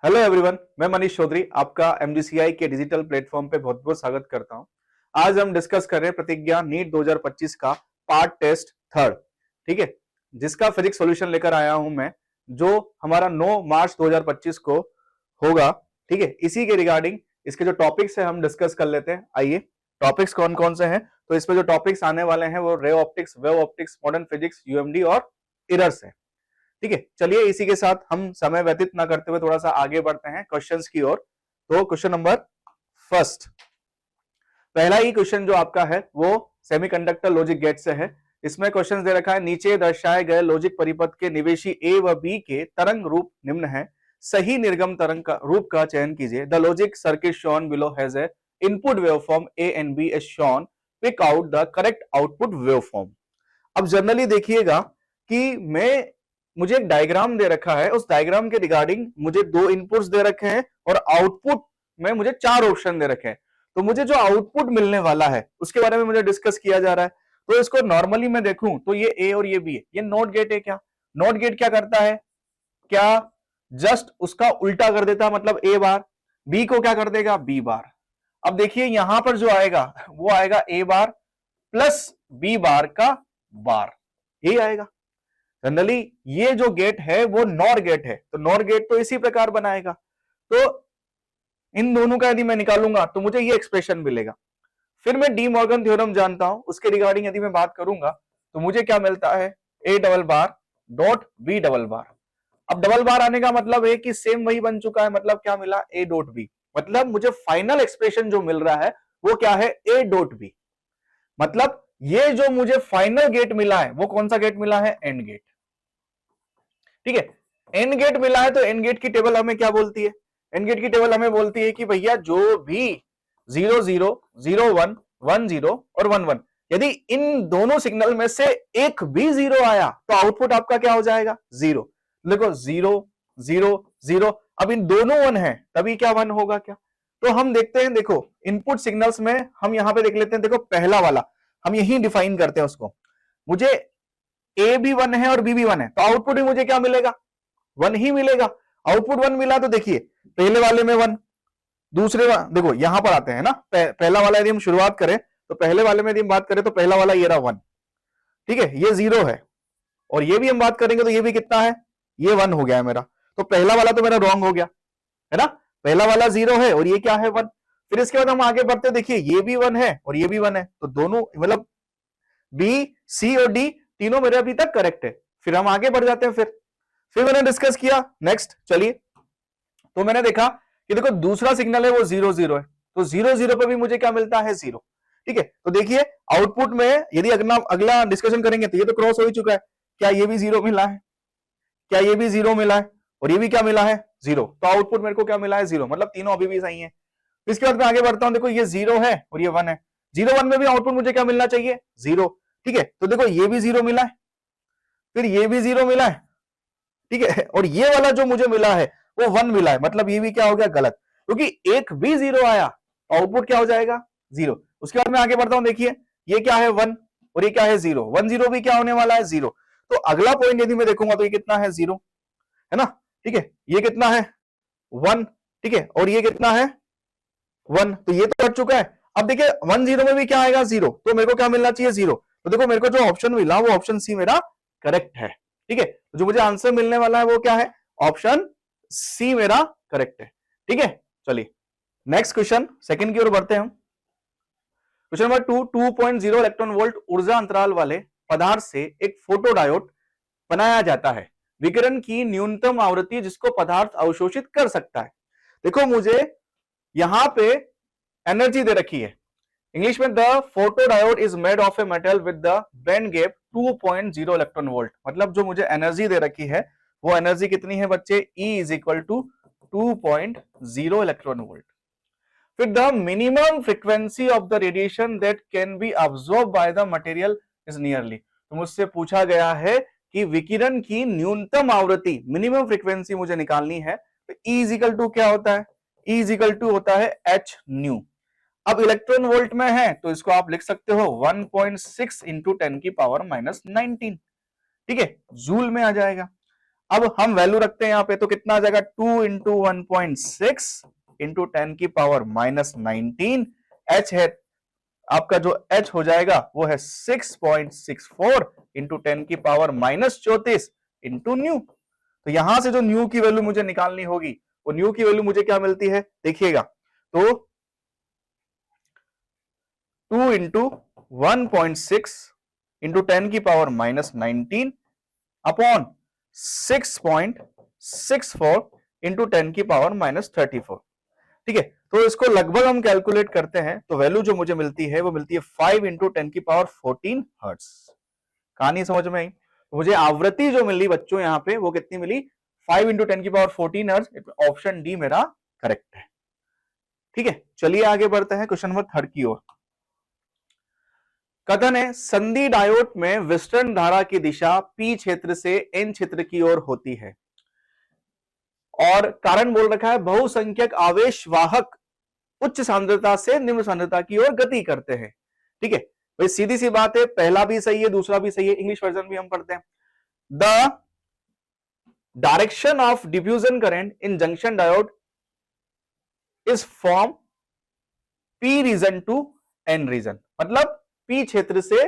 Hello everyone, मैं मनीष चौधरी आपका MGCI के डिजिटल प्लेटफॉर्म पे बहुत बहुत स्वागत करता हूं। आज हम डिस्कस कर रहे हैं प्रतिज्ञा नीट 2025 का पार्ट टेस्ट थर्ड, ठीक है, जिसका फिजिक्स सॉल्यूशन लेकर आया हूं मैं, जो हमारा 9 मार्च 2025 को होगा। ठीक है, इसी के रिगार्डिंग इसके जो टॉपिक्स है हम डिस्कस कर लेते हैं। आइए, टॉपिक्स कौन कौन से हैं? तो इसमें जो टॉपिक्स आने वाले हैं वो ray optics, wave optics, modern physics, यूएमडी और इरर्स है। ठीक है, चलिए इसी के साथ हम समय व्यतीत ना करते हुए थोड़ा सा आगे बढ़ते हैं क्वेश्चंस की ओर। तो क्वेश्चन नंबर फर्स्ट, पहला ही क्वेश्चन जो आपका है वो सेमीकंडक्टर लॉजिक गेट से है। इसमें क्वेश्चन दे रखा है, नीचे दर्शाए गए लॉजिक परिपथ के निवेशी ए व बी के तरंग रूप निम्न है, सही निर्गम तरंग का रूप का चयन कीजिए। The logic circuit shown below has a input waveform A and B as shown, pick out the correct output waveform. अब जनरली देखिएगा कि मुझे एक डायग्राम दे रखा है, उस डायग्राम के रिगार्डिंग मुझे दो इनपुट्स दे रखे हैं और आउटपुट में मुझे चार ऑप्शन दे रखे हैं। तो मुझे जो आउटपुट मिलने वाला है उसके बारे में मुझे डिस्कस किया जा रहा है। तो इसको नॉर्मली मैं देखूं तो ये ए और ये बी है, ये नॉट गेट है। क्या नॉट गेट क्या करता है? क्या जस्ट उसका उल्टा कर देता, मतलब ए बार, बी को क्या कर देगा? B bar. अब देखिए यहां पर जो आएगा वो आएगा ए बार प्लस बी बार का बार, यही आएगा। जनरली ये जो गेट है वो नॉर गेट है, तो नॉर गेट तो इसी प्रकार बनाएगा। तो इन दोनों का यदि मैं निकालूंगा तो मुझे ये एक्सप्रेशन मिलेगा। फिर मैं डी मॉर्गन थ्योरम जानता हूं, उसके रिगार्डिंग यदि मैं बात करूंगा तो मुझे क्या मिलता है? A double bar dot B double bar. अब डबल बार आने का मतलब है कि सेम वही बन चुका है, मतलब क्या मिला? A dot B. मतलब मुझे फाइनल एक्सप्रेशन जो मिल रहा है वो क्या है? A dot B. मतलब ये जो मुझे फाइनल गेट मिला है वो कौन सा गेट मिला है? AND gate. ठीक है, एन गेट मिला है तो एन गेट की टेबल हमें क्या बोलती है? एन गेट की टेबल हमें बोलती है कि भैया जो भी 0 0 0 1 1 0 और 1 1, यदि इन दोनों सिग्नल में से एक भी जीरो आया तो आउटपुट आपका क्या हो जाएगा? जीरो। देखो 0 0 0, अब इन दोनों 1 है तभी क्या 1 होगा क्या? तो हम देखते हैं, देखो इनपुट सिग्नल्स में हम यहां पे देख लेते हैं। देखो पहला वाला हम यही डिफाइन करते हैं उसको। मुझे ए भी 1 है और बी भी 1 है तो आउटपुट भी मुझे क्या मिलेगा? 1 ही मिलेगा। आउटपुट 1 मिला तो देखिए पहले वाले में 1, दूसरे देखो यहां पर आते हैं ना, पहला वाला यदि हम शुरुआत करें तो पहले वाले में यदि हम बात करें तो पहला वाला ये रहा 1, ठीक है, ये 0 है। और ये भी हम बात करेंगे तो ये भी कितना है? ये 1 हो गया है मेरा। तो पहला वाला तो मेरा रॉन्ग हो गया है ना, पहला वाला 0 है और ये क्या है? 1। फिर इसके बाद हम आगे बढ़ते, देखिए ये भी 1 है और ये भी 1 है, तो दोनों मतलब बी सी और डी तीनों मेरे अभी तक करेक्ट है। फिर हम आगे बढ़ जाते हैं। फिर मैंने डिस्कस किया नेक्स्ट, चलिए तो मैंने देखा कि देखो दूसरा सिग्नल है वो 0 0 है, तो 0 0 पे भी मुझे क्या मिलता है? 0। ठीक है, तो देखिए आउटपुट में यदि अगला अगला डिस्कशन करेंगे तो ये तो क्रॉस हो ही चुका है। क्या ये भी 0 मिला है? क्या ये भी 0 मिला है? और ये भी क्या मिला है? 0। तो आउटपुट मेरे को क्या मिला है? 0। मतलब तीनों अभी भी सही है। इसके बाद मैं आगे बढ़ता हूं, देखो ये 0 है और ये 1 है। 0 1 में भी आउटपुट मुझे क्या मिलना चाहिए? 0। ठीक है, तो देखो ये भी 0 मिला है, फिर ये भी 0 मिला है, ठीक है, और ये वाला जो मुझे मिला है वो 1 मिला है। मतलब ये भी क्या हो गया? गलत, क्योंकि एक भी 0 आया तो आउटपुट क्या हो जाएगा? 0। उसके बाद मैं आगे बढ़ता हूं, देखिए ये क्या है? 1 और ये क्या है? 0। 1 0 भी क्या होने वाला है? 0। तो अगला पॉइंट यदि मैं देखूंगा तो ये कितना है? 0 है ना। ठीक है, ये कितना है? 1। ठीक है, और ये कितना है? 1। तो ये तो कट चुका है। अब देखिए 1 0 में भी क्या आएगा? 0। तो मेरे को क्या मिलना चाहिए? 0। तो देखो मेरे को जो ऑप्शन मिला वो ऑप्शन सी मेरा करेक्ट है। ठीक है, तो जो मुझे आंसर मिलने वाला है वो क्या है? ऑप्शन सी मेरा करेक्ट है। ठीक है, चलिए नेक्स्ट क्वेश्चन सेकंड की ओर बढ़ते हैं हम। क्वेश्चन नंबर 2, 2.0 इलेक्ट्रॉन वोल्ट ऊर्जा अंतराल वाले पदार्थ से एक फोटोडायोड बनाया जाता है। विकिरण की न्यूनतम आवृत्ति जिसको पदार्थ अवशोषित कर सकता है। देखो मुझे यहां पे एनर्जी दे रखी है, इंग्लिश में the photodiode is made of a metal with the band gap 2.0 electron volt. मतलब जो मुझे एनर्जी दे रखी है वो एनर्जी कितनी है बच्चे? E is equal to 2.0 electron volt. फिर the minimum frequency of the radiation that can be absorb by the material is nearly. तो मुझसे पूछा गया है कि विकिरण की न्यूनतम आवृत्ति, मिनिमम फ्रीक्वेंसी मुझे निकालनी है। तो E इज इक्वल टू क्या होता है? E इज इक्वल टू होता है h न्यू। अब इलेक्ट्रॉन वोल्ट में है तो इसको आप लिख सकते हो 1.6 इंटू 10 की पावर माइनस 19। ठीक है, जूल में आ जाएगा। अब हम वैल्यू रखते हैं यहां पे, तो कितना आ जाएगा 2 इंटू 1.6 इंटू 10 की पावर माइनस 19। एच है आपका, जो एच हो जाएगा वो है 6.64 इंटू 10 की पावर माइनस 34 इंटू न्यू। तो यहां से जो न्यू की वैल्यू मुझे निकालनी होगी, वो न्यू की वैल्यू मुझे क्या मिलती है देखिएगा, तो 2 इंटू 1.6 इंटू 10 की पावर माइनस 19 अपॉन 6.64 इंटू 10 की पावर माइनस 34। ठीक है, तो इसको लगभग हम कैलकुलेट करते हैं तो वैल्यू जो मुझे मिलती है वो मिलती है 5 इंटू 10 की पावर 14 हर्ट्ज। कहानी समझ में आई? तो मुझे आवृत्ति जो मिली बच्चों यहां पे वो कितनी मिली, 5 इंटू 10 की पावर 14 हर्ट्ज। ऑप्शन डी मेरा करेक्ट है। ठीक है, चलिए आगे बढ़ते हैं क्वेश्चन नंबर 3 की ओर। कथन है संधि डायोड में विस्तरण धारा की दिशा पी क्षेत्र से एन क्षेत्र की ओर होती है, और कारण बोल रखा है बहुसंख्यक आवेश वाहक उच्च सांद्रता से निम्न सांद्रता की ओर गति करते हैं। ठीक है भाई, सीधी सी बात है, पहला भी सही है दूसरा भी सही है, इंग्लिश वर्जन भी हम पढ़ते हैं। The direction of diffusion current in junction diode is from P region to N region, मतलब पी क्षेत्र से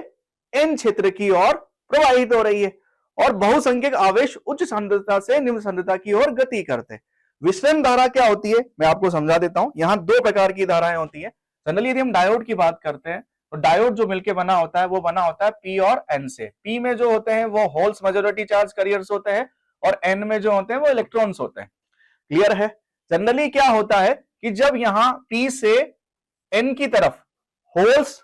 एन क्षेत्र की ओर प्रवाहित हो रही है, और बहुसंख्यक आवेश उच्च सांद्रता से निम्न सांद्रता की ओर गति करते हैं। विसरण धारा क्या होती है मैं आपको समझा देता हूं। यहां दो प्रकार की धाराएं होती है। जनरली यदि हम डायोड की बात करते हैं तो डायोड जो मिलकर बना होता है वो बना होता है पी और एन से। पी में जो होते हैं वो होल्स मेजॉरिटी चार्ज कैरियर्स होते हैं, और एन में जो होते हैं वो इलेक्ट्रॉन्स होते हैं। क्लियर है? जनरली क्या होता है कि जब यहां पी से एन की तरफ होल्स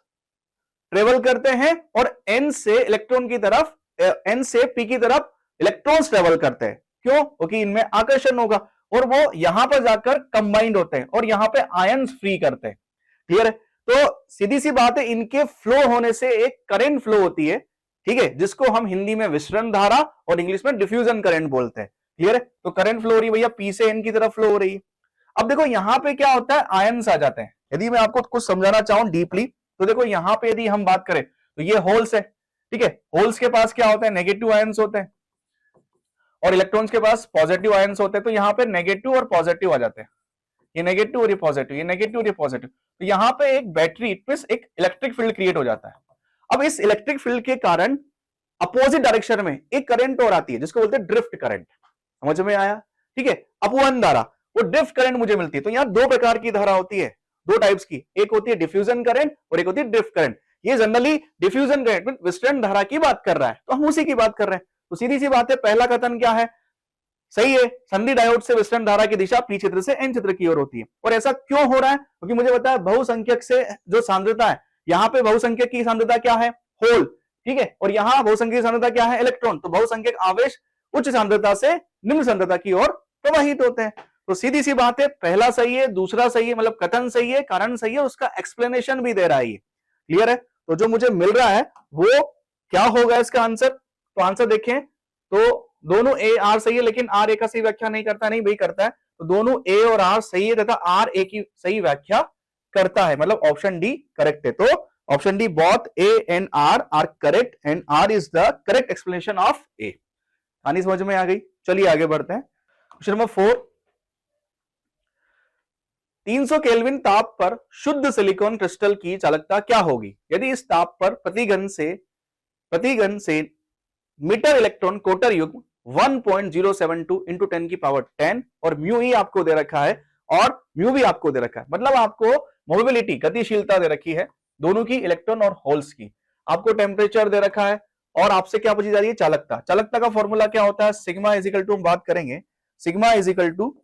ट्रेवल करते हैं और एन से इलेक्ट्रॉन की तरफ, एन से पी की तरफ इलेक्ट्रॉन्स ट्रेवल करते हैं। क्यों? क्योंकि इनमें आकर्षण होगा और वो यहां पर जाकर कंबाइंड होते हैं और यहां पे आयंस फ्री करते हैं। क्लियर है? तो सीधी सी बात है, इनके फ्लो होने से एक करंट फ्लो होती है, ठीक है, जिसको हम हिंदी में विसरण धारा और इंग्लिश में डिफ्यूजन करंट बोलते हैं। क्लियर है? तो करंट फ्लो हो रही है भैया, पी से एन की तरफ फ्लो हो रही है। अब देखो यहां पे क्या होता है, आयंस आ जाते हैं। यदि मैं आपको कुछ समझाना चाहूं डीपली, तो देखो यहां पे यदि हम बात करें तो ये होल्स है, ठीक है, होल्स के पास क्या होता है, नेगेटिव आयंस होते हैं, और इलेक्ट्रॉन्स के पास पॉजिटिव आयंस होते हैं। तो यहां पे नेगेटिव और पॉजिटिव आ जाते हैं, ये नेगेटिव और ये पॉजिटिव, ये नेगेटिव और ये पॉजिटिव। तो यहां पे एक बैटरी एक इलेक्ट्रिक फील्ड क्रिएट हो जाता है। अब इस इलेक्ट्रिक फील्ड के कारण अपोजिट डायरेक्शन में एक करंट और आती है जिसको बोलते हैं ड्रिफ्ट करंट। समझ में आया? ठीक है, अपवन धारा, वो ड्रिफ्ट करंट मुझे मिलती है। तो यहां दो प्रकार की धारा होती है, दो टाइप्स की, एक होती है डिफ्यूजन करंट और एक होती है ड्रिफ्ट करंट। ये जनरली डिफ्यूजन करंट विसरण धारा की बात कर रहा है, तो हम उसी की बात कर रहे हैं। तो सीधी सी बात है, पहला कथन क्या है, सही है, संधि डायोड से विसरण धारा की दिशा पी क्षेत्र से एन क्षेत्र की ओर होती है। और ऐसा क्यों हो रहा है? क्योंकि मुझे पता है बहुसंख्यक से जो सांद्रता है, यहां पे बहुसंख्यक की सांद्रता क्या है, होल, ठीक है, और यहां बहुसंख्यक सांद्रता क्या है, इलेक्ट्रॉन। तो बहुसंख्यक आवेश उच्च सांद्रता से निम्न सांद्रता की ओर प्रवाहित होते हैं। तो सीधी सी बात है, पहला सही है, दूसरा सही है, मतलब कथन सही है, कारण सही है, उसका एक्सप्लेनेशन भी दे रहा है। क्लियर है? तो जो मुझे मिल रहा है वो क्या होगा इसका आंसर? तो आंसर देखें तो दोनों ए आर सही है, लेकिन आर ए का सही व्याख्या नहीं करता, नहीं भाई करता है। तो दोनों ए और आर सही है तथा आर ए की सही व्याख्या करता है, मतलब ऑप्शन डी करेक्ट है। तो option D both A and R correct and R is the correct explanation of A. कहानी समझ में आ गई? चलिए आगे बढ़ते हैं। क्वेश्चन नंबर 4, 300 केल्विन ताप पर शुद्ध सिलिकॉन क्रिस्टल की चालकता क्या होगी यदि इस ताप पर प्रतिघन से मीटर इलेक्ट्रॉन कोटर युग्म 1.072 इंटू 10 की पावर 10 और म्यू ई आपको दे रखा है और म्यू भी आपको दे रखा है, मतलब आपको मोबिलिटी गतिशीलता दे रखी है दोनों की, इलेक्ट्रॉन और होल्स की। आपको टेम्परेचर दे रखा है और आपसे क्या पूछी जा रही है, चालकता। चालकता का फॉर्मूला क्या होता है, सिग्मा इज इक्वल टू, हम बात करेंगे सिग्मा इज इक्वल टू,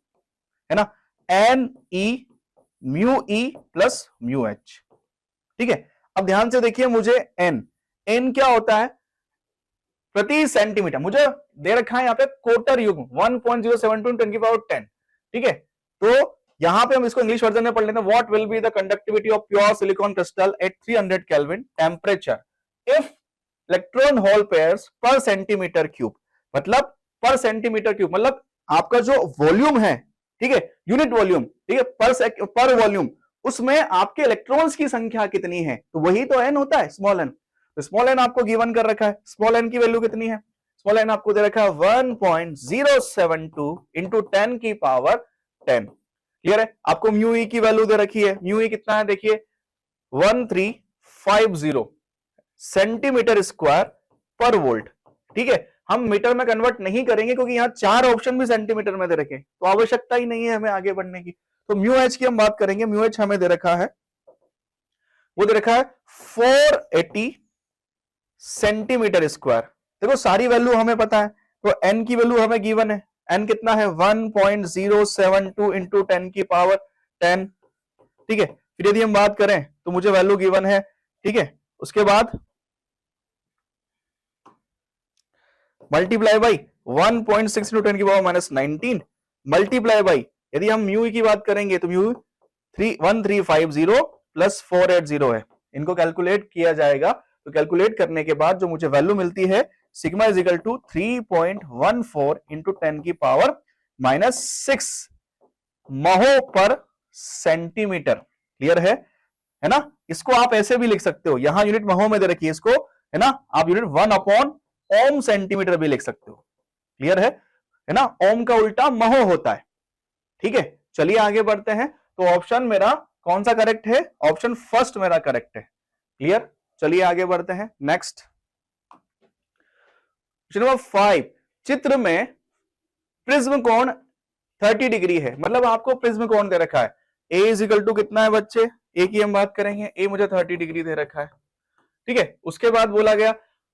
है ना, N E mu E plus mu H. ठीक है, अब ध्यान से देखिए, मुझे एन क्या होता है, प्रति सेंटीमीटर। मुझे दे रखा है यहाँ पे कोटर युग्म 1.072 10 की पावर 10। ठीक है, तो यहां पे हम इसको इंग्लिश वर्जन में पढ़ लेते हैं। What will be the conductivity of pure silicon crystal at 300 kelvin temperature if electron hole pairs per centimetre cube, मतलब पर सेंटीमीटर क्यूब, मतलब आपका जो वॉल्यूम है, ठीक है, यूनिट वॉल्यूम, ठीक है, पर वॉल्यूम, उसमें आपके इलेक्ट्रॉन्स की संख्या कितनी है, तो वही तो एन होता है, स्मॉल एन। तो स्मॉल एन आपको गिवन कर रखा है, स्मॉल एन की वैल्यू कितनी है, स्मॉल एन आपको दे रखा है 1.072 इंटू 10 की पावर 10। क्लियर है? आपको म्यू ई की वैल्यू दे रखी है, म्यू ई कितना है देखिए 1350 सेंटीमीटर स्क्वायर पर वोल्ट। ठीक है, हम मीटर में कन्वर्ट नहीं करेंगे क्योंकि यहां 4 ऑप्शन भी सेंटीमीटर में दे रखे, तो आवश्यकता ही नहीं है हमें आगे बढ़ने की। तो म्यू एच की हम बात करेंगे, म्यू एच हमें दे रखा है, वो दे रखा है 480 सेंटीमीटर स्क्वायर। देखो सारी वैल्यू हमें पता है, तो एन की वैल्यू हमें गिवन है, एन कितना है 1.072 इंटू 10 की पावर 10। ठीक है, फिर यदि हम बात करें तो मुझे वैल्यू गिवन है। ठीक है, उसके बाद मल्टीप्लाई बाई 1.6 इंटू 10 की पावर माइनस 19 मल्टीप्लाई बाई, यदि हम म्यू की बात करेंगे तो म्यू 1350 प्लस 480 है, इनको कैलकुलेट किया जाएगा। तो कैलकुलेट करने के बाद जो मुझे वैल्यू मिलती है sigma is equal to 3.14 into 10 की पावर माइनस 6 महो पर सेंटीमीटर। क्लियर है ना? इसको आप ऐसे भी लिख सकते हो, यहां यूनिट महो में दे रखी है इसको, है ना, आप यूनिट 1 अपॉन ओम सेंटीमीटर भी लिख सकते हो। क्लियर है ना? ओम का उल्टा महो होता है। ठीक है, चलिए आगे बढ़ते हैं। तो ऑप्शन मेरा कौन सा करेक्ट है? ऑप्शन फर्स्ट मेरा करेक्ट है। क्लियर, चलिए आगे बढ़ते हैं। नेक्स्ट क्वेश्चन नंबर 5, चित्र में प्रिज्म कोण 30 डिग्री है, मतलब आपको प्रिज्म कोण दे रखा है ए इज इक्वल टू कितना है बच्चे, ए की हम बात करेंगे, ए मुझे 30 डिग्री दे रखा है। ठीक है, उसके बाद बोला गया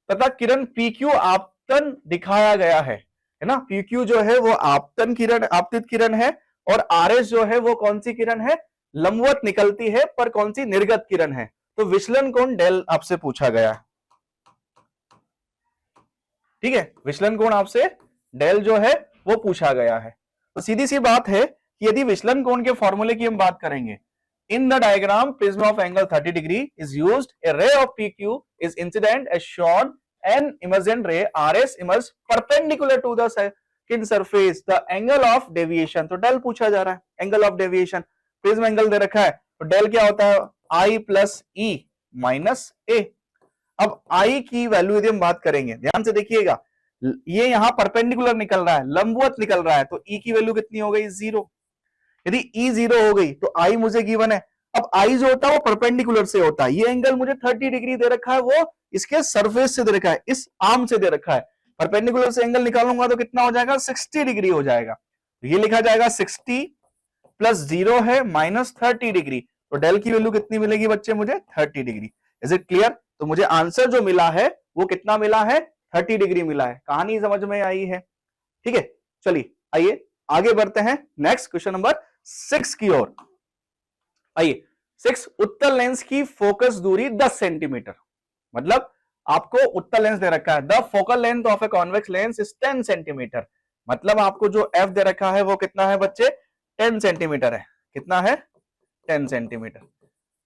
तथा किरण PQ आपतन दिखाया गया है ना, PQ जो है वो आपतन किरण, आपतित किरण है, और RS जो है वो कौन सी किरण है, लंबवत निकलती है, पर कौन सी, निर्गत किरण है। तो विचलन कोण डेल आपसे पूछा गया है। ठीक है, विचलन कोण आपसे डेल जो है वो पूछा गया है। तो सीधी सी बात है कि यदि विचलन कोण के फॉर्मूले की हम बात करेंगे, in the diagram prism of angle 30 degree is used, a ray of PQ is incident as shown, an emergent ray RS emerges perpendicular to the second surface, the angle of deviation, तो del पूछा जा रहा है, angle of deviation, prism angle दे रखा है, तो del क्या होता है I plus E minus A। अब I की वैल्यू यदि हम बात करेंगे, ध्यान से देखिएगा, ये यहां परपेंडिकुलर निकल रहा है, लंबवत निकल रहा है, तो E की वैल्यू कितनी हो गई, 0। यदि E 0 हो गई तो I मुझे गिवन है। अब I जो होता है वो परपेंडिकुलर से होता है, ये एंगल मुझे 30 डिग्री दे रखा है, वो इसके सरफेस से दे रखा है, इस आर्म से दे रखा है। परपेंडिकुलर से एंगल निकालूंगा तो कितना हो जाएगा, 60 डिग्री हो जाएगा। तो ये लिखा जाएगा 60 प्लस 0 है माइनस 30 डिग्री, तो डेल की वैल्यू कितनी मिलेगी बच्चे, मुझे 30 डिग्री। Is it clear? तो मुझे आंसर जो मिला है वो कितना मिला है, 30 डिग्री मिला है। कहानी समझ में आई है? ठीक है, चलिए आइए आगे बढ़ते हैं नेक्स्ट क्वेश्चन नंबर 6 की ओर। आइए 6, उत्तल लेंस की फोकस दूरी 10 सेंटीमीटर, मतलब आपको उत्तल लेंस दे रखा है, the focal length of a convex lens is 10 centimetre, मतलब आपको जो F दे रखा है वो कितना है बच्चे, 10 सेंटीमीटर है। कितना है, 10 सेंटीमीटर।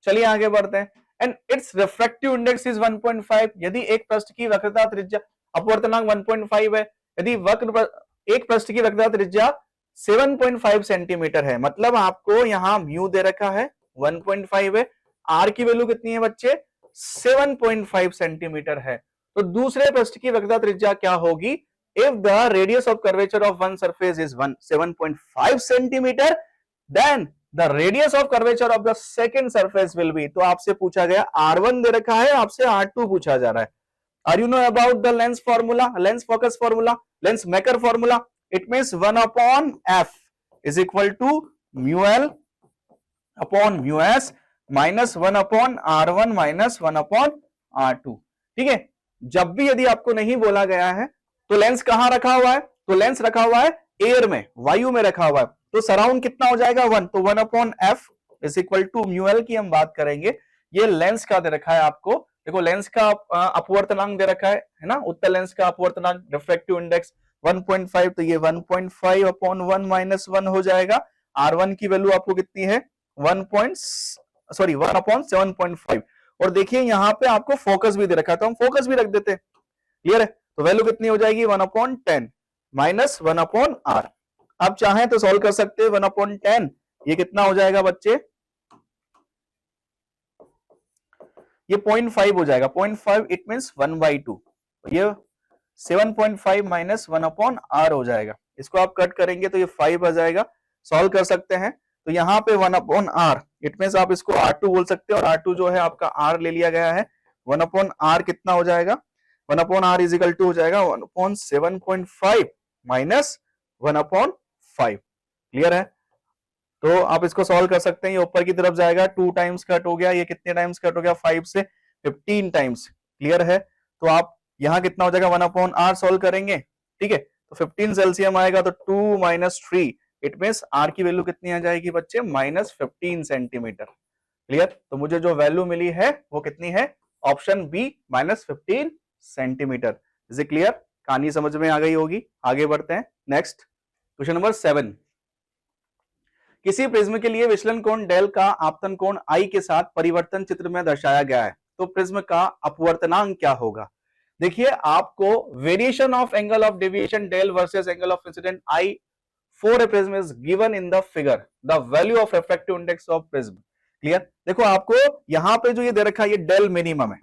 चलिए आगे बढ़ते हैं। And it's refractive index is 1.5, यदि एक पृष्ठ की वक्रता त्रिज्या, अपवर्तनांक 1.5 है, यदि वक्र एक पृष्ठ की वक्रता त्रिज्या 7.5 सेंटीमीटर है, मतलब आपको यहां म्यू दे रखा है 1.5 है, आर की वैल्यू कितनी है बच्चे, 7.5 सेंटीमीटर है। तो दूसरे पृष्ठ की वक्रता त्रिज्या क्या होगी, if the radius of curvature of one surface is 7.5 centimetre, then the radius of curvature of the second surface will be, तो आपसे पूछा गया R1 दे रखा है, आपसे R2 पूछा जा रहा है। Are you know about the lens formula, lens focus formula, lens maker formula? It means 1 upon F is equal to mu L upon mu S minus 1 upon R1 minus 1 upon R2। ठीक है, जब भी यदि आपको नहीं बोला गया है तो लेंस कहां रखा हुआ है, तो लेंस रखा हुआ है एयर में, वायु में रखा हुआ है, तो सराउंड कितना हो जाएगा 1, तो 1 upon F is equal to mu L की हम बात करेंगे। ये लेंस का दे रखा है आपको, देखो लेंस का अपवर्तनांक दे रखा है ना, उत्तल लेंस का अपवर्तनांक, रिफ्रैक्टिव इंडेक्स 1.5, तो ये 1.5 अपॉन 1 माइनस 1 हो जाएगा। R1 की वैल्यू आपको कितनी है, 1 अपॉन 7.5, और देखिए यहाँ पे आपको फोकस भी दे रखा है, तो हम फोकस भी रख देते हैं। क्लियर है? तो वैल्यू कितनी हो जाएगी, 1 अपॉन 10 माइनस 1 अपॉन R। आप चाहें तो सॉल्व कर सकते हैं, 1 अपॉन 10 ये कितना हो जाएगा बच्चे, ये 0.5 हो जाएगा, 0.5 इट मींस 1/2, ये 7.5 माइनस 1/r हो जाएगा। इसको आप कट करेंगे तो ये 5 आ जाएगा। सॉल्व कर सकते हैं तो यहाँ पे 1/r, इट मींस आप इसको R2 बोल सकते हैं, और R2 जो है आपका R ले लिया गया है। 1/r कितना हो जाएगा, 1/r इज इक्वल टू हो जाएगा 1/7.5 माइनस 1/5। क्लियर है? तो आप इसको सॉल्व कर सकते हैं। ये ऊपर की तरफ जाएगा, 2 टाइम्स कट हो गया, ये कितने टाइम्स कट हो गया, 5 से 15 टाइम्स। क्लियर है? तो आप यहाँ कितना हो जाएगा, 1/r सॉल्व करेंगे, ठीक है, तो 15 सेल्सियम आएगा, तो 2 माइनस 3, इट मींस r की वैल्यू कितनी आ जाएगी बच्चे, -15 सेंटीमीटर। क्लियर? तो मुझे जो वैल्यू मिली है वो कितनी है, option B, -15 centimetre. Is it clear? कहानी समझ में आ गई होगी। आगे बढ़ते हैं। Next question number 7। किसी प्रिज्म के लिए विचलन कोण डेल का आपतन कोण आई के साथ परिवर्तन चित्र में दर्शाया गया है, तो प्रिज्म का अपवर्तनांक क्या होगा। देखिए, आपको variation of angle of deviation del versus angle of incident i for a prism is given in the figure, the value of refractive index of prism. Clear? देखो, आपको यहां पे जो ये दे रखा है, ये डेल मिनिमम है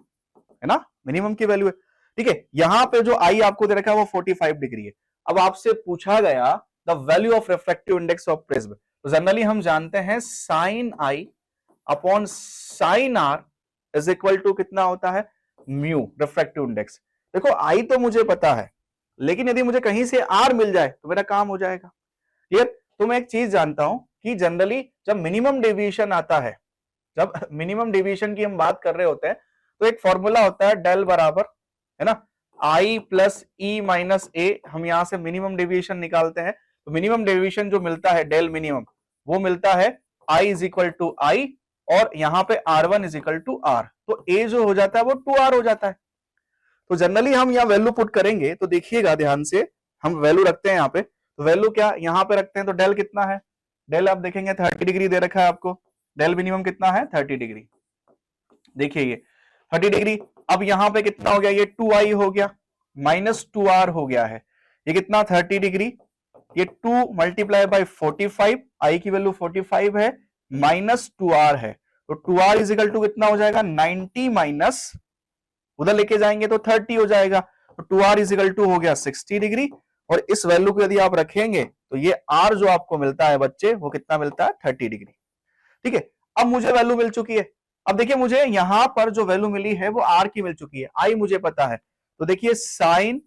ना, मिनिमम की वैल्यू है, ठीक है। यहां पे जो आई आपको दे रखा है वो 45 डिग्री है। अब आपसे पूछा गया the value of refractive index of prism, तो जनरली हम जानते हैं sine i upon sine r is equal to कितना होता है, म्यू, रिफ्रैक्टिव इंडेक्स। देखो, आई तो मुझे पता है, लेकिन यदि मुझे कहीं से आर मिल जाए तो मेरा काम हो जाएगा। क्लियर? तो मैं एक चीज जानता हूं कि जनरली जब मिनिमम डेविएशन आता है, जब मिनिमम डेविएशन की हम बात कर रहे होते हैं, तो एक फॉर्मूला होता है डेल बराबर, है ना, आई प्लस ई माइनस ए। हम यहां से मिनिमम डेविएशन निकालते हैं, तो मिनिमम डेविएशन जो मिलता है डेल मिनिमम, वो मिलता है आई इज इक्वल टू आई, और यहां पे R1 is equal to are, तो ए जो हो जाता है वो 2r हो जाता है। तो जनरली हम यहाँ वैल्यू पुट करेंगे, तो देखिएगा ध्यान से, हम वैल्यू रखते हैं यहाँ पे, तो वैल्यू क्या यहाँ पे रखते हैं, तो डेल कितना है, डेल आप देखेंगे 30 डिग्री दे रखा है आपको, डेल मिनिमम कितना है, 30 डिग्री। देखिए ये 30 डिग्री, अब यहाँ पे कितना हो गया, ये 2i हो गया, -2r हो गया है। ये कितना, 30 डिग्री, ये 2 मल्टीप्लाई बाय 45, आई की वैल्यू 45 है, -2r है, तो 2r इज इक्वल टू कितना हो जाएगा, 90 माइनस, उधर लेके जाएंगे तो 30 हो जाएगा, तो 2r इज इक्वल टू हो गया 60 डिग्री, और इस वैल्यू को यदि आप रखेंगे तो ये r जो आपको मिलता है बच्चे, वो कितना मिलता है, 30 डिग्री। ठीक है, अब मुझे वैल्यू मिल चुकी है। अब देखिए, मुझे यहां पर जो वैल्यू मिली है वो r की मिल चुकी है, आई मुझे पता है, तो देखिए साइन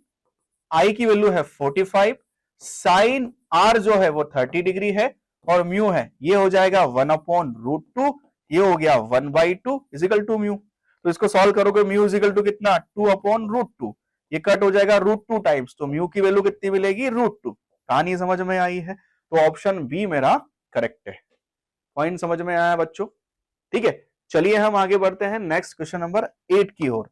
आई की वैल्यू है 45, साइन r जो है वो 30 डिग्री है, और म्यू है, ये हो जाएगा 1/√2, ये हो गया 1/2 इज इक्वल टू म्यू। तो इसको सॉल्व करोगे, म्यू इज इक्वल टू कितना, 2/√2, ये कट हो जाएगा √2 टाइम्स, तो म्यू की वैल्यू कितनी मिलेगी, √2। कहानी समझ में आई है? तो ऑप्शन बी मेरा करेक्ट है। पॉइंट समझ में आया बच्चों? ठीक है, चलिए हम आगे बढ़ते हैं नेक्स्ट क्वेश्चन नंबर 8 की ओर।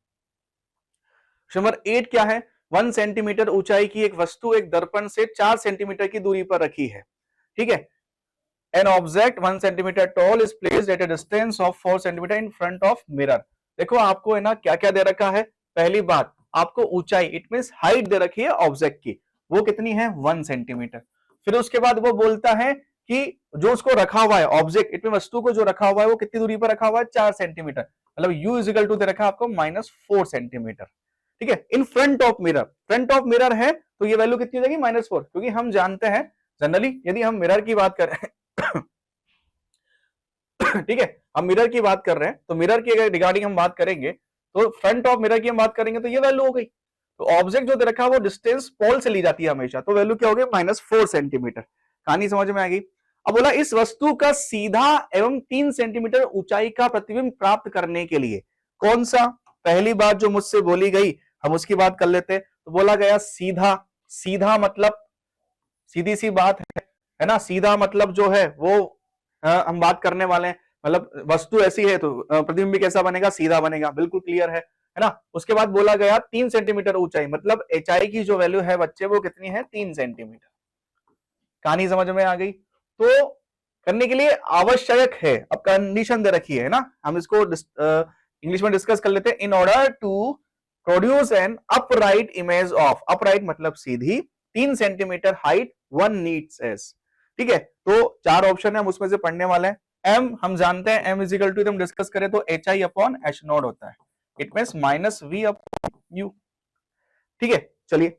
क्वेश्चन नंबर 8 क्या है, 1 सेंटीमीटर ऊंचाई की एक वस्तु एक दर्पण से 4 सेंटीमीटर की दूरी पर रखी है। ठीक है, an object 1 centimetre tall is placed at a distance of 4 centimetre in front of mirror. देखो, आपको है ना क्या क्या दे रखा है। पहली बात, आपको ऊंचाई, इट मींस हाइट दे रखी है ऑब्जेक्ट की, वो कितनी है, 1 सेंटीमीटर। फिर उसके बाद वो बोलता है कि जो उसको रखा हुआ है ऑब्जेक्ट, इट में वस्तु को जो रखा हुआ है वो कितनी दूरी पर रखा हुआ है, 4 सेंटीमीटर, मतलब u इज इक्वल टू दे रखा है आपको -4 सेंटीमीटर। ठीक है, in front of mirror, front of mirror है तो ये वैल्यू कितनी हो जाएगी, -4, क्योंकि हम जानते हैं जनरली यदि हम मिरर की बात कर रहे हैं ठीक है, हम मिरर की बात कर रहे हैं, तो मिरर की अगर रिगार्डिंग हम बात करेंगे, तो फ्रंट ऑफ मिरर की हम बात करेंगे तो ये वैल्यू हो गई। तो ऑब्जेक्ट जो दे रखा है वो डिस्टेंस पोल से ली जाती है हमेशा, तो वैल्यू क्या हो गई, -4 सेंटीमीटर। कहानी समझ में आ गई? अब बोला इस वस्तु का सीधा एवं 3 सेंटीमीटर ऊंचाई का प्रतिबिंब प्राप्त करने के लिए कौन सा, पहली बात जो मुझसे बोली गई हम उसकी बात कर लेते। तो बोला गया सीधा, सीधा मतलब सीधी सी बात है ना, सीधा मतलब जो है वो हम बात करने वाले हैं, मतलब वस्तु ऐसी है तो प्रतिबिंब भी कैसा बनेगा, सीधा बनेगा, बिल्कुल क्लियर है ना। उसके बाद बोला गया 3 सेंटीमीटर ऊंचाई, मतलब एचआई की जो वैल्यू है बच्चे वो कितनी है, 3 सेंटीमीटर। कहानी समझ में आ गई? तो करने के लिए आवश्यक है, अब कंडीशन दे रखी है ना, हम इसको इंग्लिश में डिस्कस कर लेते हैं। In order to produce an upright image of, upright मतलब सीधी, 3 सेंटीमीटर हाइट, 1 नीड्स एस। ठीक है, तो 4 ऑप्शन है, हम उसमें से पढ़ने वाले हैं। एम हम जानते हैं, एम इज इक्वल टू, हम डिस्कस करें तो HI अपॉन H नॉट होता है, it means -V upon U। ठीक है, चलिए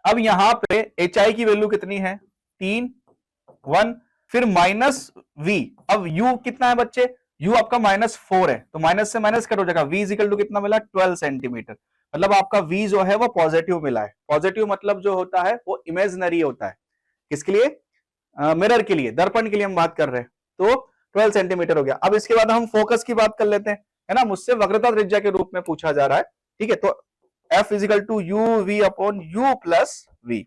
अब यहां पे एच आई की वैल्यू कितनी है 3 1 फिर माइनस वी। अब यू कितना है बच्चे, यू आपका -4 है तो माइनस से माइनस कट हो जाएगा, v इजिकल टू कितना मिला 12 सेंटीमीटर। मतलब आपका v जो है वो पॉजिटिव मिला है। पॉजिटिव मतलब जो होता है वो इमेजिनरी होता है, किसके लिए, मिरर के लिए, दर्पण के लिए हम बात कर रहे हैं। तो 12 सेंटीमीटर हो गया। अब इसके बाद हम फोकस की बात कर लेते हैं, है ना, मुझसे वक्रता त्रिज्या के रूप में पूछा जा रहा है। ठीक है, तो F is equal to u v upon u plus v.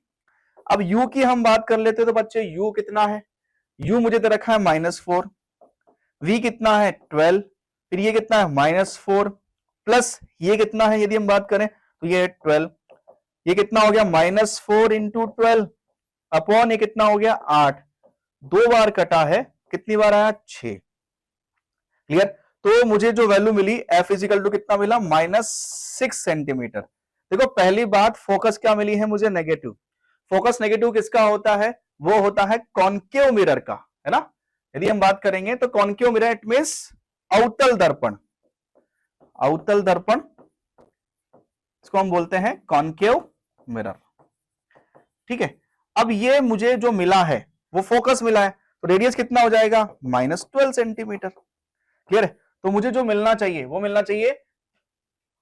अब u की हम बात कर लेते हैं तो बच्चे u कितना है, u मुझे दे रखा है -4, v कितना है 12, फिर ये कितना है -4 प्लस ये कितना है, यदि हम बात करें तो ये 12, ये कितना हो गया -4 इंटू 12 अपॉन ये कितना हो गया 8, 2 बार कटा है, कितनी बार आया 6। क्लियर। तो मुझे जो वैल्यू मिली F इजिकल टू कितना मिला -6 सेंटीमीटर। देखो पहली बात फोकस क्या मिली है मुझे, नेगेटिव। फोकस नेगेटिव किसका होता है, वो होता है कॉन्केव मिरर का, है ना। यदि हम बात करेंगे तो कॉन्केव मिरर इट मींस अवतल दर्पण, अवतल दर्पण इसको हम बोलते हैं कॉन्केव मिरर। ठीक है, अब ये मुझे जो मिला है वो फोकस मिला है, तो रेडियस कितना हो जाएगा -12 सेंटीमीटर। क्लियर है, तो मुझे जो मिलना चाहिए वो मिलना चाहिए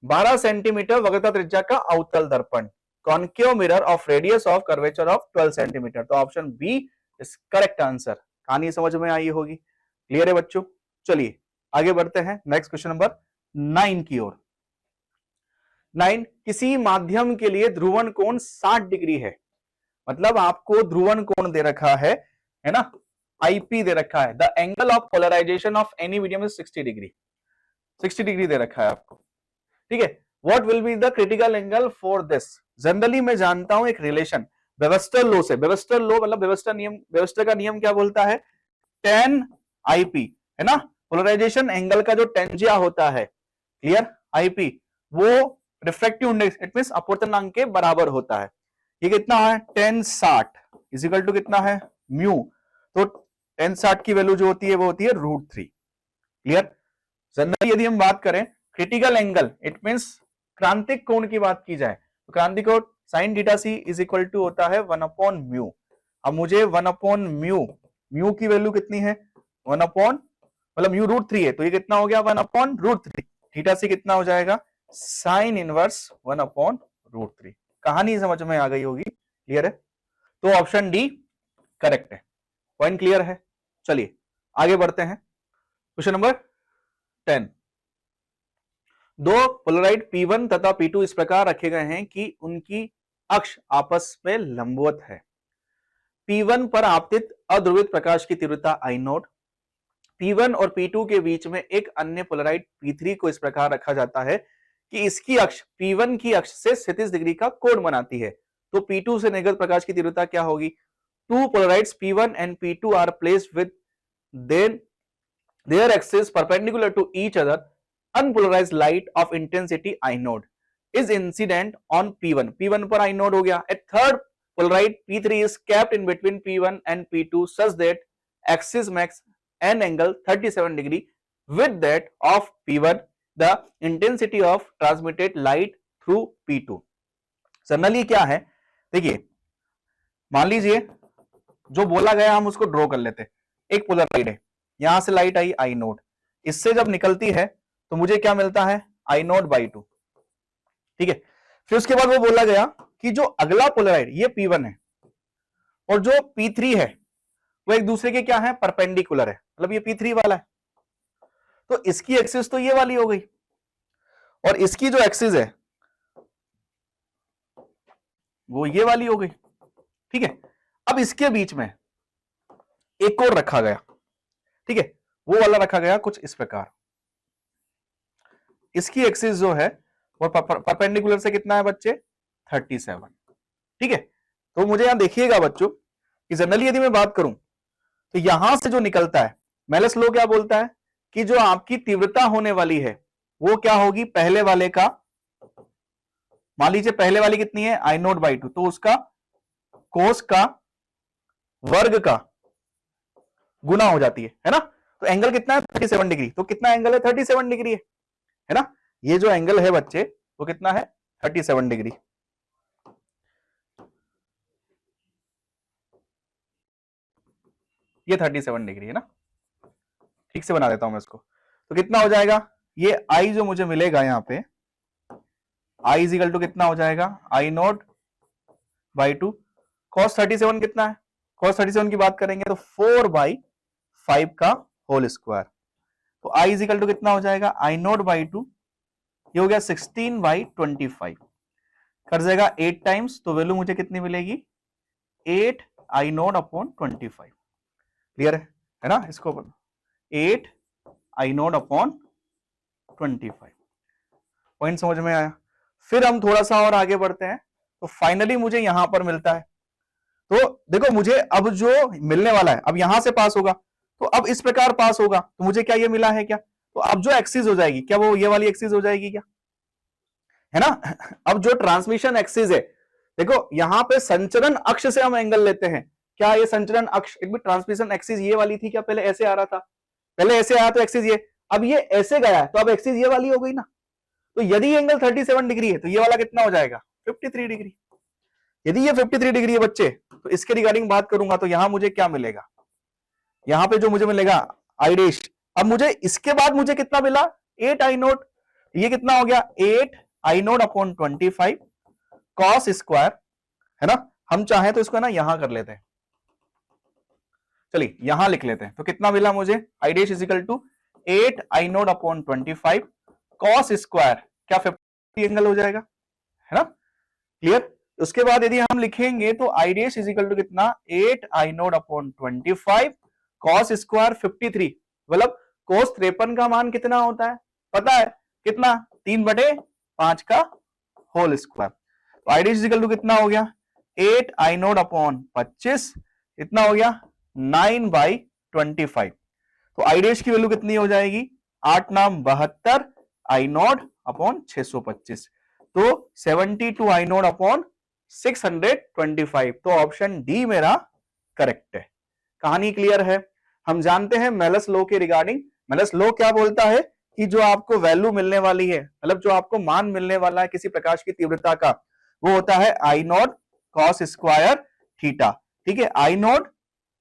12 सेंटीमीटर वक्रता त्रिज्या का अवतल दर्पण, concave mirror of radius of curvature of 12 centimetre. तो option B is correct answer. कहानी समझ में आई होगी। क्लियर है बच्चों। चलिए आगे बढ़ते हैं नेक्स्ट क्वेश्चन नंबर 9 की ओर। 9, किसी माध्यम के लिए ध्रुवण कोण 60 डिग्री है। मतलब आपको ध्रुवण कोण दे रखा है ना, आईपी दे रखा है, the angle of polarization of any medium is 60 degree, 60 degree दे रखा है आपको। ठीक है, what will be the critical angle for this. Generally मैं जानता हूं एक रिलेशन वेबस्टर लॉ से, वेबस्टर लॉ मतलब वेबस्टर नियम, वेबस्टर का नियम क्या बोलता है, tan आईपी, है ना, पोलराइजेशन एंगल का जो टेंजिया होता है, क्लियर, आईपी, वो रिफ्रैक्टिव इंडेक्स इट मींस अपवर्तनांक के बराबर होता है। ये कितना है tan 60 इजिकल टू कितना है म्यू, तो tan 60 की वैल्यू जो होती है वो होती है √3। क्लियर। जनरली यदि हम बात करें क्रिटिकल एंगल इट मींस क्रांतिक कोण की बात की जाए तो क्रांतिक कोण sin theta c is equal to होता है 1/म्यू। अब मुझे 1/म्यू, म्यू की वैल्यू कितनी है 1 मतलब म्यू √3 है तो ये कितना हो गया 1/√3, थीटा c कितना हो जाएगा sin इनवर्स 1/√3। कहानी समझ में आ गई होगी। क्लियर है, तो ऑप्शन डी करेक्ट है। पॉइंट क्लियर है। चलिए आगे बढ़ते हैं क्वेश्चन नंबर 10। दो पोलराइड P1 तथा P2 इस प्रकार रखे गए हैं कि उनकी अक्ष आपस में लंबवत है। P1 पर आपतित अध्रुवित प्रकाश की तीव्रता I0, P1 और P2 के बीच में एक अन्य पोलराइड P3 को इस प्रकार रखा जाता है कि इसकी अक्ष P1 की अक्ष से 37 डिग्री का कोण बनाती है। तो P2 से निर्गत प्रकाश की तीव्रता क्या होगी। Two polarides P1 and P2 are placed with their axes perpendicular to each other. Unpolarized light of intensity I0 is incident on P1. P1 पर I0 हो गया. A third polaride P3 is kept in between P1 and P2 such that axis makes an angle 37 degree with that of P1. The intensity of transmitted light through P2. Generally क्या है, देखिए मान लीजिए जो बोला गया हम उसको ड्रॉ कर लेते। एक पोलराइड है, यहां से लाइट आई I0, इससे जब निकलती है तो मुझे क्या मिलता है I0/2। ठीक है, फिर उसके बाद वो बोला गया कि जो अगला पोलराइड ये P1 है और जो P3 है वो एक दूसरे के क्या है परपेंडिकुलर है, मतलब ये P3 वाला है तो इसकी एक्सिस तो ये वाली हो गई और इसकी जो एक्सिस है वो ये वाली हो गई। ठीक है, अब इसके बीच में एक और रखा गया। ठीक है, वो वाला रखा गया कुछ इस प्रकार, इसकी एक्सिस जो है वो परपेंडिकुलर से कितना है बच्चे 37। ठीक है, तो मुझे यहां देखिएगा बच्चों कि जनरली यदि मैं बात करूं तो यहां से जो निकलता है मेलस लॉ क्या बोलता है कि जो आपकी तीव्रता होने वाली है वो क्या होगी पहले वाले का, मान लीजिए पहले वाली कितनी है I0/2 तो उसका कोस का वर्ग का गुना हो जाती है ना। तो एंगल कितना है 37 डिग्री, तो कितना एंगल है 37 डिग्री है ना। ये जो एंगल है बच्चे वो कितना है 37 डिग्री। ये 37 डिग्री है ना, ठीक से बना देता हूं मैं इसको। तो कितना हो जाएगा, ये आई जो मुझे मिलेगा यहाँ पे, आई इज इक्वल टू कितना हो जाएगा, आई नॉट बाई टू, कॉस 37 कितना है, कॉस 37 की बात करेंगे तो 4/5 का होल स्क्वायर। तो आई इज इक्वल टू कितना हो जाएगा, आई नॉट बाई टू, ये हो गया 16/25, कर जाएगा 8 टाइम्स, तो वैल्यू मुझे कितनी मिलेगी, 8 आई नॉट अपॉन 25। क्लियर है ना, इसको 8 आई नॉट अपॉन 25। पॉइंट समझ में आया। फिर हम थोड़ा सा और आगे बढ़ते हैं, तो फाइनली मुझे यहां पर मिलता है, तो देखो मुझे अब जो मिलने वाला है, अब यहां से पास होगा, तो अब इस प्रकार पास होगा, तो मुझे क्या ये मिला है क्या, तो अब जो एक्सिस हो जाएगी, क्या वो ये वाली एक्सिस हो जाएगी क्या, है ना। अब जो ट्रांसमिशन एक्सिस है, देखो यहां पे संचरण अक्ष से हम एंगल लेते हैं, क्या ये संचरण अक्ष, एक भी ट्रांसमिशन एक्सिस ये वाली थी क्या, पहले ऐसे आ रहा था, पहले ऐसे आया तो एक्सिस ये, अब ये ऐसे गया है तो अब एक्सिस ये वाली हो गई ना। तो यदि एंगल 37 डिग्री है तो ये वाला कितना हो जाएगा, 53 डिग्री। यदि ये 53 डिग्री है बच्चे, तो इसके रिगार्डिंग बात करूंगा तो यहां मुझे क्या मिलेगा, यहां पे जो मुझे मिलेगा आई डैश, अब मुझे इसके बाद मुझे कितना मिला, 8 आई नोट, ये कितना हो गया 8 i naught upon 25 cos square, है ना। हम चाहें तो इसको ना यहां कर लेते हैं, चलिए यहां लिख लेते हैं, तो कितना मिला मुझे, i dash is equal to 8 i naught upon 25 cos square, क्या 50 एंगल हो जाएगा, है ना। क्लियर। उसके बाद यदि हम लिखेंगे तो i dash is equal to कितना, 8 i naught upon 25 cos square 53, मतलब कोस 53 का मान कितना होता है पता है, कितना, 3/5 का होल स्क्वायर। तो i dash is equal to कितना हो गया, 8 आई नोट अपॉन 25, इतना हो गया 9/25। तो आई डैश की वैल्यू कितनी हो जाएगी, 8 नाम 72 आई नोट अपॉन 625, तो 72 आई नोट अपॉन 625। तो ऑप्शन डी मेरा करेक्ट है। कहानी क्लियर है। हम जानते हैं मेलस लॉ के रिगार्डिंग, मेलस लॉ क्या बोलता है कि जो आपको वैल्यू मिलने वाली है, मतलब जो आपको मान मिलने वाला है किसी प्रकाश की तीव्रता का, वो होता है आई नॉट कॉस स्क्वायर थीटा। ठीक है, आई नॉट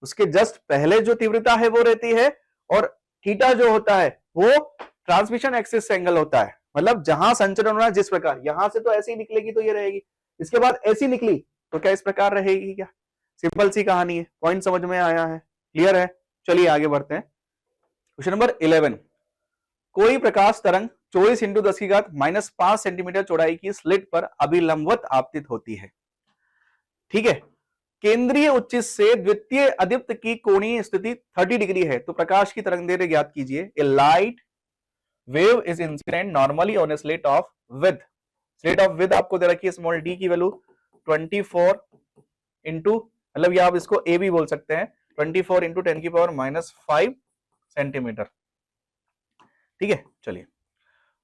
उसके जस्ट पहले जो तीव्रता है वो रहती है, और थीटा जो होता है वो ट्रांसमिशन एक्सिस एंगल होता है, मतलब जहां संचरण होना जिस प्रकार, यहां से तो ऐसी ही निकलेगी तो ये रहेगी, इसके बाद ऐसी निकली तो क्या इस प्रकार रहेगी क्या। सिंपल सी कहानी है, पॉइंट समझ में आया है, क्लियर है। चलिए आगे बढ़ते हैं। क्वेश्चन नंबर 11, कोई प्रकाश तरंग 24 इंटू 10⁻⁻5 सेंटीमीटर चौड़ाई की स्लिट पर अभिलंबवत आपतित होती है। ठीक है, केंद्रीय उच्चिष्ट से द्वितीय अदीप्त की कोणीय स्थिति 30 डिग्री है, तो प्रकाश की तरंग दैर्घ्य ज्ञात कीजिए। A light wave is incident normally on a slit of width, slit of width आपको दे रखी है स्मॉल डी की वैल्यू 24 इंटू, मतलब ये आप इसको ए भी बोल सकते हैं, 24 इंटू 10⁻⁻5 सेंटीमीटर। ठीक है, चलिए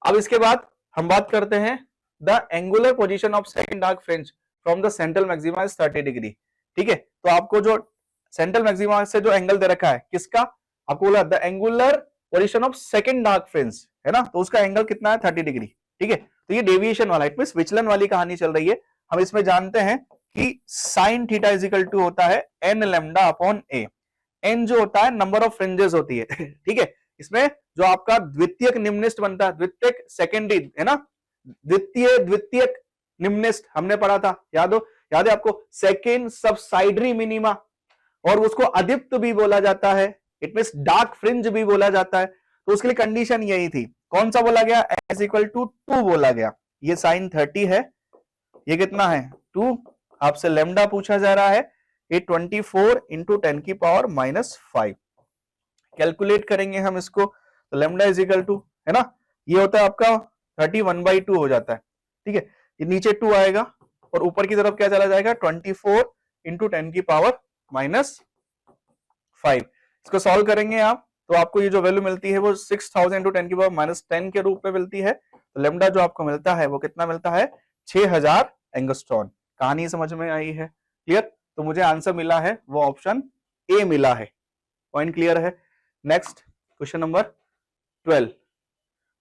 अब इसके बाद हम बात करते हैं the angular position of second dark fringe from the central maxima is 30 degree. ठीक है, तो आपको जो सेंट्रल मैक्सिमा से जो एंगल दे रखा है किसका, आपको बोला the angular position of second dark fringe, है ना, तो उसका एंगल कितना है 30 डिग्री। ठीक है, तो ये डेविएशन वाला, इट मींस विचलन वाली कहानी चल रही है। हम इसमें जानते हैं कि sine theta is equal to होता है n lambda upon a, n जो होता है नंबर ऑफ फ्रिंजेस होती है। ठीक है, इसमें जो आपका द्वितीयक निम्निस्ट बनता है, द्वितीयक सेकेंडरी, है ना, द्वितीयक निम्निस्ट हमने पढ़ा था, याद है आपको, सेकेंड सबसाइडरी मिनिमा, और उसको अदीप्त भी बोला जाता है, इट मींस डार्क फ्रिंज भी बोला जाता है। तो उसके लिए कंडीशन यही थी, कौन सा बोला गया, एस इक्वल टू 2 बोला गया। ये साइन 30 है, ये कितना है 2, आपसे लेमडा पूछा जा रहा है, ये 24 इंटू 10⁻⁻5 कैलकुलेट करेंगे हम इसको, तो लेमडा इज इक्वल टू, है ना, ये होता है आपका 31/2 हो जाता है। ठीक है, ये नीचे 2 आएगा और ऊपर की तरफ क्या चला जाएगा 24 इंटू 10⁻⁻5। इसको सॉल्व करेंगे आप तो आपको ये जो वैल्यू मिलती है वो 6000 इंटू 10⁻⁻10 के रूप में मिलती है। तो लेमडा जो आपको मिलता है वो कितना मिलता है, 6000 एंगस्ट्रॉन। कहानी समझ में आई है, क्लियर। तो मुझे आंसर मिला है वो ऑप्शन ए मिला है, पॉइंट क्लियर है। नेक्स्ट क्वेश्चन नंबर 12,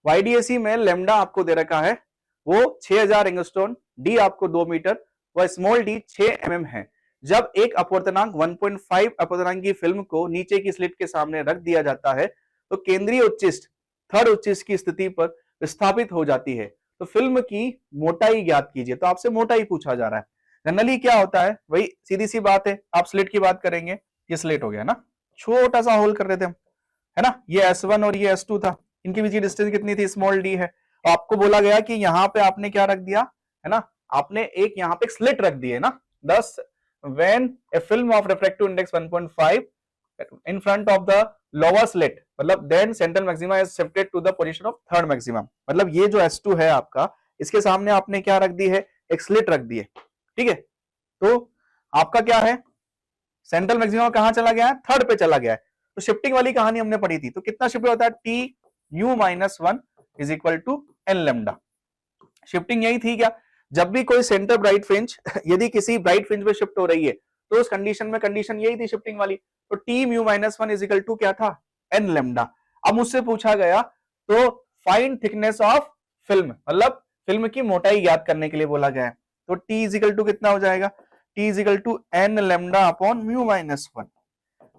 वाईडीएसी में लेमडा आपको दे रखा है वो 6000 एंगस्ट्रॉन, डी आपको 2 मीटर व स्मॉल डी 6 mm है। जब एक अपवर्तनांक 1.5 अपवर्तनांक की फिल्म को नीचे की स्लिट के सामने रख दिया जाता है तो केंद्रीय उच्चिष्ट थर्ड उच्चिष्ट की स्थिति पर विस्थापित हो जाती है। तो फिल्म की मोटाई ज्ञात कीजिए, तो आपसे मोटाई पूछा जा रहा है। जनरली क्या होता है, वही सीधी सी बात है, आप स्लिट की बात करेंगे, ये स्लिट हो गया ना, छोटा सा होल कर रहे थे हम, है ना, ये S1 और ये S2 था, इनके बीच की डिस्टेंस कितनी थी, स्मॉल डी है। आपको बोला गया कि यहाँ पे आपने क्या रख दिया, है ना, आपने एक यहाँ पे स्लिट रख दी है ना, 10 when a film of refractive index 1.5 in front of the lower slit, मतलब then central maxima is shifted to the position of third maximum। मतलब ये जो S2 है आपका, इसके सामने आपने क्या रख दी है, एक स्लिट रख दी है, ठीक है। तो आपका क्या है, सेंट्रल मैक्सिमम कहां चला गया है, थर्ड पे चला गया है। तो शिफ्टिंग वाली कहानी हमने पढ़ी थी, तो कितना शिफ्ट होता है, t mu minus 1 is equal to n lambda. Shifting यही थी क्या, जब भी कोई सेंटर ब्राइट फ्रिंज यदि किसी ब्राइट फ्रिंज पे शिफ्ट हो रही है तो उस कंडीशन में कंडीशन यही थी शिफ्टिंग वाली, तो t mu minus 1 is equal to क्या था, एन लेमडा। अब मुझसे पूछा गया तो फाइंड थिकनेस ऑफ फिल्म, मतलब फिल्म की मोटाई ज्ञात करने के लिए बोला गया है, तो टी इज इक्वल टू कितना हो जाएगा, t is equal to n lambda upon mu minus 1।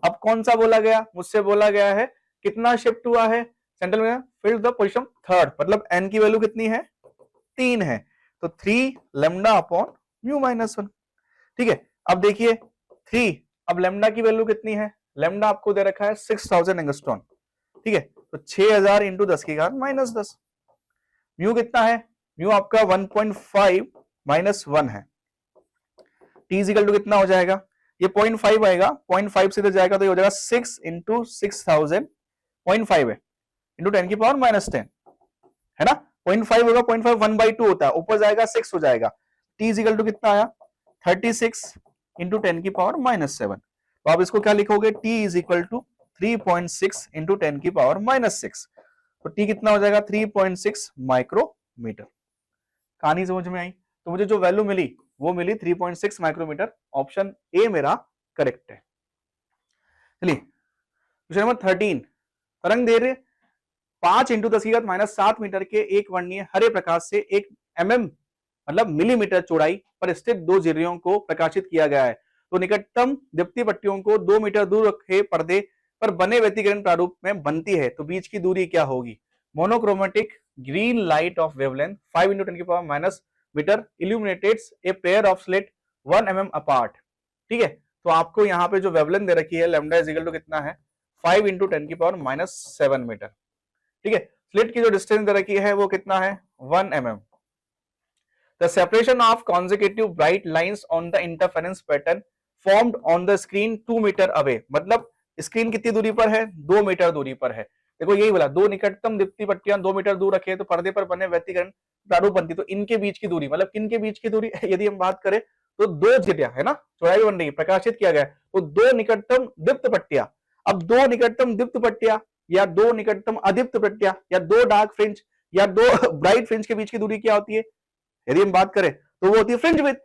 अब कौन सा बोला गया, मुझसे बोला गया है कितना शिफ्ट हुआ है सेंट्रल में, फिल द पोजीशन थर्ड, मतलब एन की वैल्यू कितनी है, 3 है, तो 3 लेमडा अपॉन म्यू माइनस 1, ठीक है। अब देखिए 3, अब लेमडा की वैल्यू कितनी है, लेमडा आपको दे रखा है 6000 एंगस्ट्रॉन, ठीक है, तो 6000 इंटू 10 की घात माइनस 10। म्यू कितना है, म्यू आपका 1.5 माइनस 1 है, टी इजिकल टू कितना हो जाएगा, ये 0.5 आएगा, 0.5 से जाएगा तो ये हो जाएगा 6 इंटू 6000, 0.5 है इंटू 10 की पावर माइनस 10, है ना, 0.5 होगा, 0.5 1/2 होता है, ऊपर जाएगा 6 हो जाएगा, t इजिकल टू कितना आया 36 इंटू 10 की पावर माइनस 7। तो आप इसको क्या लिखोगे, t is equal to 3.6 into 10 की पावर माइनस 6, तो t कितना हो जाएगा 3.6 माइक्रोमीटर। कहानी समझ में आई, तो मुझे जो वैल्यू मिली वो मिली 3.6 माइक्रोमीटर, ऑप्शन ए मेरा करेक्ट है। चलिए क्वेश्चन नंबर 13, तरंग दैर्घ्य 5 इंटू 10 की घात माइनस 7 मीटर के एक वर्णीय हरे प्रकाश से 1 mm मतलब मिलीमीटर चौड़ाई पर स्थित दो झिर्रियों को प्रकाशित किया गया है, तो निकटतम दीप्ति पट्टियों को 2 मीटर दूर रखे पर्दे पर बने व्यतिकरण प्रारूप में बनती है, तो बीच की दूरी क्या होगी। Monochromatic green light of wavelength 5 into 10 की power minus metre illuminates a pair of slit 1 mm apart, ठीक है। तो आपको यहाँ पे जो वेवलेंथ दे रखी है लैम्डा इज इक्वल टू कितना है 5 इंटू 10 की पावर माइनस 7 मीटर, ठीक है। स्लिट की जो डिस्टेंस दे रखी है वो कितना है 1 mm। The separation of consecutive bright lines on the interference pattern formed on the screen 2 metre away, मतलब स्क्रीन कितनी दूरी पर है, 2 मीटर दूरी पर है। देखो यही बोला, दो निकटतम दीप्ति पट्टियां 2 मीटर दूर रखे तो पर्दे पर बने व्यतिकरण प्रारूप बनती, तो इनके बीच की दूरी, मतलब किनके बीच की दूरी यदि हम बात करें तो दो झिर्रियां, है ना, चौड़ाई बन रही है, प्रकाशित किया गया, तो दो निकटतम दीप्त पट्टियां। अब दो निकटतम दीप्त पट्टियां या दो निकटतम अदीप्त पट्टियां या दो डार्क फ्रिंज या दो ब्राइट फ्रिंज के बीच की दूरी क्या होती है, यदि हम बात करें तो वो होती है फ्रिंज विड्थ,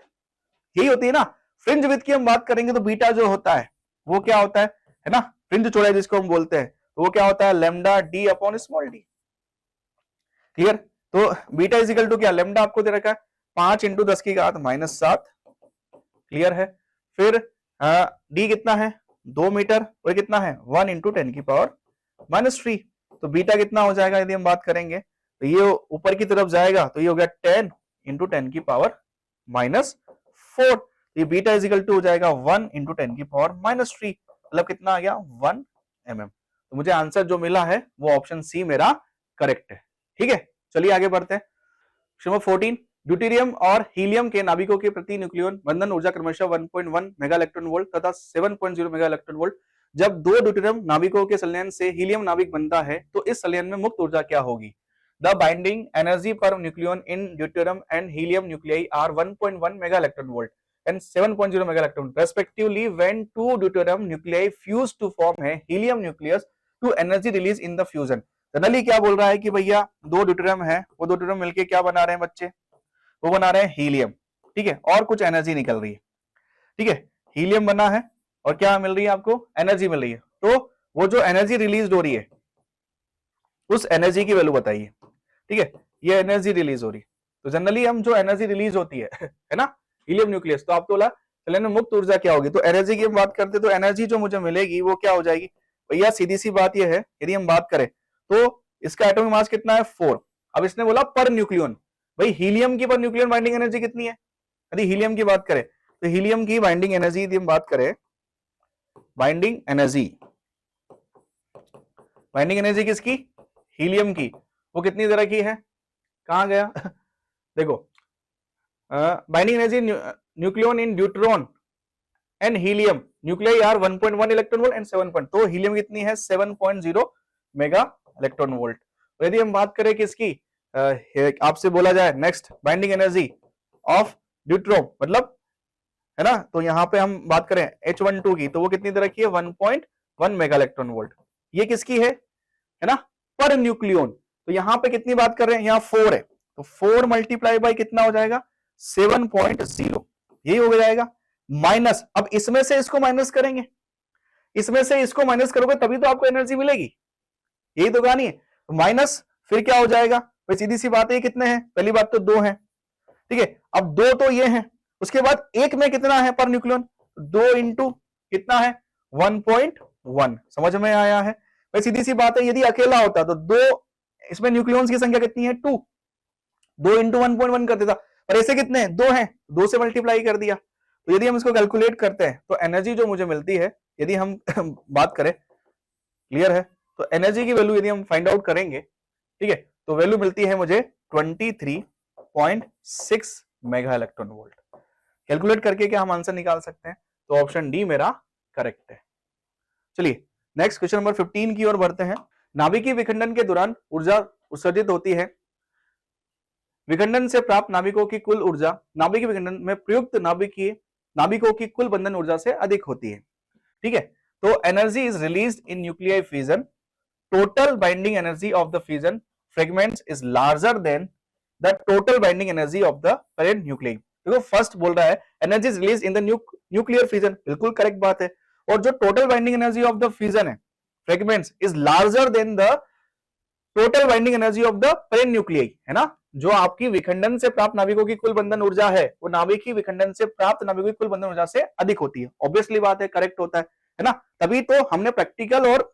यही होती है ना, फ्रिंज विड्थ की हम बात करेंगे तो बीटा जो होता है वो क्या होता है ना, फ्रिंज चौड़ाई जिसको हम बोलते हैं, तो वो क्या होता है lambda D upon small D, clear. तो बीटा इज इक्वल टू क्या, लैम्डा आपको दे रखा है 5 इंटू 10 की घात माइनस 7, क्लियर है। फिर डी कितना है 2 मीटर और कितना है 1 इंटू 10 की पावर माइनस 3, तो बीटा कितना हो जाएगा यदि हम बात करेंगे तो ये ऊपर की तरफ जाएगा तो ये हो गया 10 इंटू 10 की पावर माइनस 4, ये बीटा इज इक्वल टू हो जाएगा 1 इंटू 10 की पावर माइनस 3, मतलब कितना आ गया 1 mm। तो मुझे आंसर जो मिला है वो ऑप्शन सी मेरा करेक्ट है, ठीक है। चलिए आगे बढ़ते हैं। नंबर 14, ड्यूटेरियम और हीलियम के नाभिकों के प्रति न्यूक्लियन बंधन ऊर्जा क्रमशः 1.1 मेगा इलेक्ट्रॉन वोल्ट तथा 7.0 मेगा इलेक्ट्रॉन वोल्ट। जब दो ड्यूटेरियम नाभिकों के संलयन से हीलियम नाभिक बनता है तो इस संलयन में मुक्त ऊर्जा क्या होगी। The binding energy per nucleon in deuterium and helium nuclei are 1.1 mega electron volt and 7.0 mega electron respectively when two deuterium nuclei fuse to form a helium nucleus to energy release in the fusion। Generally क्या बोल रहा है कि भैया दो deuterium है, वो दो ड्यूटेरियम मिलके क्या बना रहे हैं बच्चे, वो बना रहे हैं हीलियम, ठीक है, और कुछ एनर्जी निकल रही है, ठीक है, हीलियम बना है और क्या मिल रही है आपको, एनर्जी मिल रही है, तो वो जो एनर्जी रिलीज हो रही है उस एनर्जी की वैल्यू बताइए, ठीक है, ये एनर्जी रिलीज हो रही है। तो जनरली हम जो एनर्जी रिलीज होती है ना हीलियम न्यूक्लियस, तो आपको बोला संलयन में मुक्त ऊर्जा क्या होगी, तो एनर्जी की हम बात करते तो एनर्जी जो मुझे मिलेगी वो क्या हो जाएगी भैया, सीधी सी बात ये है, यदि हम बात करें तो इसका एटॉमिक मास कितना है 4। अब इसने बोला पर न्यूक्लियन, भाई हीलियम की पर न्यूक्लियन बाइंडिंग एनर्जी कितनी है, यदि हीलियम की बात करें तो हीलियम की बाइंडिंग एनर्जी यदि हम बात करें, बाइंडिंग एनर्जी किसकी, हीलियम की, वो कितनी तरह की है, कहां गया देखो binding energy nucleon in deuteron and helium, nuclei are 1.1 electron volt and 7 point, तो हीलियम कितनी है 7.0 मेगा इलेक्ट्रॉन वोल्ट। यदि हम बात करें किसकी, आपसे बोला जाए next binding energy of deuteron मतलब है ना, तो यहां पे हम बात करें H12 की, तो वो कितनी तरह की है 1.1 मेगा इलेक्ट्रॉन वोल्ट। ये किसकी है ना, पर न्यूक्लियन, तो यहां पे कितनी बात कर रहे हैं, यहाँ 4 है, तो 4 मल्टीप्लाई बाई कितना हो जाएगा 7.0, यही हो जाएगा माइनस, अब इसमें से इसको माइनस करेंगे, इसमें से इसको माइनस करोगे तभी तो आपको एनर्जी मिलेगी, यही तो कहानी है, माइनस फिर क्या हो जाएगा, भाई सीधी सी बात है कितने हैं, पहली बात तो 2 है, ठीक है, अब 2 तो ये हैं, उसके बाद एक में कितना है पर न्यूक्लियन, 2 इंटू कितना है 1.1, समझ में आया है, भाई सीधी सी बात है, यदि अकेला होता तो 2, इसमें न्यूक्लियॉन्स की संख्या कितनी है 2, 2 इंटू 1.1 कर देता, और ऐसे कितने हैं 2 हैं, 2 से मल्टीप्लाई कर दिया, तो यदि हम इसको कैलकुलेट करते हैं तो एनर्जी जो मुझे मिलती है, यदि हम बात करें, क्लियर है, तो एनर्जी की वैल्यू यदि हम फाइंड आउट करेंगे, ठीक है, तो वैल्यू मिलती है मुझे 23.6 मेगा इलेक्ट्रॉन वोल्ट। कैलकुलेट करके क्या हम आंसर निकाल सकते हैं, तो ऑप्शन डी मेरा करेक्ट है। चलिए नेक्स्ट क्वेश्चन नंबर 15 की ओर बढ़ते हैं। नाभिकीय विखंडन के दौरान ऊर्जा उत्सर्जित होती है, विखंडन से प्राप्त नाभिकों की कुल ऊर्जा नाभिकीय विखंडन में प्रयुक्त नाभिकों की कुल बंधन ऊर्जा से अधिक होती है, ठीक है, तो energy is released in nuclear fusion, total binding energy of the fusion fragments is larger than the total binding energy of the parent nucleus. देखो फर्स्ट बोल रहा है energy is release in the nuclear fusion, बिल्कुल correct बात है, और जो total binding energy of the fusion है fragments is larger than the total binding energy of the parent nucleus, है ना, जो आपकी विखंडन से प्राप्त नाभिकों की कुल बंधन ऊर्जा है वो नाभिकीय विखंडन से प्राप्त नाभिकों की कुल बंधन ऊर्जा से अधिक होती है, ऑब्वियसली बात है, करेक्ट होता है ना, तभी तो हमने प्रैक्टिकल और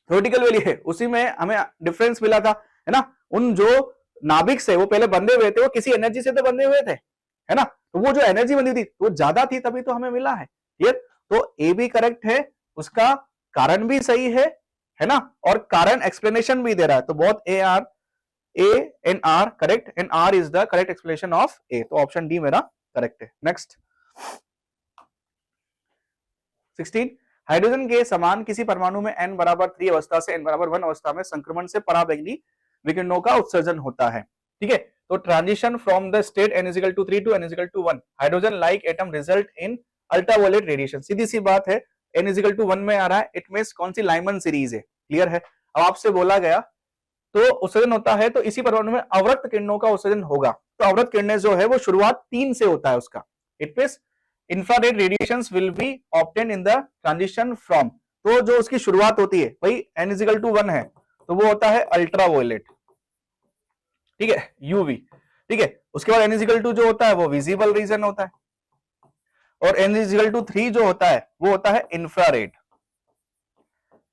थ्योरेटिकल वैल्यू है उसी में हमें डिफरेंस मिला था, है ना, उन जो नाभिक से वो पहले बंधे हुए थे वो किसी एनर्जी से तो बंधे हुए थे, है ना, तो वो जो एनर्जी बंधी थी वो ज्यादा थी तभी तो हमें मिला है, क्लियर, तो ए भी करेक्ट है, उसका कारण भी सही है ना, और कारण एक्सप्लेनेशन भी दे रहा है, तो बहुत A and R correct and R is the correct explanation of A, तो ऑप्शन डी मेरा करेक्ट है। नेक्स्ट 16, हाइड्रोजन के समान किसी परमाणु में n बराबर 3 अवस्था से n बराबर 1 अवस्था में संक्रमण से पराबैंगनी विकिरणों का उत्सर्जन होता है, ठीक है, तो transition from the state n = 3 to n = 1 hydrogen like atom result in ultraviolet radiation, सीधी सी बात है n = 1 में आ रहा है, इट मींस कौन सी लाइमन सीरीज है, क्लियर है, अब आपसे बोला गया तो उत्सर्जन होता है तो इसी परमाणु में अवरक्त किरणों का उत्सर्जन होगा, तो अवरक्त किरणें जो है वो शुरुआत 3 से होता है उसका, it means infrared radiations will be obtained in the transition from, तो जो उसकी शुरुआत होती है भाई n = 1 है तो वो होता है अल्ट्रावायलेट, ठीक है, यूवी, ठीक है, उसके बाद n = जो होता है वो विजिबल रीजन होता है, और n = 3 जो होता है वो होता है इंफ्रारेड,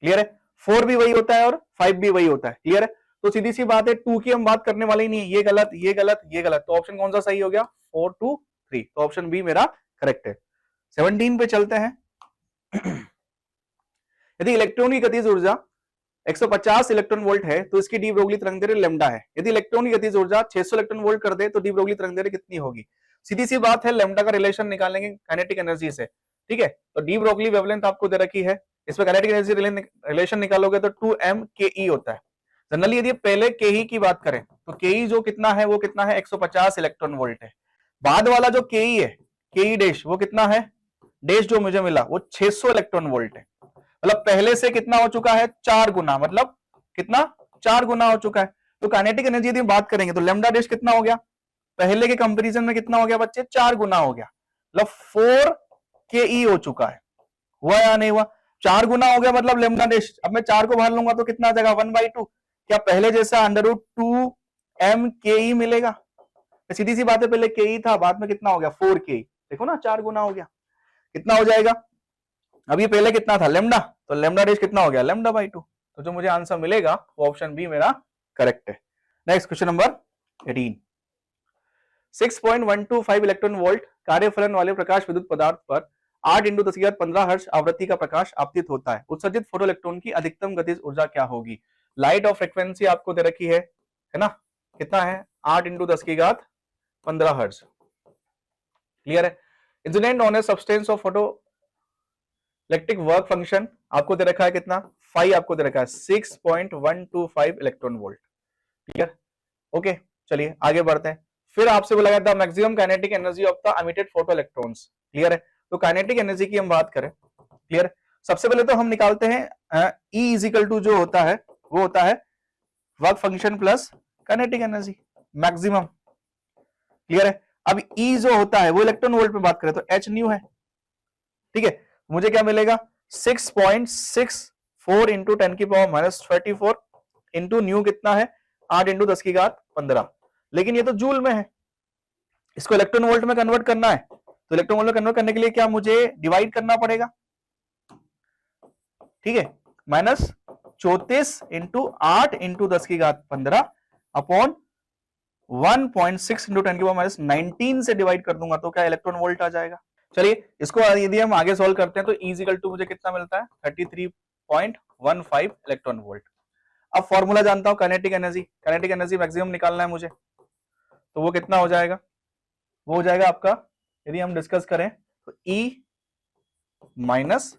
क्लियर है, 4 भी वही होता है और 5 भी वही होता है, क्लियर है, तो सीधी सी बात है 2 की हम बात करने वाले ही नहीं है, ये गलत ये गलत ये गलत, तो ऑप्शन कौन सा सही हो गया 4 2 3, तो ऑप्शन बी मेरा करेक्ट है। 17 पे चलते हैं। यदि इलेक्ट्रॉन की गतिज ऊर्जा 150 इलेक्ट्रॉन वोल्ट है तो इसकी डी ब्रोगली तरंगदैर्घ्य लैम्डा है, यदि इलेक्ट्रॉन की गतिज ऊर्जा 600 इलेक्ट्रॉन वोल्ट कर दे तो डी ब्रोगली तरंगदैर्घ्य कितनी होगी, सीधी सी बात है लैम्डा का रिलेशन निकालेंगे काइनेटिक एनर्जी से, ठीक है, तो डी ब्रोगली वेवलेंथ आपको दे रखी है, इसमें काइनेटिक एनर्जी रिलेशन निकालोगे तो 2m ke होता है, जनरली यदि पहले ke की बात करें तो ke जो कितना है वो कितना है 150 इलेक्ट्रॉन वोल्ट है, बाद वाला जो ke है ke डैश वो कितना है, डैश जो मुझे मिला वो 600 इलेक्ट्रॉन वोल्ट है, मतलब पहले से कितना हो चुका है 4 गुना, मतलब कितना 4 गुना हो चुका है, तो काइनेटिक एनर्जी यदि बात करेंगे तो लैम्डा डैश कितना हो गया, पहले के कंपैरिजन में कितना हो गया बच्चे 4 गुना हो गया, मतलब 4 ke हो चुका है, हुआ या नहीं हुआ, 4 गुना हो गया मतलब लैम्डा डैश, अब मैं 4 को बाहर लूंगा तो कितना आ जाएगा 1/2, क्या पहले जैसा √2m ke मिलेगा, सीधी सी बात है पहले ke था बाद में कितना हो गया 4 ke, देखो ना 4 गुना हो गया, कितना हो जाएगा? अब ये पहले कितना था लेमडा, तो लेमडा डैश कितना हो गया लेमडा बाई 2। तो जो मुझे आंसर मिलेगा वो ऑप्शन बी मेरा करेक्ट है। Next question number 18। 6.125 electron volt कार्यफलन वाले प्रकाश विद्युत पदार्थ पर 8 इंटू 10⁻15 हर्ट्ज आवृत्ति का प्रकाश आपतित होता है। उत्सर्जित फोटो इलेक्ट्रॉन की अधिकतम गतिज ऊर्जा क्या होगी? लाइट और फ्रीक्वेंसी आपको दे रखी है ना, कितना है 8 इंटू 10⁻15 हर्ट्ज। क्लियर है? Incident on a substance of photo electric work function आपको दे रखा है कितना, 5 आपको दे रखा है 6.125 इलेक्ट्रॉन वोल्ट। क्लियर? ओके, चलिए आगे बढ़ते हैं। फिर आपसे बोला गया the maximum kinetic energy of the emitted photo electrons. Clear है? तो काइनेटिक एनर्जी की हम बात करें, क्लियर, सबसे पहले तो हम निकालते हैं E इजिकल टू जो होता है वो होता है work function plus kinetic energy maximum. Clear है? अब E जो होता है वो इलेक्ट्रॉन वोल्ट में बात करें तो h न्यू है। ठीक है, मुझे क्या मिलेगा 6.64 इंटू 10⁻⁻34 इंटू न्यू कितना है 8 इंटू 10⁻15। लेकिन ये तो जूल में है, इसको इलेक्ट्रॉन वोल्ट में कन्वर्ट करना है, तो इलेक्ट्रॉन वोल्ट में कन्वर्ट करने के लिए क्या मुझे डिवाइड करना पड़ेगा। ठीक है, -34 इंटू 8 इंटू 10⁻15 अपॉन 1.6 इंटू 10⁻19 से डिवाइड कर दूंगा तो क्या इलेक्ट्रॉन वोल्ट आ जाएगा। चलिए इसको यदि हम आगे सॉल्व करते हैं तो E इक्वल टू मुझे कितना मिलता है 33.15 इलेक्ट्रॉन वोल्ट। अब फॉर्मूला जानता हूं काइनेटिक एनर्जी मैक्सिमम निकालना है मुझे, तो वो कितना हो जाएगा, वो हो जाएगा आपका, यदि हम डिस्कस करें तो E माइनस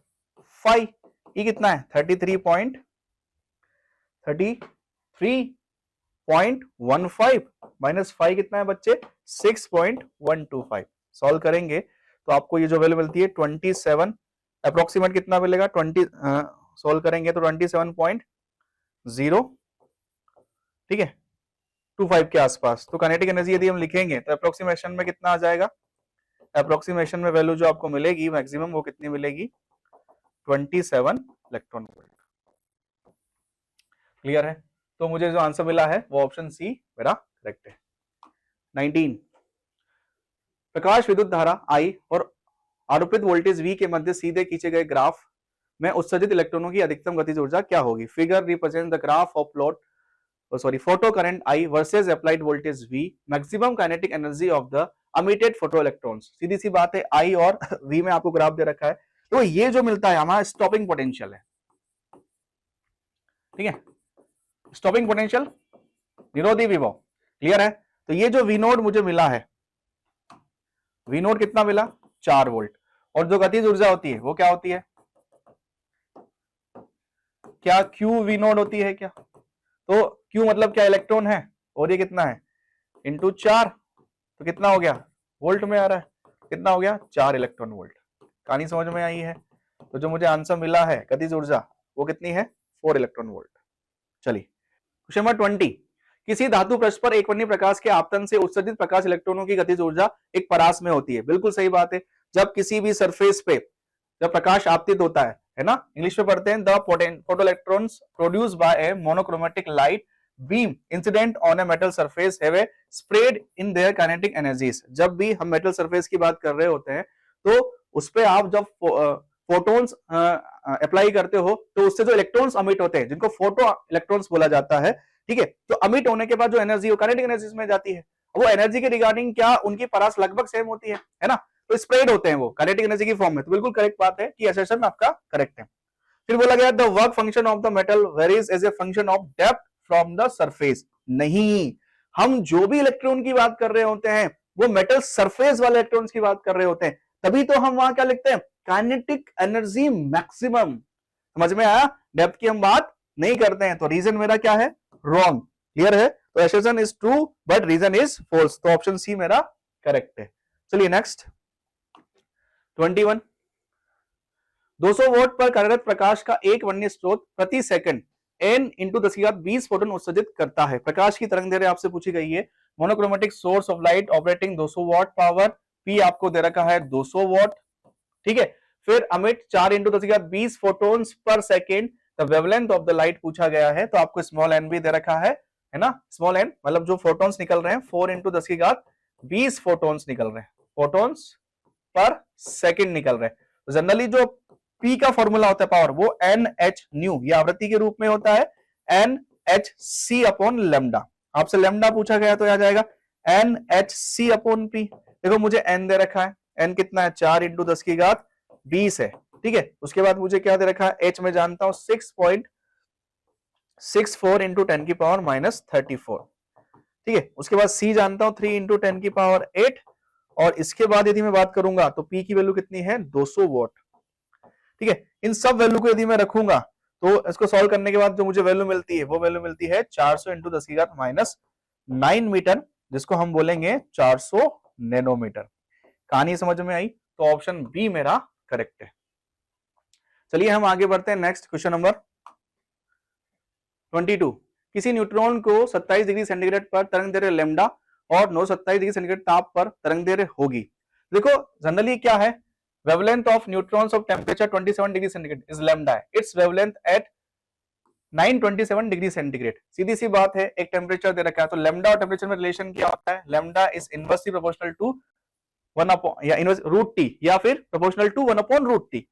5, E कितना है 33.15 माइनस 5 कितना है बच्चे 6.125। सॉल्व करेंगे तो आपको ये जो वैल्यू मिलती है 27 अप्रोक्सीमेट कितना मिलेगा 20 सॉल्व करेंगे तो 27.0, ठीक है 25 के आसपास। तो काइनेटिक एनर्जी यदि हम लिखेंगे तो अप्रोक्सीमेशन में कितना आ जाएगा, अप्रोक्सीमेशन में वैल्यू जो आपको मिलेगी मैक्सिमम वो कितनी मिलेगी 27 इलेक्ट्रॉन वोल्ट। क्लियर है? तो मुझे जो आंसर मिला है वो ऑप्शन सी मेरा करेक्ट है। 19 प्रकाश विद्युत धारा I और आरोपित वोल्टेज V के मध्य सीधे खींचे गए ग्राफ में उत्सर्जित इलेक्ट्रॉनों की अधिकतम गतिज ऊर्जा क्या होगी। Figure represent the graph of photo current I versus applied voltage V, maximum kinetic energy of the emitted photo electrons. सीधी सी बात है I और V में आपको ग्राफ दे रखा है, तो ये जो मिलता है हमारा स्टॉपिंग पोटेंशियल है। ठीक है, स्टॉपिंग पोटेंशियल निरोधी विभव। क्लियर है? तो ये जो V नोड मुझे मिला है, V नोड कितना मिला 4 वोल्ट, और जो गतिज ऊर्जा होती है वो क्या होती है, क्या Q V नोड होती है क्या, तो Q मतलब क्या इलेक्ट्रॉन है, और ये कितना है इंटू 4, तो कितना हो गया वोल्ट में आ रहा है, कितना हो गया 4 इलेक्ट्रॉन वोल्ट। कहानी समझ में आई है? तो जो मुझे आंसर मिला है गतिज ऊर्जा वो कितनी है 4 इलेक्ट्रॉन वोल्ट। चलिए क्वेश्चन नंबर 20, किसी धातु पृष्ठ पर एकवर्णीय प्रकाश के आपतन से उत्सर्जित प्रकाश इलेक्ट्रॉनों की गतिज ऊर्जा एक परास में होती है। बिल्कुल सही बात है, जब किसी भी सरफेस पे जब प्रकाश आपतित होता है ना, इंग्लिश में पढ़ते हैं the photo electrons produced by A monochromatic light beam incident on a metal surface have a spread in their kinetic energies. जब भी हम मेटल सरफेस की बात कर रहे होते हैं तो उस पे आप जब फोटोन्स अप्लाई करते हो तो उससे जो इलेक्ट्रॉन्स अमिट होते हैं जिनको फोटो इलेक्ट्रॉन्स बोला जाता है, ठीक है, तो अमिट होने के बाद जो एनर्जी काइनेटिक एनर्जीज में जाती है, वो एनर्जी के रिगार्डिंग क्या उनकी परास लगभग सेम होती है ना, तो स्प्रेड होते हैं वो काइनेटिक एनर्जी की फॉर्म में। तो बिल्कुल करेक्ट बात है कि असर्शन आपका करेक्ट है। फिर बोला गया the work function of the metal varies as a function of depth from the surface. नहीं, हम जो भी इलेक्ट्रॉन की बात कर रहे होते हैं वो मेटल सरफेस वाले इलेक्ट्रॉन्स की बात कर रहे होते हैं, तभी तो हम वहां क्या लिखते हैं काइनेटिक एनर्जी मैक्सिमम। समझ में आया? डेप्थ की हम बात नहीं करते हैं, तो रीजन मेरा क्या है रॉन्ग। क्लियर है? तो assertion is true but reason is false, तो ऑप्शन सी मेरा करेक्ट है। चलिए नेक्स्ट 21, 200 वोल्ट पर कार्यरत प्रकाश का एक वर्णीय स्रोत प्रति सेकंड n इंटू 10⁻20 फोटोन उत्सर्जित करता है। प्रकाश की तरंग दैर्घ्य आपसे पूछी गई है। Monochromatic source of light operating 200 what power, P आपको दे रखा है 200 वॉट, ठीक है। फिर अमिट 4 इंटू 10⁻20 फोटोन्स पर second, the wavelength of the light पूछा गया है, तो आपको स्मॉल n भी दे रखा है ना, स्मॉल n मतलब जो फोटोन्स निकल रहे हैं 4 इंटू 10⁻20 फोटोन्स निकल रहे हैं, फोटोन्स पर सेकंड निकल रहे हैं। तो जनरली जो P का फॉर्मूला होता है पावर, वो NH न्यू, ये आवृत्ति के रूप में होता है NHC अपॉन लेमडा। आपसे लेमडा पूछा गया तो आ जाएगा NHC अपॉन P। देखो मुझे n दे रखा है, n कितना है 4 इंटू 10 की घात 20 है, ठीक है। उसके बाद मुझे क्या दे रखा है, h में जानता हूं 6.64 इंटू 10 की पावर माइनस 34, ठीक है। उसके बाद c जानता हूं 3 इंटू 10 की पावर 8, और इसके बाद यदि मैं बात करूंगा तो p की वैल्यू कितनी है 200 वॉट, ठीक है। इन सब वैल्यू को यदि मैं रखूंगा तो इसको सॉल्व करने के बाद जो मुझे वैल्यू मिलती है वो वैल्यू मिलती है 400 इंटू 10 की घात माइनस 9 मीटर, जिसको हम बोलेंगे 400 नैनोमीटर। कहानी समझ में आई? तो ऑप्शन बी मेरा करेक्ट है। चलिए हम आगे बढ़ते हैं नेक्स्ट क्वेश्चन नंबर 22। किसी न्यूट्रॉन को 27 डिग्री सेंटीग्रेड पर तरंग दैर्घ्य लैम्डा और 927 डिग्री सेंटीग्रेड ताप पर तरंग दैर्घ्य होगी। देखो जनरली क्या है, wavelength of neutrons of temperature 27 degree centigrade is lambda है, it's wavelength at 927 degree centigrade. सीधी सी बात है, एक टेम्परेचर दे रखा है तो लैम्डा और टेम्परेचर में रिलेशन क्या होता है, lambda is inversely proportional to 1 upon या इनवर्स रूट टी, या फिर proportional to 1 upon root t.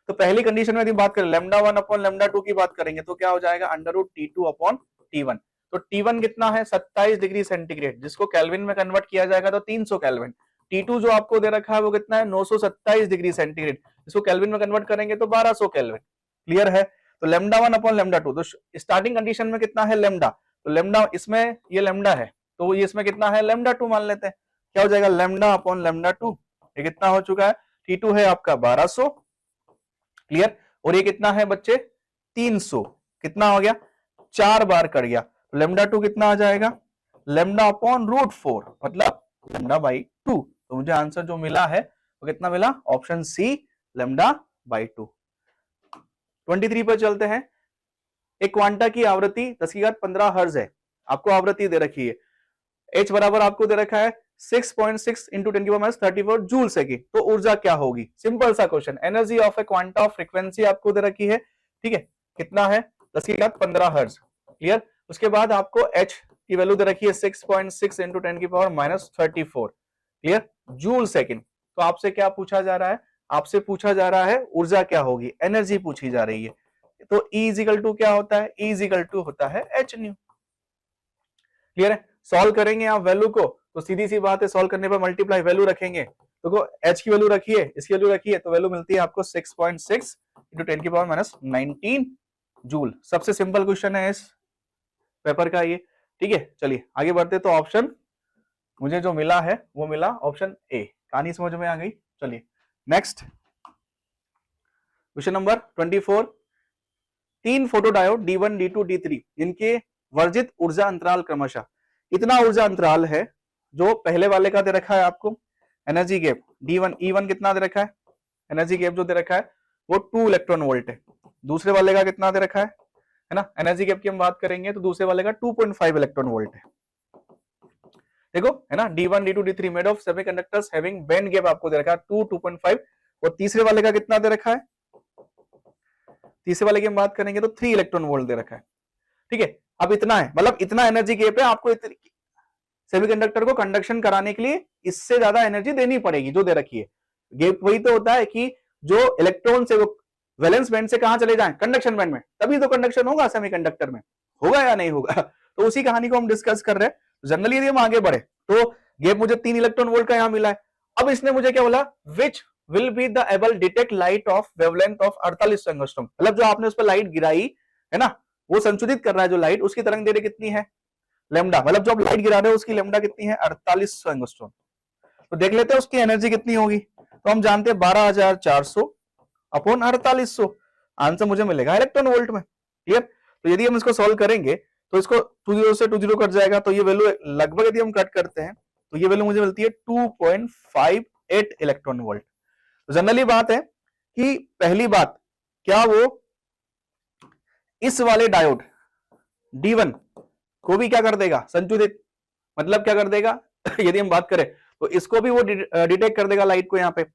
तो पहली कंडीशन में यदि बात करें लैम्डा 1 अपॉन लैम्डा 2 की बात करेंगे तो क्या हो जाएगा under root T2 upon T1। तो T1 कितना है 27 डिग्री सेंटीग्रेड, जिसको केल्विन में कन्वर्ट किया जाएगा तो 300 केल्विन। T2 जो आपको दे रखा है वो कितना है 927 डिग्री सेंटीग्रेड, जिसको केल्विन में कन्वर्ट करेंगे तो 1200 केल्विन। क्लियर है? तो लैम्डा 1 अपॉन लैम्डा 2, तो स्टार्टिंग कंडीशन में कितना है लैम्डा, तो लैम्डा इसमें ये लैम्डा है तो ये इसमें कितना है लैम्डा 2 मान लेते हैं। क्या हो जाएगा लैम्डा अपॉन लैम्डा 2, ये कितना हो चुका है T2 है आपका 1200। क्लियर? और ये कितना है बच्चे 300, कितना हो गया 4 बार कर गया, तो लैम्डा 2 कितना आ जाएगा लैम्डा अपॉन रूट 4, मतलब लैम्डा बाई 2। तो मुझे आंसर जो मिला है वो कितना मिला, ऑप्शन सी लैम्डा बाई 2। 23 पर चलते हैं। एक क्वांटा की आवृत्ति 10 की घात 15 हर्ट्ज है, आपको आवृत्ति दे रखी है, h बराबर आपको दे रखा है 6.6 इंटू 10 की पावर माइनस 34 जूल सेकंड। तो ऊर्जा क्या होगी, सिंपल सा question. Energy of A quanta of frequency आपको दे रखी है, ठीक है, कितना है 10 की घात 15 हर्ट्ज। क्लियर? उसके बाद आपको h की वैल्यू दे रखी है 6.6 इंटू 10 की power minus 34, clear, joule second. तो आपसे क्या पूछा जा रहा है, आपसे पूछा जा रहा है ऊर्जा क्या होगी, एनर्जी पूछी जा रही है। तो E इजिकल टू क्या होता है, E इजिकल टू होता है h न्यू। क्लियर है? सॉल्व करेंगे आप वैल्यू को तो सीधी सी बात है, सॉल्व करने पर मल्टीप्लाई वैल्यू रखेंगे तो h की वैल्यू रखिए, इसकी वैल्यू रखिए, तो वैल्यू मिलती है आपको 6.6 इंटू 10 की पावर माइनस 19 जूल। सबसे सिंपल क्वेश्चन है इस पेपर का ये, ठीक है। चलिए आगे बढ़ते, तो ऑप्शन मुझे जो मिला है वो मिला ऑप्शन ए। कहानी समझ में आ गई? चलिए next question number 24। 3 photodiode D1, D2, D3 इनके वर्जित ऊर्जा अंतराल क्रमशः, इतना ऊर्जा अंतराल है जो पहले वाले का दे रखा है आपको एनर्जी गैप D1 E1 कितना दे रखा है, एनर्जी गैप जो दे रखा है वो 2 इलेक्ट्रॉन वोल्ट है। दूसरे वाले का कितना दे रखा है ना, एनर्जी गैप की हम बात करेंगे तो दूसरे वाले का 2.5 इलेक्ट्रॉन वोल्ट है। देखो है ना, D1, D2, D3 made of semiconductors having band gap आपको दे रखा है 2, 2.5। और तीसरे वाले का कितना दे रखा है, तीसरे वाले की हम बात करेंगे तो 3 इलेक्ट्रॉन वोल्ट दे रखा है, ठीक है। अब इतना है, मतलब इतना एनर्जी गैप है, आपको सेमीकंडक्टर को कंडक्शन कराने के लिए इससे ज्यादा एनर्जी देनी पड़ेगी जो दे रखी है। गैप वही तो होता है कि जो इलेक्ट्रॉन से वो वैलेंस बैंड से कहां चले जाएं, कंडक्शन बैंड में, तभी तो कंडक्शन होगा सेमीकंडक्टर में, होगा या नहीं होगा। तो उसी कहानी को हम डिस्कस कर रहे हैं। जनरली यदि हम आगे बढ़े तो गैप मुझे 3 इलेक्ट्रॉन वोल्ट का यहां मिला है। अब इसने मुझे क्या बोला, which will be the able detect light of wavelength of 48 angstrom, मतलब जो आपने उस पर लाइट गिराई है ना, वो संशोधित कर रहा है जो लाइट, उसकी तरंग दैर्घ्य कितनी है लैम्डा, मतलब जो आप लाइट गिरा रहे हो उसकी लैम्डा कितनी है 4800 एंगस्ट्रॉम। तो देख लेते हैं उसकी एनर्जी कितनी होगी। तो हम जानते हैं 12400 अपॉन 4800, आंसर मुझे मिलेगा इलेक्ट्रॉन वोल्ट में। क्लियर? तो यदि हम इसको सॉल्व करेंगे तो इसको 20 से 20 कट जाएगा, तो ये वैल्यू लगभग यदि हम कट करते हैं तो ये वैल्यू मुझे मिलती है 2.58 इलेक्ट्रॉन वोल्ट। तो जनरली बात है कि पहली बात क्या वो इस वाले डायोड D1 को भी क्या कर देगा संशोधित, मतलब क्या कर देगा यदि हम बात करें तो इसको भी वो डिटेक्ट कर देगा लाइट को यहाँ पे।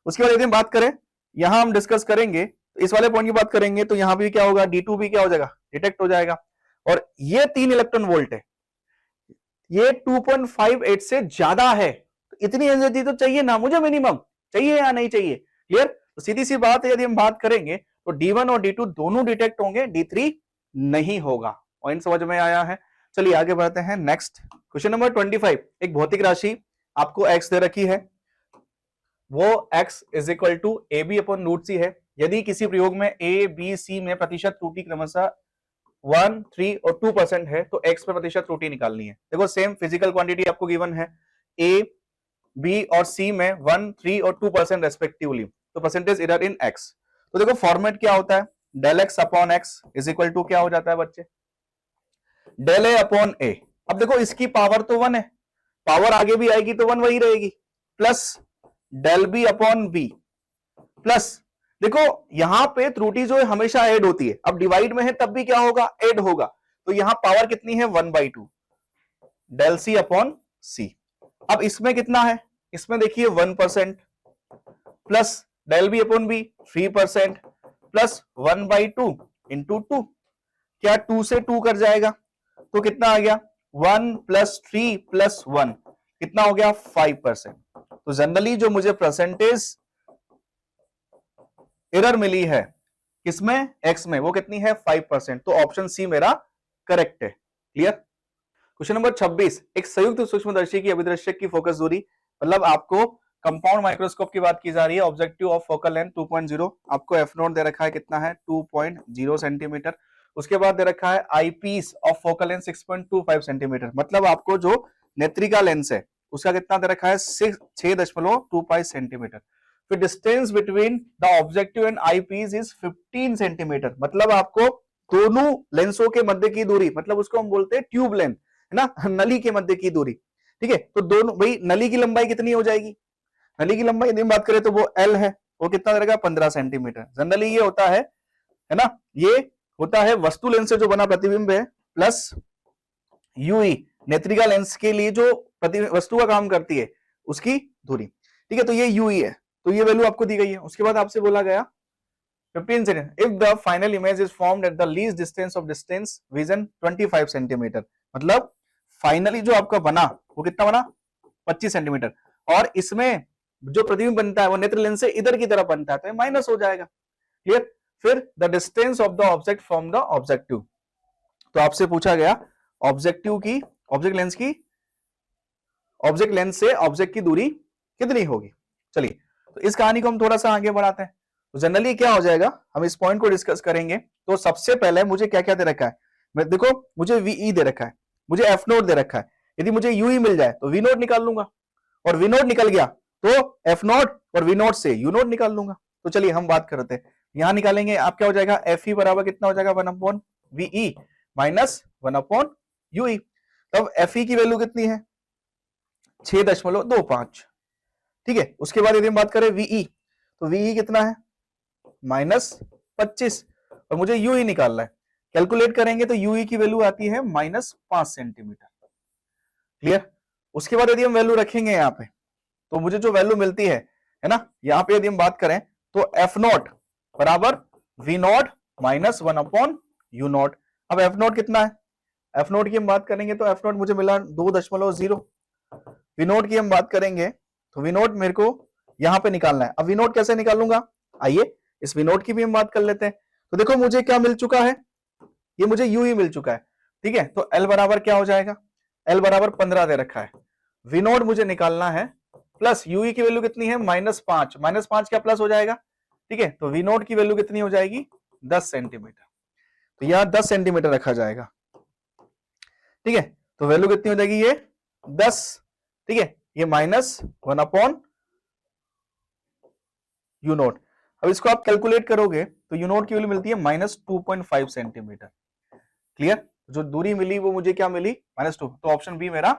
उसके बाद यदि हम बात करें, यहां हम डिस्कस करेंगे तो इस वाले पॉइंट की बात करेंगे तो यहां भी क्या होगा D2 भी क्या हो जाएगा डिटेक्ट हो जाएगा। और ये 3 इलेक्ट्रॉन वोल्ट है, ये 2.58 से ज्यादा है, तो इतनी एनर्जी तो चाहिए ना मुझे मिनिमम चाहिए या नहीं चाहिए? क्लियर? तो सीधी सी बात है, यदि हम बात करेंगे तो D1 और D2 दोनों डिटेक्ट होंगे, D3 नहीं होगा। पॉइंट समझ में आया है? चलिए आगे बढ़ते हैं। नेक्स्ट क्वेश्चन नंबर 25, एक भौतिक राशि आपको x दे रखी है, वो x is equal to A B upon root C है। यदि किसी प्रयोग में ए बी सी में प्रतिशत त्रुटि क्रमशः 1, 3 और 2% है तो x पे प्रतिशत त्रुटि निकालनी है। देखो सेम फिजिकल क्वांटिटी आपको गिवन है, a b और c में 1, 3 और 2% रेस्पेक्टिवली, तो परसेंटेज एरर इन x। तो देखो फॉर्मेट क्या होता है, del x upon x is equal to क्या हो जाता है बच्चे, डेल ए अपॉन ए। अब देखो इसकी पावर तो 1 है, पावर आगे भी आएगी तो 1 वही रहेगी, plus del b upon b, plus देखो यहां पे त्रुटि जो है हमेशा ऐड होती है, अब डिवाइड में है तब भी क्या होगा, ऐड होगा। तो यहां पावर कितनी है, 1/2 डेल सी अपॉन सी। अब इसमें कितना है, इसमें देखिए 1% plus del b upon b 3% plus 1/2 into 2, क्या 2 से 2 कर जाएगा तो कितना आ गया, 1 प्लस 3 प्लस 1 कितना हो गया 5%। तो जनरली जो मुझे परसेंटेज एरर मिली है किसमें, एक्स में, वो कितनी है 5%। तो ऑप्शन सी मेरा करेक्ट है। क्लियर? क्वेश्चन नंबर 26, एक संयुक्त सूक्ष्मदर्शी की अभिदृश्य की फोकस दूरी, मतलब आपको कंपाउंड माइक्रोस्कोप की बात की जा रही है, ऑब्जेक्टिव ऑफ फोकल लेंथ 2.0, आपको एफ नोट दे रखा है कितना है 2.0 सेंटीमीटर। उसके बाद दे रखा है eyepiece of focal length 6.25 centimetre, मतलब आपको जो नेत्रिका लेंस है उसका कितना दे रखा है 6.25 सेंटीमीटर। फिर distance between the objective and eyepiece is 15 centimetre, मतलब आपको दोनों लेंसों के मध्य की दूरी, मतलब उसको हम बोलते हैं ट्यूब लेंथ है ना, नली के मध्य की दूरी। ठीक है, तो दोनों भाई नली की लंबाई कितनी हो जाएगी, नली की लंबाई यदि हम बात करें तो वो एल है, वो कितना रहेगा 15 सेंटीमीटर। जनरली ये होता है ना, ये होता है वस्तु लेंस से जो बना प्रतिबिंब है प्लस यूई नेत्रिका लेंस के लिए जो वस्तु का काम करती है उसकी दूरी। ठीक है, तो ये यूई है, तो ये वैल्यू आपको दी गई है। उसके बाद आपसे बोला गया 15 centimetre, if the final image is formed at the least distance of distance vision 25 centimetre, मतलब फाइनली जो आपका बना वो कितना बना 25 सेंटीमीटर, और इसमें जो प्रतिबिंब बनता है वो नेत्र लेंस से इधर की तरफ बनता है तो माइनस हो जाएगा। क्लियर? फिर the distance of the object from the objective, तो आपसे पूछा गया ऑब्जेक्टिव की, ऑब्जेक्ट लेंस से ऑब्जेक्ट की दूरी कितनी होगी। चलिए तो इस कहानी को हम थोड़ा सा आगे बढ़ाते हैं। तो जनरली क्या हो जाएगा, हम इस पॉइंट को डिस्कस करेंगे। तो सबसे पहले मुझे क्या क्या दे रखा है, मैं देखो मुझे वीई दे रखा है, मुझे एफ नोट दे रखा है, यदि मुझे यूई मिल जाए तो वी नोट निकाल लूंगा, और वी नोट निकल गया तो एफ नोट और वी नोट से यू नोट निकाल लूंगा। तो चलिए हम बात करते हैं, यहां निकालेंगे आप क्या हो जाएगा, एफ ई बराबर कितना हो जाएगा 1 वीई माइनस 1 यूई। तब एफ ई की वैल्यू कितनी है 6.25। ठीक है, उसके बाद यदि हम बात करें वीई, तो वीई कितना है -25, और मुझे यूई निकालना है। कैलकुलेट करेंगे तो यूई की वैल्यू आती है -5 सेंटीमीटर। क्लियर? उसके बाद यदि हम वैल्यू रखेंगे यहाँ पे तो मुझे जो वैल्यू मिलती है ना, यहाँ पे यदि हम बात करें तो एफ नोट बराबर v naught minus 1 u naught. अब एफ नोट कितना है, एफ नोट की हम बात करेंगे तो एफ नोट मुझे मिला 2.0। वी नोट की हम बात करेंगे तो वी नोट मेरे को यहां पे निकालना है। अब वी नोट कैसे निकालूंगा, आइए इस वी नोट की भी हम बात कर लेते हैं। तो देखो मुझे क्या मिल चुका है, ये मुझे यू ही मिल चुका है। ठीक है, तो एल बराबर क्या हो जाएगा, एल बराबर 15 दे रखा है, वी नोट मुझे निकालना है, प्लस यूई की वैल्यू कितनी है -5, -5 क्या प्लस हो जाएगा। ठीक है, तो वी नोट की वैल्यू कितनी हो जाएगी 10 सेंटीमीटर, तो यहां 10 सेंटीमीटर रखा जाएगा। ठीक है, तो वैल्यू कितनी हो जाएगी ये 10। ठीक है, ये -1 यू नोट। अब इसको आप कैलकुलेट करोगे तो यू नोट की वैल्यू मिलती है -2.5 सेंटीमीटर। क्लियर? जो दूरी मिली वो मुझे क्या मिली -2, तो ऑप्शन बी मेरा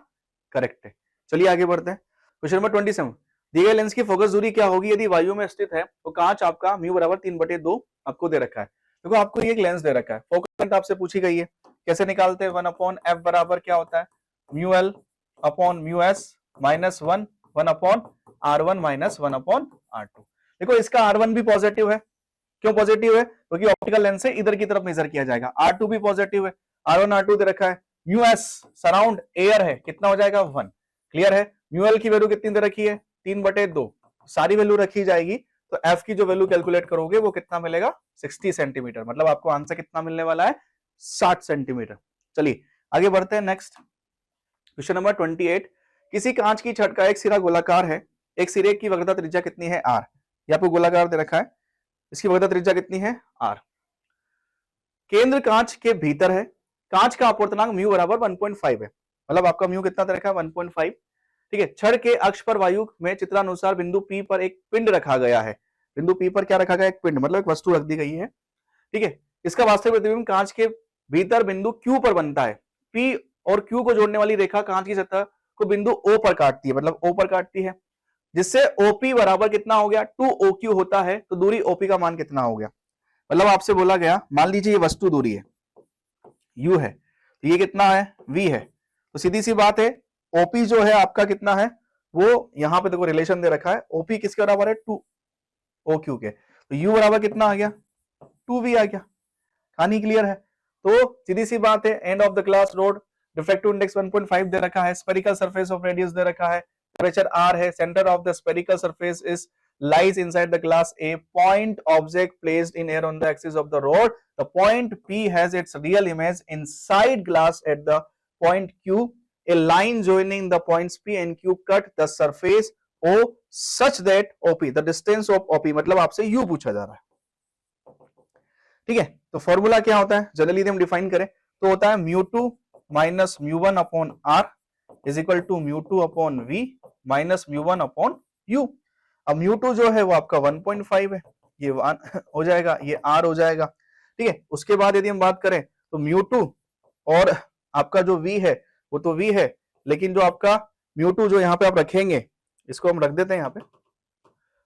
करेक्ट है। चलिए आगे बढ़ते हैं। क्वेश्चन नंबर 27, दिए गए लेंस की फोकस दूरी क्या होगी यदि वायु में स्थित है तो कांच आपका म्यू बराबर 3/2 आपको दे रखा है। देखो आपको एक लेंस दे रखा है, फोकस लेंथ आपसे पूछी गई है, कैसे निकालते हैं, 1/f बराबर क्या होता है mu L upon mu S minus 1/r1 minus 1/r2। देखो इसका r1 भी पॉजिटिव है, क्यों पॉजिटिव है, क्योंकि ऑप्टिकल लेंस से इधर की तरफ मेजर किया जाएगा। r2 भी पॉजिटिव है, r1 r2 दे रखा है, म्यू एस सराउंड एयर है, कितना हो जाएगा 1। क्लियर है? म्यू एल की वैल्यू कितनी दे रखी है 3/2, सारी वैल्यू रखी जाएगी, तो एफ की जो वैल्यू कैलकुलेट करोगे वो कितना मिलेगा, 60 सेंटीमीटर। मतलब आपको आंसर कितना मिलने वाला है, 60 सेंटीमीटर। चलिए आगे बढ़ते हैं। नेक्स्ट क्वेश्चन नंबर 28, किसी कांच की छड़ का एक सिरा गोलाकार है, एक सिरे की वक्रता त्रिज्या कितनी है, आर। ये आपको गोलाकार दे रखा है, इसकी वक्रता त्रिज्या कितनी है, आर। केंद्र कांच के भीतर है, कांच का अपवर्तनांक म्यू बराबर 1.5 है। मतलब आपका म्यू कितना दे रखा है, 1.5। ठीक है, छड़ के अक्ष पर वायु में चित्रानुसार बिंदु P पर एक पिंड रखा गया है। बिंदु P पर क्या रखा गया, एक पिंड, मतलब एक वस्तु रख दी गई है। ठीक है, इसका वास्तविक प्रतिबिंब कांच के भीतर बिंदु Q पर बनता है। P और Q को जोड़ने वाली रेखा कांच की सतह को बिंदु O पर काटती है, मतलब O पर काटती है, जिससे OP बराबर कितना हो गया, 2OQ होता है। तो दूरी OP का मान कितना हो गया, मतलब आपसे बोला गया, मान लीजिए ये वस्तु दूरी है, U है, तो ये कितना है, V है। तो सीधी सी बात है, OP जो है आपका कितना है, वो यहां पे देखो रिलेशन दे रखा है, OP किसके बराबर है, 2OQ के। तो U बराबर कितना आ गया, 2V आ गया। कहानी क्लियर है। तो सीधी सी बात है, end of the class road, refractive index 1.5 दे रखा है, स्फेरिकल सरफेस ऑफ रेडियस दे रखा है, टेम्परेचर R है, centre of the spherical surface is lies inside the glass A, point object placed in air on the axis of the rod, the point P has its real image inside glass at the point Q, a line joining the points P and Q cut the surface O such that OP, the distance of OP, मतलब आपसे U पूछा जा रहा है। ठीक है, तो formula क्या होता है, जनरली हम डिफाइन करें तो होता है μ2 minus μ1 upon R is equal to μ2 upon V minus μ1 upon U। अब μ2 जो है वो आपका 1.5 है, ये 1 हो जाएगा, ये R हो जाएगा। ठीक है, उसके बाद यदि हम बात करें तो μ2 और आपका जो V है वो तो V है, लेकिन जो आपका μ2 जो यहाँ पे आप रखेंगे, इसको हम रख देते हैं यहाँ पे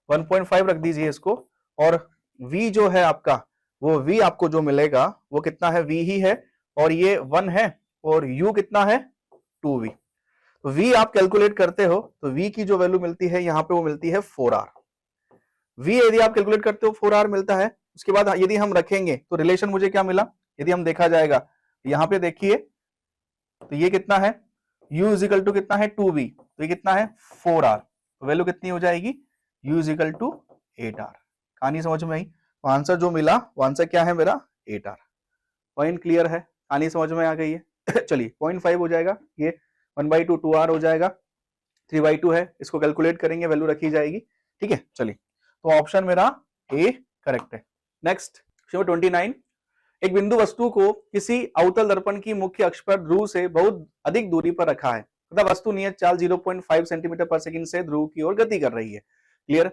1.5 रख दीजिए इसको, और V जो है आपका वो V आपको जो मिलेगा वो कितना है, V ही है, और ये 1 है, और U कितना है, 2V। तो V आप कैलकुलेट करते हो तो V की जो वैल्यू मिलती है यहाँ पे वो मिलती है 4R। V यदि आप कैलकुलेट करते हो 4R मिलता है। उसके बाद यदि हम रखेंगे तो रिलेशन मुझे क्या मिला, यदि हम देखा जाएगा यहाँ पे देखिए तो ये कितना है, U इज इक्वल टू कितना है, 2V, तो ये कितना है 4R, तो वैल्यू कितनी हो जाएगी, U is equal to 8R। कहानी समझ में आई, तो आंसर जो मिला वो आंसर क्या है मेरा, 8R। पॉइंट क्लियर है, कहानी समझ में आ गई है। चलिए 0.5 हो जाएगा, ये 1/2 2R हो जाएगा, 3/2 है, इसको कैलकुलेट करेंगे, वैल्यू रखी जाएगी। ठीक है, चलिए तो ऑप्शन मेरा ए करेक्ट है। नेक्स्ट 29, एक बिंदु वस्तु को किसी अवतल दर्पण की मुख्य अक्ष पर ध्रुव से बहुत अधिक दूरी पर रखा है, तथा वस्तु नियत चाल 0.5 सेंटीमीटर पर सेकंड से ध्रुव की ओर गति कर रही है। क्लियर,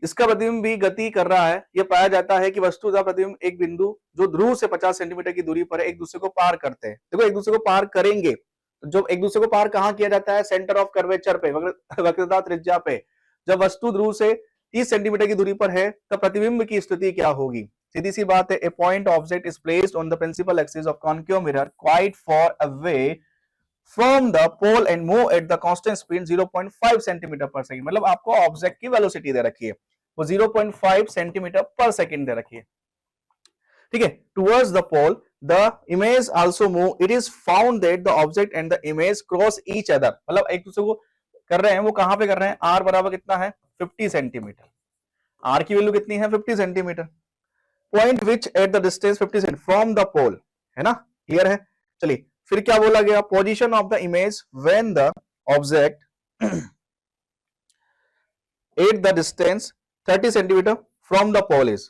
इसका प्रतिबिंब भी गति कर रहा है। यह पाया जाता है कि वस्तु का प्रतिबिंब एक बिंदु जो ध्रुव से 50 सेंटीमीटर की दूरी पर एक दूसरे को पार करते हैं। देखो एक दूसरे को पार करेंगे, तो जब एक दूसरे को पार कहां किया जाता है, सेंटर ऑफ कर्वेचर पे, वक्रता त्रिज्या पे। जब वस्तु ध्रुव से 30 सेंटीमीटर की दूरी पर है तब प्रतिबिंब की स्थिति क्या होगी। सीधी सी बात है, a point object is placed on the principal axis of concave mirror quite far away from the pole and move at the constant speed 0.5 centimetre per second. मतलब आपको ऑब्जेक्ट की वेलोसिटी दे रखी है, वो 0.5 सेंटीमीटर पर सेकंड दे रखी है। ठीक है, towards the pole the image also move, it is found that the object and the image cross each other। मतलब एक दूसरे को कर रहे हैं, वो कहां पे कर रहे हैं, R बराबर कितना है, 50 सेंटीमीटर। R की वैल्यू कितनी है, 50 centimetre. Point which at the distance 50 centimetre from the pole, है ना, क्लियर है। चलिए फिर क्या बोला गया, position of the image when the object at the distance 30 centimetre from the pole is.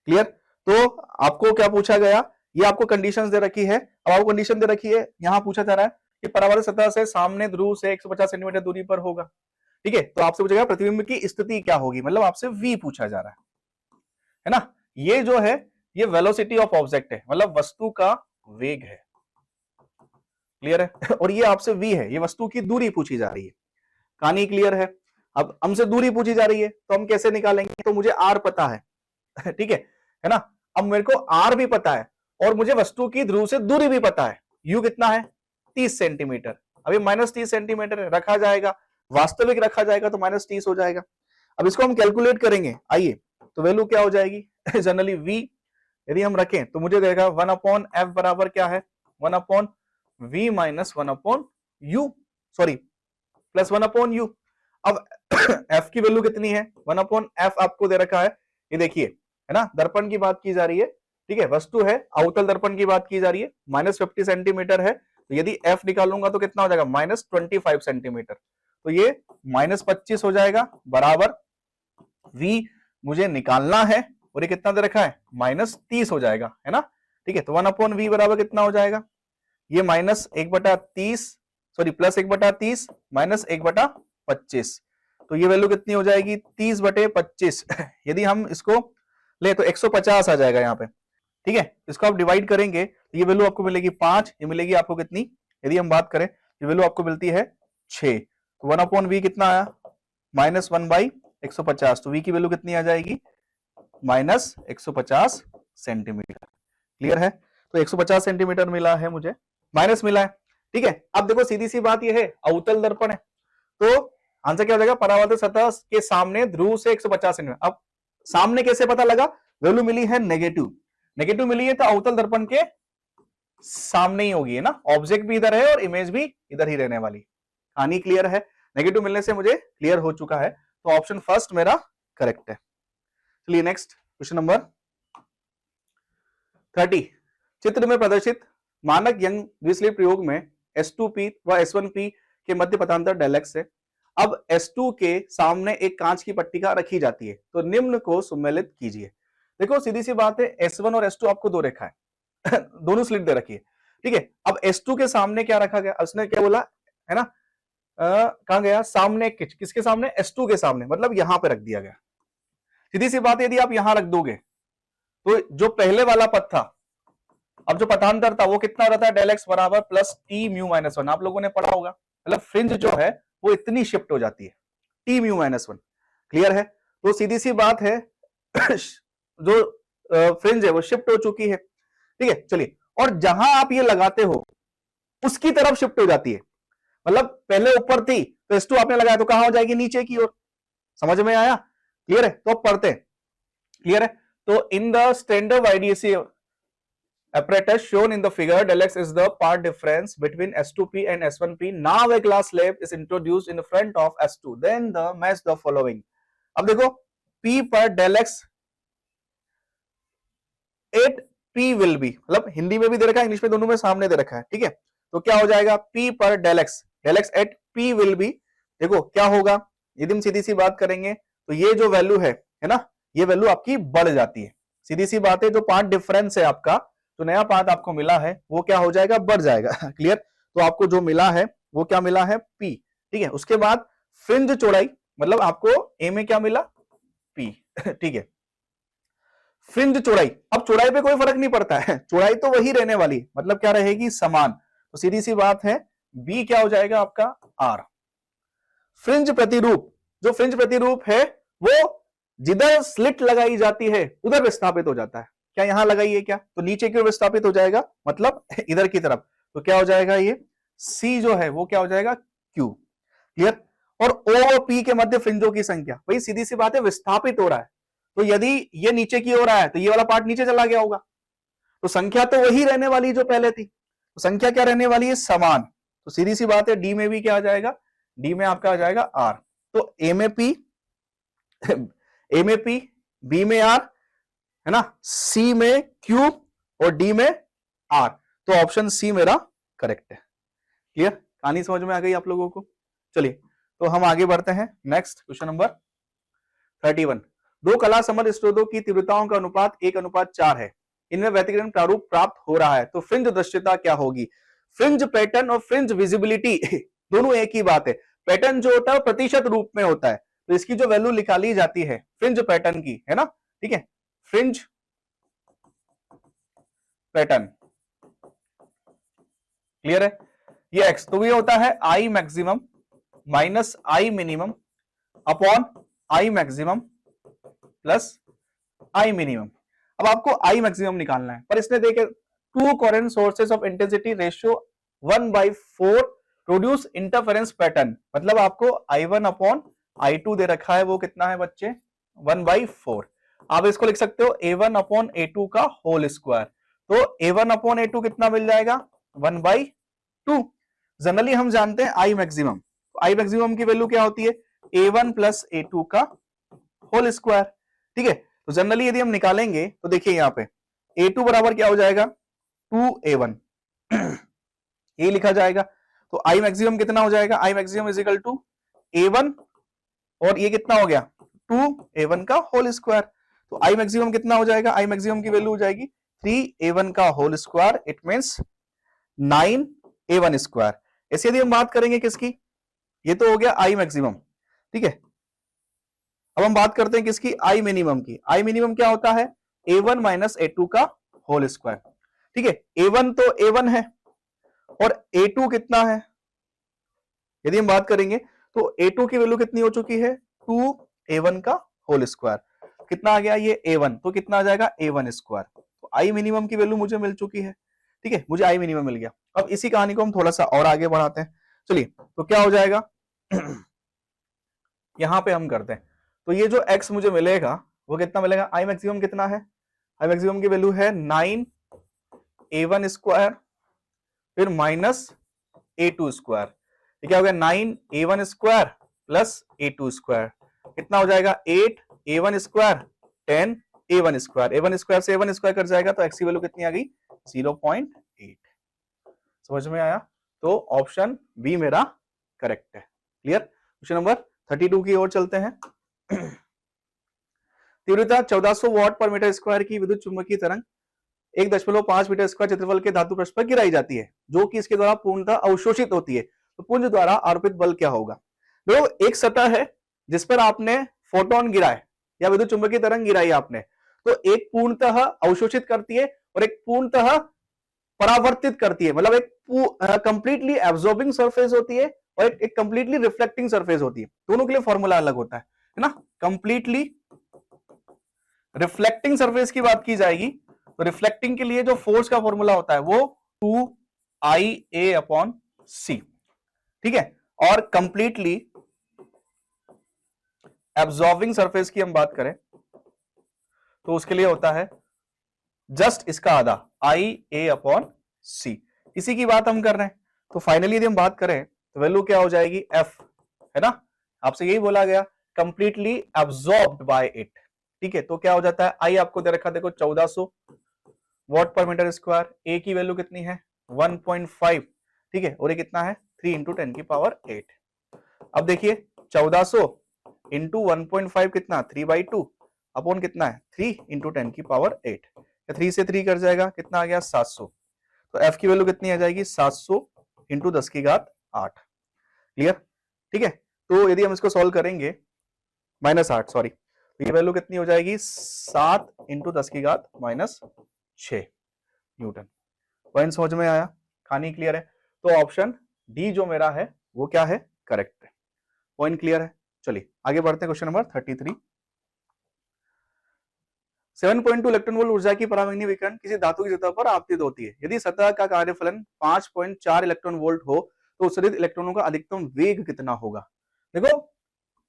Clear, तो आपको क्या पूछा गया, ये आपको कंडीशंस दे रखी है। अब आपको कंडीशन दे रखी है, यहां पूछा जा रहा है कि परावर्तित सतह से सामने ध्रुव से 150 सेंटीमीटर दूरी पर होगा। ठीक है, तो आपसे पूछेगा प्रतिबिंब की स्थिति क्या होगी, मतलब आपसे V पूछा जा रहा है ना। ये जो है ये वेलोसिटी ऑफ ऑब्जेक्ट है, मतलब वस्तु का वेग है। क्लियर है, और ये आपसे V है, ये वस्तु की दूरी पूछी जा रही है। कहानी क्लियर है। अब हमसे दूरी पूछी जा रही है तो हम कैसे निकालेंगे, तो मुझे R पता है, ठीक है ना। अब मेरे को R भी पता है और मुझे वस्तु की ध्रुव से दूरी भी पता है, U कितना है, 30 सेंटीमीटर। अभी -30 सेंटीमीटर रखा जाएगा, वास्तविक रखा जाएगा तो -30 हो जाएगा। अब इसको हम कैलकुलेट करेंगे, आइए, तो वैल्यू क्या हो जाएगी, जनरली V यदि हम रखें तो मुझे देगा 1/f बराबर क्या है, 1/v minus 1/u, sorry plus 1/u। अब f की वैल्यू कितनी है, 1/f आपको दे रखा है, ये देखिए, है ना, दर्पण की बात की जा रही है, ठीक है, वस्तु है, अवतल दर्पण की बात की जा रही है, -50 सेंटीमीटर है, तो यदि f निकालूंगा तो कितना हो जाएगा, -25 सेंटीमीटर, तो ये -25 हो जाएगा, बराबर v मुझे निकालना है, और ये कितना दे रखा है, -30 हो जाएगा, है ना, ठीक है, तो 1/v बराबर कितना हो जाएगा, ये -1/30, सॉरी +1/30 -1/25, तो ये वैल्यू कितनी हो जाएगी, 30/25 यदि हम इसको ले तो 150 आ जाएगा यहाँ पे, ठीक है, इसको आप डिवाइड करेंगे तो ये वैल्यू आपको मिलेगी 5, ये मिलेगी आपको कितनी, यदि हम बात करें ये वैल्यू आपको मिलती है 6, तो 1/v कितना आया, -1/150, तो v की वैल्यू कितनी आ जाएगी, -150 सेंटीमीटर, क्लियर है, तो 150 सेंटीमीटर मिला है मुझे, माइनस मिला है, ठीक है। अब देखो सीधी सी बात यह है, अवतल दर्पण है, तो आंसर क्या हो जाएगा, परावर्तित सतह के सामने ध्रुव से 150 सेंटीमीटर। अब सामने कैसे पता लगा, वैल्यू मिली है नेगेटिव, नेगेटिव मिली है तो अवतल दर्पण के सामने ही होगी, है ना, ऑब्जेक्ट भी इधर है और इमेज भी इधर ही रहने वाली, कहानी क्लियर है, नेगेटिव मिलने से मुझे क्लियर हो चुका है, तो ऑप्शन फर्स्ट मेरा करेक्ट है। चलिए नेक्स्ट क्वेश्चन नंबर 30, चित्र में प्रदर्शित मानक यंग द्विस्लिट प्रयोग में S2P व S1P के मध्य पथांतर डेल एक्स है। अब S2 के सामने एक कांच की पट्टिका रखी जाती है, तो निम्न को सुमेलित कीजिए। देखो सीधी सी बात है, S1 और S2 आपको दो रेखा है दोनों स्लिट दे रखी है, ठीक है। अब S2 के सामने क्या रखा गया, उसने क्या बोला, है ना, कहां गया, सामने किसके सामने, S2 के सामने, मतलब यहां पे रख दिया गया। सीधी सी बात है, यदि आप यहां रख दोगे तो जो पहले वाला पथ था, अब जो पथांतर था वो कितना रहता है, डेल एक्स बराबर प्लस टी म्यू माइनस 1, आप लोगों ने पढ़ा होगा, मतलब फ्रिंज जो है वो इतनी शिफ्ट हो जाती है, टी म्यू माइनस 1, क्लियर है, तो सीधी सी बात है जो फ्रिंज है वो शिफ्ट हो चुकी है, ठीक है। चलिए, और जहां आप ये लगाते हो उसकी तरफ शिफ्ट हो जाती है, मतलब पहले ऊपर थी तो S2 आपने लगाया तो कहां हो जाएगी, नीचे की ओर, समझ में आया, क्लियर है, तो पढ़ते हैं, क्लियर है, तो in the standard IDC apparatus shown in the figure, del x is the part difference between S2P and S1P. Now a glass slab is introduced in front of S2. Then the match the following. अब देखो P पर del x at P will be, मतलब हिंदी में भी दे रखा है, English में दोनों में सामने दे रखा है, ठीक है, तो क्या हो जाएगा, P पर del x at P will be, देखो क्या होगा, यदि हम सीधी सी बात करेंगे तो ये जो वैल्यू है ना, ये वैल्यू आपकी बढ़ जाती है, सीधी सी बात है, जो पार्ट डिफरेंस है आपका, तो नया पार्ट आपको मिला है वो क्या हो जाएगा, बढ़ जाएगा क्लियर, तो आपको जो मिला है वो क्या मिला है, P, ठीक है। उसके बाद फ्रिंज चौड़ाई, मतलब आपको A में क्या मिला, P, ठीक है। फ्रिंज चौड़ाई, अब चौड़ाई पे कोई फर्क नहीं पड़ता है, चौड़ाई तो वही रहने वाली, मतलब क्या रहेगी, समान, तो सीधी सी बात है B क्या हो जाएगा आपका, R। फ्रिंज प्रतिरूप, जो फ्रिंज प्रतिरूप है वो जिधर स्लिट लगाई जाती है उधर विस्थापित हो जाता है, क्या यहां लगाई है क्या, तो नीचे की ओर विस्थापित हो जाएगा, मतलब इधर की तरफ, तो क्या हो जाएगा, ये C जो है वो क्या हो जाएगा, Q, क्लियर। और O और P के मध्य फ्रिंजों की संख्या, भाई सीधी सी बात है, विस्थापित हो रहा है, तो यदि ये नीचे की ओर आया तो ये वाला पार्ट नीचे चला गया होगा, तो संख्या तो वही रहने वाली जो पहले थी, तो संख्या क्या रहने वाली है, समान, तो सीधी सी बात है D में भी क्या आ जाएगा, D में आपका आ जाएगा R, तो A में P A में P, B में R, है ना, C में Q और D में R, तो ऑप्शन C मेरा करेक्ट है, क्लियर, कहानी समझ में आ गई आप लोगों को। चलिए तो हम आगे बढ़ते हैं, नेक्स्ट क्वेश्चन नंबर 31, दो कला संबंध स्रोतों की तीव्रताओं का अनुपात 1:4 है, इनमें व्यतिकरण प्रारूप प्राप्त हो रहा है, तो फ्रिंज दृश्यता क्या होगी। फ्रिंज पैटर्न और फ्रिंज विजिबिलिटी दोनों एक ही बात है, पैटर्न जो होता है प्रतिशत रूप में होता है, तो इसकी जो वैल्यू निकाली जाती है फ्रिंज पैटर्न की, है ना, ठीक है, फ्रिंज पैटर्न, क्लियर है, ये x, तो ये होता है I maximum minus I minimum upon I maximum plus I minimum. अब आपको I मैक्सिमम निकालना है, पर इसने देखे to coherent sources of intensity ratio 1/4 produce interference pattern, मतलब आपको I1 अपॉन I2 दे रखा है, वो कितना है बच्चे, 1/4, आप इसको लिख सकते हो A1 अपॉन A2 का होल स्क्वायर, तो A1 अपॉन A2 कितना मिल जाएगा, 1/2। जनरली हम जानते हैं I मैक्सिमम, I मैक्सिमम की वैल्यू क्या होती है, A1 प्लस A2 का होल स्क्वायर। ठीक है, तो जनरली यदि हम निकालेंगे तो देखिए यहां पे A2 बराबर क्या हो जाएगा 2A1 ये लिखा जाएगा। तो आई मैक्सिमम कितना हो जाएगा, i maximum is equal to A1 और ये कितना हो गया 2A1 का होल स्क्वायर। तो आई मैक्सिमम कितना हो जाएगा, आई मैक्सिमम की वैल्यू हो जाएगी 3A1 का whole square, it means 9A1 square. ऐसे यदि हम बात करेंगे किसकी, ये तो हो गया आई मैक्सिमम। ठीक है, अब हम बात करते हैं किसकी, आई मिनिमम की। आई मिनिमम क्या होता है A1 माइनस A2 का होल स्क्वायर। ठीक है, A1 तो A1 है और A2 कितना है, यदि हम बात करेंगे तो A2 की वैल्यू कितनी हो चुकी है 2A1 का होल स्क्वायर। कितना आ गया ये A1, तो कितना आ जाएगा A1 स्क्वायर। तो आई मिनिमम की वैल्यू मुझे मिल चुकी है। ठीक है, मुझे आई मिनिमम मिल गया। अब इसी कहानी को हम थोड़ा सा और आगे बढ़ाते हैं। चलिए, तो क्या हो जाएगा यहां पे हम करते हैं, तो ये जो x मुझे मिलेगा वो कितना मिलेगा, आई मैक्सिमम कितना है, आई मैक्सिमम की वैल्यू है 9A1 स्क्वायर फिर माइनस A2 स्क्वायर। क्या हो गया 9A1 square plus A2 square, कितना हो जाएगा 8A1 square 10A1 square. A1 square से A1 स्क्वायर कर जाएगा तो x की वैल्यू कितनी आ गई 0.8। समझ में आया, तो ऑप्शन बी मेरा करेक्ट है। क्लियर। क्वेश्चन नंबर 32 की ओर चलते हैं। तीव्रता 1400 वॉट पर मीटर स्क्वायर की विद्युत चुंबकीय तरंग 1.5 मीटर स्क्वायर क्षेत्रफल के धातु पृष्ठ पर गिराई जाती है, जो कि इसके द्वारा पूर्णतः अवशोषित होती है। तो पुंज द्वारा आरोपित बल क्या होगा। देखो, एक सतह है जिस पर आपने फोटोन गिराए या विद्युत चुंबकीय तरंग गिराई आपने, तो एक पूर्णतः अवशोषित करती है और एक पूर्णतः परावर्तित करती है। मतलब एक कंप्लीटली एब्जॉर्बिंग सरफेस होती है और एक कंप्लीटली रिफ्लेक्टिंग सरफेस होती है। दोनों के लिए फॉर्मूला अलग होता है ना। कंप्लीटली रिफ्लेक्टिंग सरफेस की बात की जाएगी तो रिफ्लेक्टिंग के लिए जो फोर्स का फॉर्मूला होता है वो 2IA/C। ठीक है, और कंप्लीटली एब्जॉर्बिंग सरफेस की हम बात करें तो उसके लिए होता है जस्ट इसका आधा IA/C। इसी की बात हम कर रहे हैं। तो फाइनली यदि हम बात करें तो वैल्यू क्या हो जाएगी F, है ना। आपसे यही बोला गया कंप्लीटली एब्जॉर्ब्ड बाय इट। ठीक है, तो क्या हो जाता है, आई आपको दे रखा देखो 1400 वॉट पर मीटर स्क्वायर, ए की वैल्यू कितनी है 1.5। ठीक है, और ये कितना है 3 × 10⁸। अब देखिए 1400 इंटू 1.5 कितना 3/2 अपॉन कितना है 3 × 10⁸। 3 से 3 कर जाएगा, कितना आ गया 700। तो एफ की वैल्यू कितनी आ जाएगी 700 इंटू 10⁸। क्लियर। ठीक है, तो यदि हम इसको सॉल्व करेंगे -8 सॉरी, तो ये वैल्यू कितनी हो जाएगी 7 इंटू 10⁻⁶ न्यूटन। पॉइंट समझ में आया, कहानी क्लियर है। तो ऑप्शन डी जो मेरा है वो क्या है, करेक्ट है। पॉइंट क्लियर है। चलिए आगे बढ़ते हैं। Question number 33। 7.2 इलेक्ट्रॉन वोल्ट ऊर्जा की परावैंगनी विकिरण किसी धातु की सतह पर आपतित होती है। यदि सतह का कार्यफलन 5.4 इलेक्ट्रॉन वोल्ट हो तो उत्सर्जित इलेक्ट्रॉनों का अधिकतम वेग कितना होगा। देखो,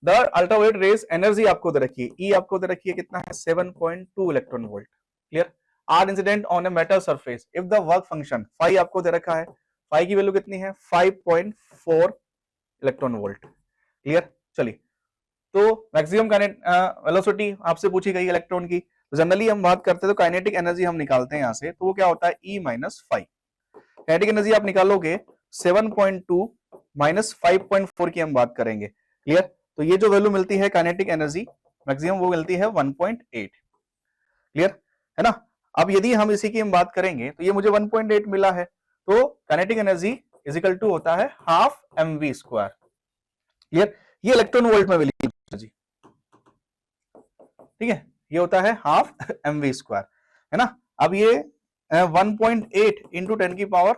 द अल्ट्रावायलेट रेज एनर्जी आपको दे रखी है, ई आपको दे रखी है कितना है 7.2 electron volt. Clear. Are incident on a metal surface if the work function five आपको दे रखा है, फाइव की वैल्यू कितनी है 5.4 इलेक्ट्रॉन वोल्ट। क्लियर। चलिए, तो मैक्सिमम वेलोसिटी आपसे पूछी गई इलेक्ट्रॉन की, जनरली हम बात करते हैं तो काइनेटिक एनर्जी हम निकालते हैं यहां से, तो वो क्या होता है E - 5। काइनेटिक एनर्जी आप निकालोगे 7.2 - 5.4 की हम बात करेंगे। क्लियर। तो ये जो वैल्यू मिलती है काइनेटिक एनर्जी मैक्सिमम वो मिलती है 1.8। क्लियर है ना। अब यदि हम इसी की हम बात करेंगे तो ये मुझे 1.8 मिला है, तो kinetic energy is equal to होता है हाफ mv स्क्वायर। क्लियर। ये इलेक्ट्रॉन वोल्ट में मिली एनर्जी। ठीक है, ये होता है हाफ mv स्क्वायर, है ना। अब ये 1.8 इंटू 10 की पावर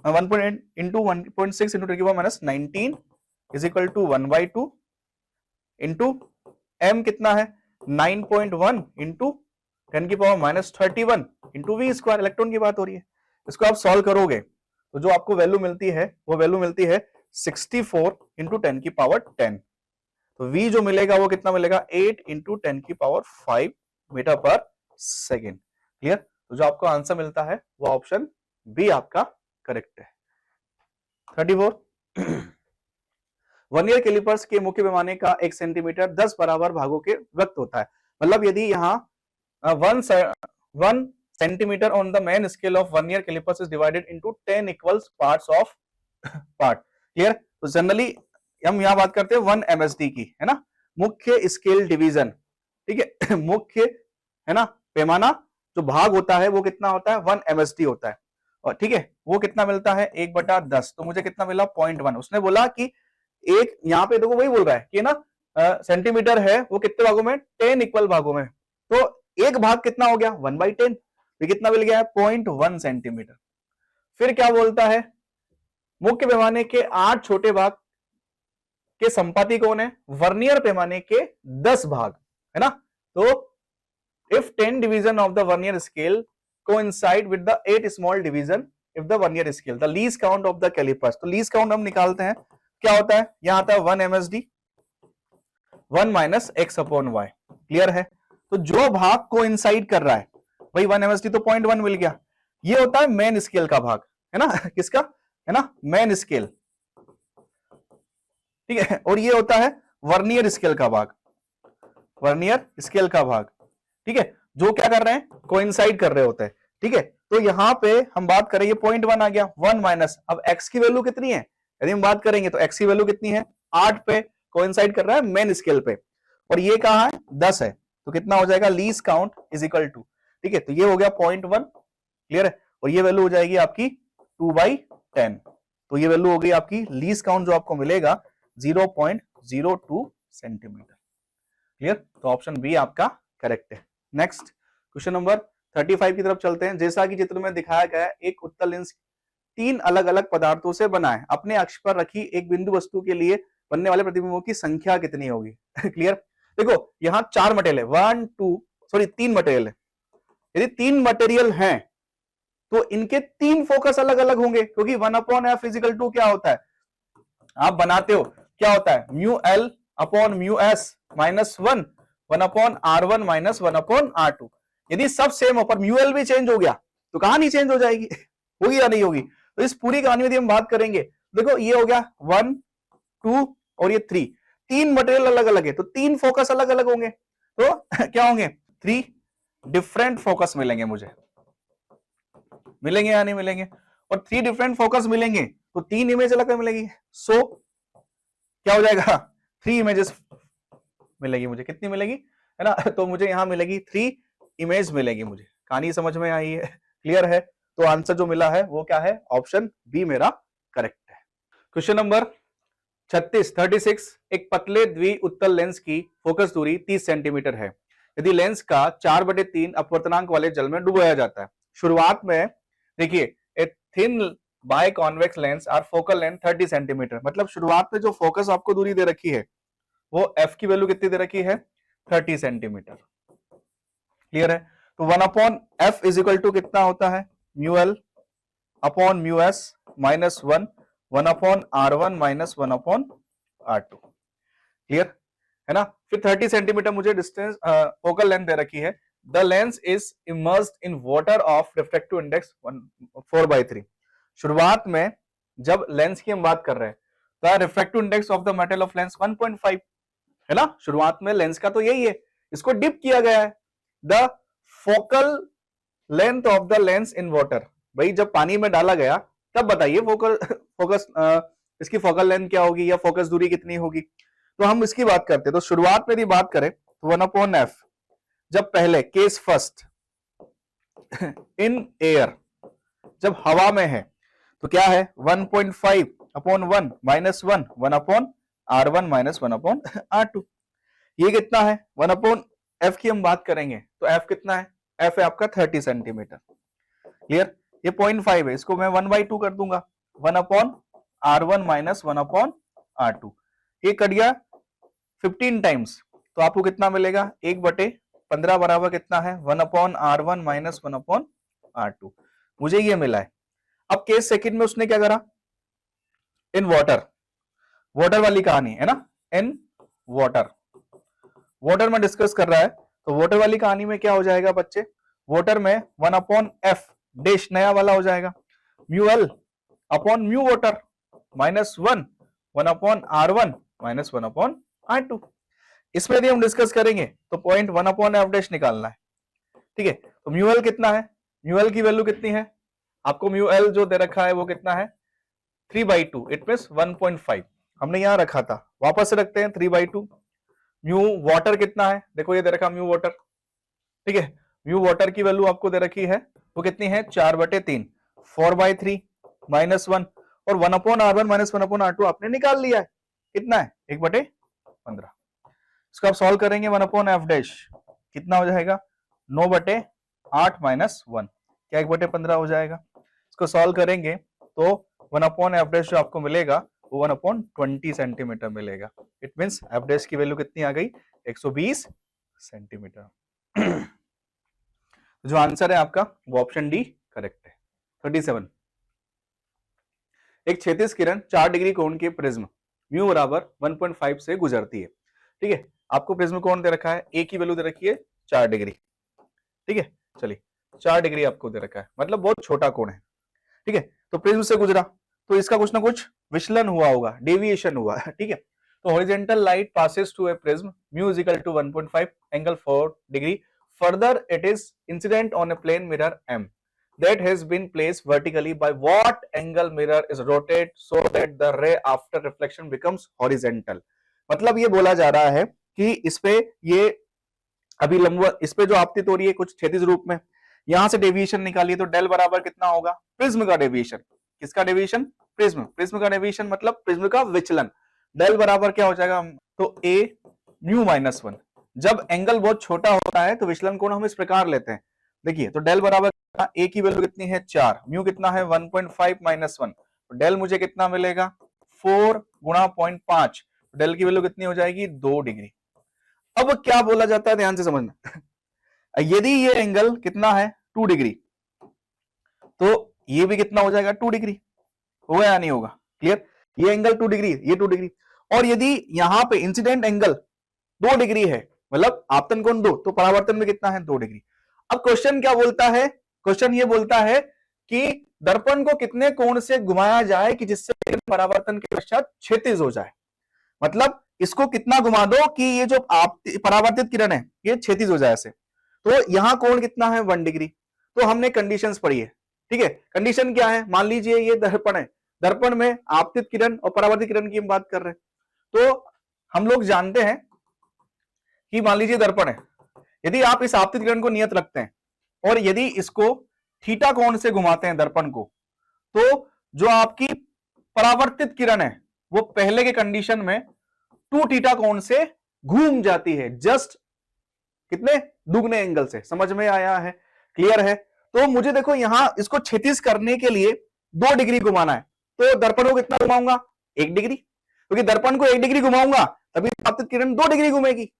1.8 इंटू 1.6 इंटू 10 की power -19 is equal to 1/2 into m कितना है 9.1 इंटू 10 की power -31 into v square. Electron की बात हो रही है, इसको आप सॉल्व करोगे तो जो आपको वैल्यू मिलती है वो वैल्यू मिलती है 64 इंटू 10 की पावर 10। तो v जो मिलेगा वो कितना मिलेगा 8 इंटू 10 की पावर 5 मीटर पर सेकेंड। क्लियर। तो जो आपको आंसर मिलता है वो ऑप्शन बी आपका करेक्ट है। 34 वर्नियर कैलिपर्स के मुख्य पैमाने का 1 सेंटीमीटर 10 बराबर भागों के व्यक्त होता है। मतलब यदि यहाँ 1 centimetre on the main scale of vernier callipers is divided into 10 equals parts of part. Clear? तो जनरली हम यहाँ बात करते हैं 1 MSD की, है ना, मुख्य स्केल डिवीजन। ठीक है मुख्य, है ना, पैमाना जो भाग होता है वो कितना होता है, 1 MSD होता है। और ठीक है, वो कितना मिलता है, 1/10। तो मुझे कितना मिला, 0.1। उसने बोला कि एक, यहाँ पे देखो वही बोल रहा है कि ना सेंटीमीटर है वो कितने भागों में, 10 इक्वल भागों में। तो एक भाग कितना हो गया, 1/10। तो कितना मिल गया है, 0.1 सेंटीमीटर। फिर क्या बोलता है, मुख्य पैमाने के 8 छोटे भाग के संपाती कौन है, वर्नियर पैमाने के 10 भाग, है ना। तो if 10 division of the vernier scale coincide with the 8 small division if the vernier scale, the least count of the calipers। तो least count हम निकालते हैं, क्या होता है, यहां आता है 1 MSD 1 minus x upon y। Clear है? तो जो भाग कोइंसाइड कर रहा है भाई 1 MSD तो 0.1 मिल गया। ये होता है मेन स्केल का भाग, है ना किसका, है ना, मेन स्केल। ठीक है, और ये होता है वर्नियर स्केल का भाग, वर्नियर स्केल का भाग। ठीक है, जो क्या कर रहे हैं, कोइंसाइड कर रहे होते हैं। ठीक है, तो यहां पे हम बात करें, ये 0.1 आ गया, 1 माइनस, अब x की वैल्यू कितनी है, यदि हम बात करेंगे तो x की वैल्यू कितनी है, 8 पे कोइंसाइड कर रहा है मेन स्केल पे, और ये कहां है, 10 है। तो कितना हो जाएगा, least count is equal to, ठीक है, तो ये हो गया 0.1। क्लियर है? और ये वैल्यू हो जाएगी आपकी 2/10। तो ये वैल्यू हो गई आपकी लीस्ट काउंट जो आपको मिलेगा 0.02 सेंटीमीटर। क्लियर? तो ऑप्शन बी आपका करेक्ट है। नेक्स्ट क्वेश्चन नंबर 35 की तरफ चलते हैं। जैसा कि चित्र में दिखाया गया है, एक उत्तल लेंस 3 अलग अलग पदार्थों से बना है। अपने अक्ष पर रखी एक बिंदु वस्तु के लिए बनने वाले प्रतिबिंबों की संख्या कितनी होगी क्लियर? देखो यहां 4 मटेरियल है, 3 मटेरियल है। यदि 3 मटेरियल हैं तो इनके 3 फोकस अलग अलग होंगे, क्योंकि 1/f इज इक्वल टू क्या होता है, आप बनाते हो क्या होता है, μl upon μs minus 1/r1 minus 1/r2। यदि सब सेम हो पर μl भी चेंज हो गया तो कहानी चेंज हो जाएगी होगी या नहीं होगी? तो इस पूरी कहानी में हम बात करेंगे, देखो ये हो गया 1 2 और ये 3, 3 मटेरियल अलग अलग है तो 3 फोकस अलग अलग होंगे। तो क्या होंगे, 3 डिफरेंट फोकस मिलेंगे मुझे, मिलेंगे या नहीं मिलेंगे? और 3 डिफरेंट फोकस मिलेंगे तो 3 इमेज अलग मिलेगी। सो क्या हो जाएगा, 3 इमेजेस मिलेगी मुझे। कितनी मिलेगी, है ना तो मुझे यहां मिलेगी 3 इमेज मिलेगी मुझे। कहानी समझ में आई है? क्लियर है? तो आंसर जो मिला है वो क्या है, ऑप्शन बी मेरा करेक्ट है। क्वेश्चन नंबर 36 एक पतले द्वि उत्तल लेंस की फोकस दूरी 30 सेंटीमीटर है। यदि लेंस का 4/3 अपवर्तनांक वाले जल में डुबोया जाता है। शुरुआत में देखिए, a thin biconvex lens are focal length 30 centimetre. मतलब शुरुआत में जो फोकस आपको दूरी दे रखी है वो f की वैल्यू कितनी दे रखी है, 30 सेंटीमीटर। क्लियर है? तो 1/f इज इक्वल टू कितना होता है, μl upon μs minus 1/r1 minus 1/r2। Clear है ना? फिर 30 सेंटीमीटर मुझे डिस्टेंस फोकल लेंथ दे रखी है। The lens is immersed in water of refractive index 4/3। शुरुआत में जब लेंस की हम बात कर रहे हैं तो refractive index of the metal of lens 1.5 है ना। शुरुआत में लेंस का तो यही है, इसको डिप किया गया है। The focal length of the lens in water, भाई जब पानी में डाला गया तब बताइए फोकस इसकी फोकल लेंथ क्या होगी या फोकस दूरी कितनी होगी। तो हम इसकी बात करते हैं। तो शुरुआत में यदि बात करें तो 1/f, जब पहले केस फर्स्ट इन एयर, जब हवा में है तो क्या है 1.5/1 माइनस 1/r1 माइनस 1/r2। ये कितना है, 1/f की हम बात करेंगे तो f कितना है, f है आपका 30 सेंटीमीटर। क्लियर? ये 0.5 है, इसको मैं 1/2 कर दूंगा, 1/r1 माइनस 1/r2। ये कट गया 15 टाइम्स, तो आपको कितना मिलेगा, 1/15 बराबर कितना है, 1/r1 माइनस 1/r2। मुझे ये मिला है। अब केस सेकंड में उसने क्या करा, इन वाटर, वाटर वाली कहानी है ना, इन वाटर में डिस्कस कर रहा है। तो वाटर वाली कहानी में क्या हो जाएगा बच्चे, वाटर में 1/f डैश नया वाला हो जाएगा, μl upon mu water minus 1/r1 minus 1/r2। इसमें यदि हम डिस्कस करेंगे तो पॉइंट 1/f' निकालना है, ठीक है। तो म्यू एल कितना है, म्यू एल की वैल्यू कितनी है, आपको म्यू एल जो दे रखा है वो कितना है 3/2, इट मींस 1.5 हमने यहां रखा था, वापस से रखते हैं 3/2। म्यू वाटर कितना है, देखो ये दे रखा म्यू वाटर, ठीक है। म्यू वाटर की वैल्यू आपको दे रखी है वो कितनी है 4/3, 4/3 -1 और 1/r1 माइनस 1/r2 आपने निकाल लिया है, कितना है 1/15। इसको आप सॉल्व करेंगे 1/f' कितना हो जाएगा 9/8 -1, क्या 1/15 हो जाएगा। इसको सॉल्व करेंगे तो 1/f' जो आपको मिलेगा वो 1/20 सेंटीमीटर मिलेगा। इट मींस f' की वैल्यू कितनी आ गई 120 सेंटीमीटर। जो आंसर है आपका वो ऑप्शन डी करेक्ट है। 37, एक क्षैतिज किरण 4 डिग्री कोण के प्रिज्म म्यू बराबर 1.5 से गुजरती है, ठीक है। आपको प्रिज्म कोण दे रखा है, ए की वैल्यू दे रखी है 4 डिग्री, ठीक है। चलिए 4 डिग्री आपको दे रखा है, मतलब बहुत छोटा कोण है, ठीक है। तो प्रिज्म से गुजरा तो इसका कुछ ना कुछ विचलन हुआ होगा, डेविएशन हुआ है, ठीक है। तो horizontal light passes to a prism mu is equal to 1.5 angle 4 degree, further it is incident on a plane mirror M that has been placed vertically. By what angle mirror is rotated so that the ray after reflection becomes horizontal? मतलब ये बोला जा रहा है कि इस पे ये अभी लंबवत, इस पे जो आपतित हो रही है कुछ क्षैतिज रूप में, यहां से डेविएशन निकालिए तो डेल बराबर कितना होगा प्रिज्म का डेविएशन, किसका डेविएशन प्रिज्म, प्रिज्म का डेविएशन मतलब प्रिज्म का विचलन, डेल बराबर क्या हो जाएगा तो a म्यू -1। जब एंगल बहुत छोटा होता है तो विचलन कोण हम इस प्रकार लेते हैं, देखिए तो डेल बराबर a की वैल्यू कितनी है 4, म्यू कितना है 1.5 -1, तो डेल मुझे कितना मिलेगा 4 गुणा 0.5, डेल की वैल्यू कितनी हो जाएगी 2 डिग्री। अब क्या बोला जाता है ध्यान से समझना, यदि ये एंगल कितना है 2 डिग्री तो ये भी कितना हो जाएगा 2 डिग्री, होगा या नहीं होगा, क्लियर। ये एंगल 2 डिग्री, ये 2 डिग्री, और यदि यहां पे इंसिडेंट एंगल 2 डिग्री है मतलब आपतन कोण 2, तो परावर्तन में कितना है 2 डिग्री। अब क्वेश्चन क्या बोलता है, क्वेश्चन ये बोलता है कि दर्पण को कितने कोण से घुमाया जाए कि जिससे परावर्तन के पश्चात क्षैतिज हो जाए, मतलब इसको कितना घुमा दो कि ये जो आप परावर्तित किरण है ये क्षैतिज हो जाए ऐसे। तो यहां कोण कितना है 1 डिग्री। तो हमने कंडीशंस पढ़ी है, ठीक है। कंडीशन क्या है, मान लीजिए ये दर्पण है, दर्पण में आपतित किरण और परावर्तित किरण की हम बात कर रहे हैं, तो हम लोग जानते हैं कि मान लीजिए दर्पण है, यदि आप इस आपतित किरण को नियत रखते हैं और यदि इसको थीटा कोण से घुमाते हैं दर्पण को, तो जो आपकी परावर्तित किरण है वो पहले के कंडीशन में 2 थीटा कोण से घूम जाती है, जस्ट कितने दुगने एंगल से। समझ में आया है, क्लियर है। तो मुझे देखो यहां इसको क्षैतिज करने के लिए 2 डिग्री घुमाना है, तो दर्पण को कितना घुमाऊंगा 1 डिग्री, क्योंकि दर्पण को 1 डिग्री घुमाऊंगा तभी आपतित किरण 2 डिग्री घूमेगी,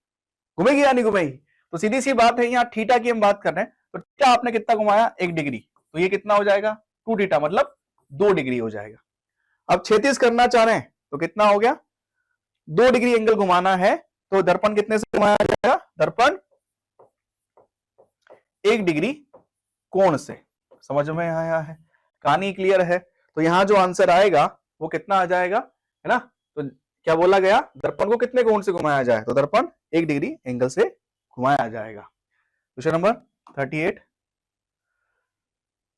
घूमेगी या नहीं घूमेगी। तो सीधी सी बात है, यहाँ थीटा की हम बात कर रहे हैं, तो थीटा आपने कितना घुमाया 1 डिग्री, तो ये कितना हो जाएगा 2 थीटा मतलब 2 डिग्री हो जाएगा। अब क्षैतिज करना चाह रहे हैं तो कितना हो गया 2 डिग्री एंगल घुमाना है, तो दर्पण कितने से घुमाया जाएगा, दर्पण 1 डिग्री कोण से। समझ में आया है, कहानी क्लियर है। तो यहां जो आंसर आएगा वो कितना आ जाएगा, है ना। तो क्या बोला गया, दर्पण को कितने कोण से घुमाया जाए, तो दर्पण 1 डिग्री एंगल से घुमाया जाएगा। क्वेश्चन नंबर 38,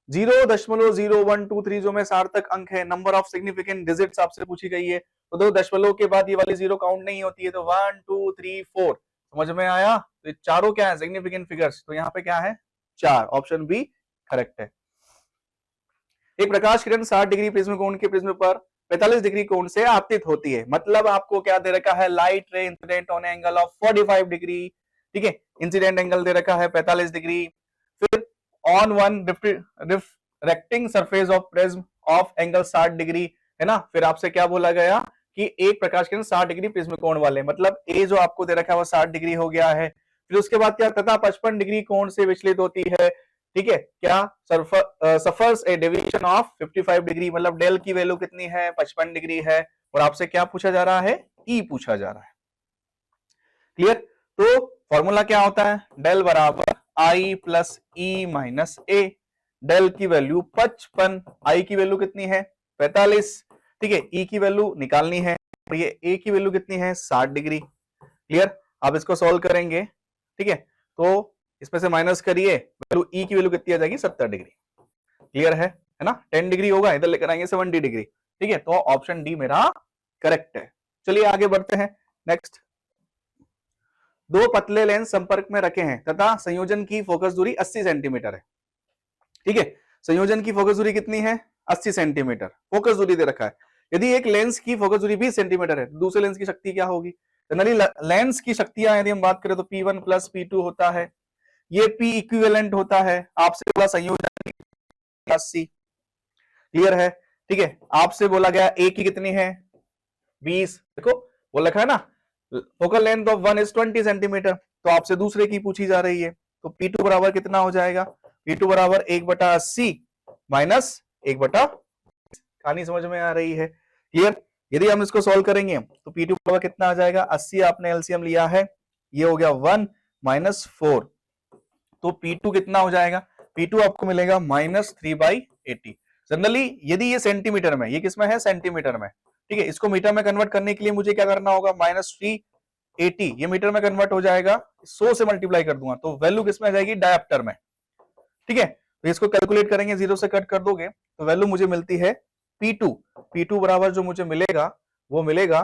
0.0123 जो में सार्थक अंक है, नंबर ऑफ सिग्निफिकेंट डिजिट्स आपसे पूछी गई है, तो 2 दशमलव के बाद ये वाली 0 काउंट नहीं होती है, तो 1 2 3 4। समझ में आया, तो चारों क्या है सिग्निफिकेंट फिगर्स, तो यहाँ पे क्या है 4, ऑप्शन बी करेक्ट है। एक प्रकाश किरण 60 डिग्री प्रिज्म कोण के प्रिज्म पर 45 डिग्री कोण से आपतित होती है, मतलब आपको क्या दे रखा है light ray incident on angle of 45 degree, ठीक है। इंसिडेंट एंगल दे रखा है 45 डिग्री, फिर on one refracting surface of prism of angle 60 degree, है ना। फिर आपसे क्या बोला गया कि एक प्रकाश किरण 60 डिग्री प्रिज्म कोण वाले, मतलब ए जो आपको दे रखा है वो 60 डिग्री हो गया है। फिर उसके बाद क्या, तथा 55 डिग्री कोण से विचलित होती है, ठीक है। क्या suffers A deviation of 55 degree, मतलब डेल की वैल्यू कितनी है 55 डिग्री है, और आपसे क्या पूछा जा रहा है ई पूछा जा रहा है, क्लियर। तो फॉर्मूला क्या होता है, डेल बराबर आई प्लस ई माइनस ए, डेल की वैल्यू 55, आई की वैल्यू कितनी है 45, ठीक है, ई की वैल्यू निकालनी है और ये ए की वैल्यू कितनी है 60 डिग्री। क्लियर, आप इसको सॉल्व करेंगे, ठीक है, तो इसमें से माइनस करिए, वैल्यू ई की वैल्यू कितनी आ जाएगी 70 डिग्री। क्लियर है ना, 10 डिग्री होगा, इधर लेकर आएंगे 70 डिग्री। ठीक है, तो ऑप्शन डी मेरा करेक्ट है। चलिए आगे बढ़ते हैं। नेक्स्ट, दो पतले लेंस संपर्क में रखे हैं तथा संयोजन की फोकस दूरी 80 सेंटीमीटर है। ठीक है, संयोजन की फोकस दूरी कितनी है 80 सेंटीमीटर, फोकस दूरी दे रखा है। यदि एक लेंस की फोकस दूरी 20 सेंटीमीटर है तो दूसरे लेंस की शक्ति क्या होगी? जनरली लेंस की शक्तियां यदि हम बात करें तो P1 प्लस P2 होता है, ये P इक्विवेलेंट होता है, आपसे बोला संयोजन 80। क्लियर है, ठीक है, आपसे बोला गया ए की कितनी है 20, देखो वो लिखा है ना, focal length of one is 20 centimetre, तो आपसे दूसरे की पूछी जा रही है, तो P2 बराबर कितना हो जाएगा? P2 बराबर 1/80 माइनस 1/, कहानी समझ में आ रही है? क्लियर, यदि हम इसको सॉल्व करेंगे तो P2 बराबर कितना आ जाएगा? 80 आपने एलसीएम लिया है, ये हो गया 1 माइनस 4, तो P2 कितना हो जाएगा? P2 आपको मिलेगा -3/80। जनरली यदि ये सेंटीमीटर में, ये किसमें है सेंटीमीटर में, ठीक है, इसको मीटर में कन्वर्ट करने के लिए मुझे क्या करना होगा? -380, ये मीटर में कन्वर्ट हो जाएगा, 100 से मल्टीप्लाई कर दूंगा तो वैल्यू किसमें आ जाएगी? डायप्टर में। ठीक है, तो इसको कैलकुलेट करेंगे, 0 से कट कर दोगे तो वैल्यू मुझे मिलती है P2 बराबर जो मुझे मिलेगा वो मिलेगा,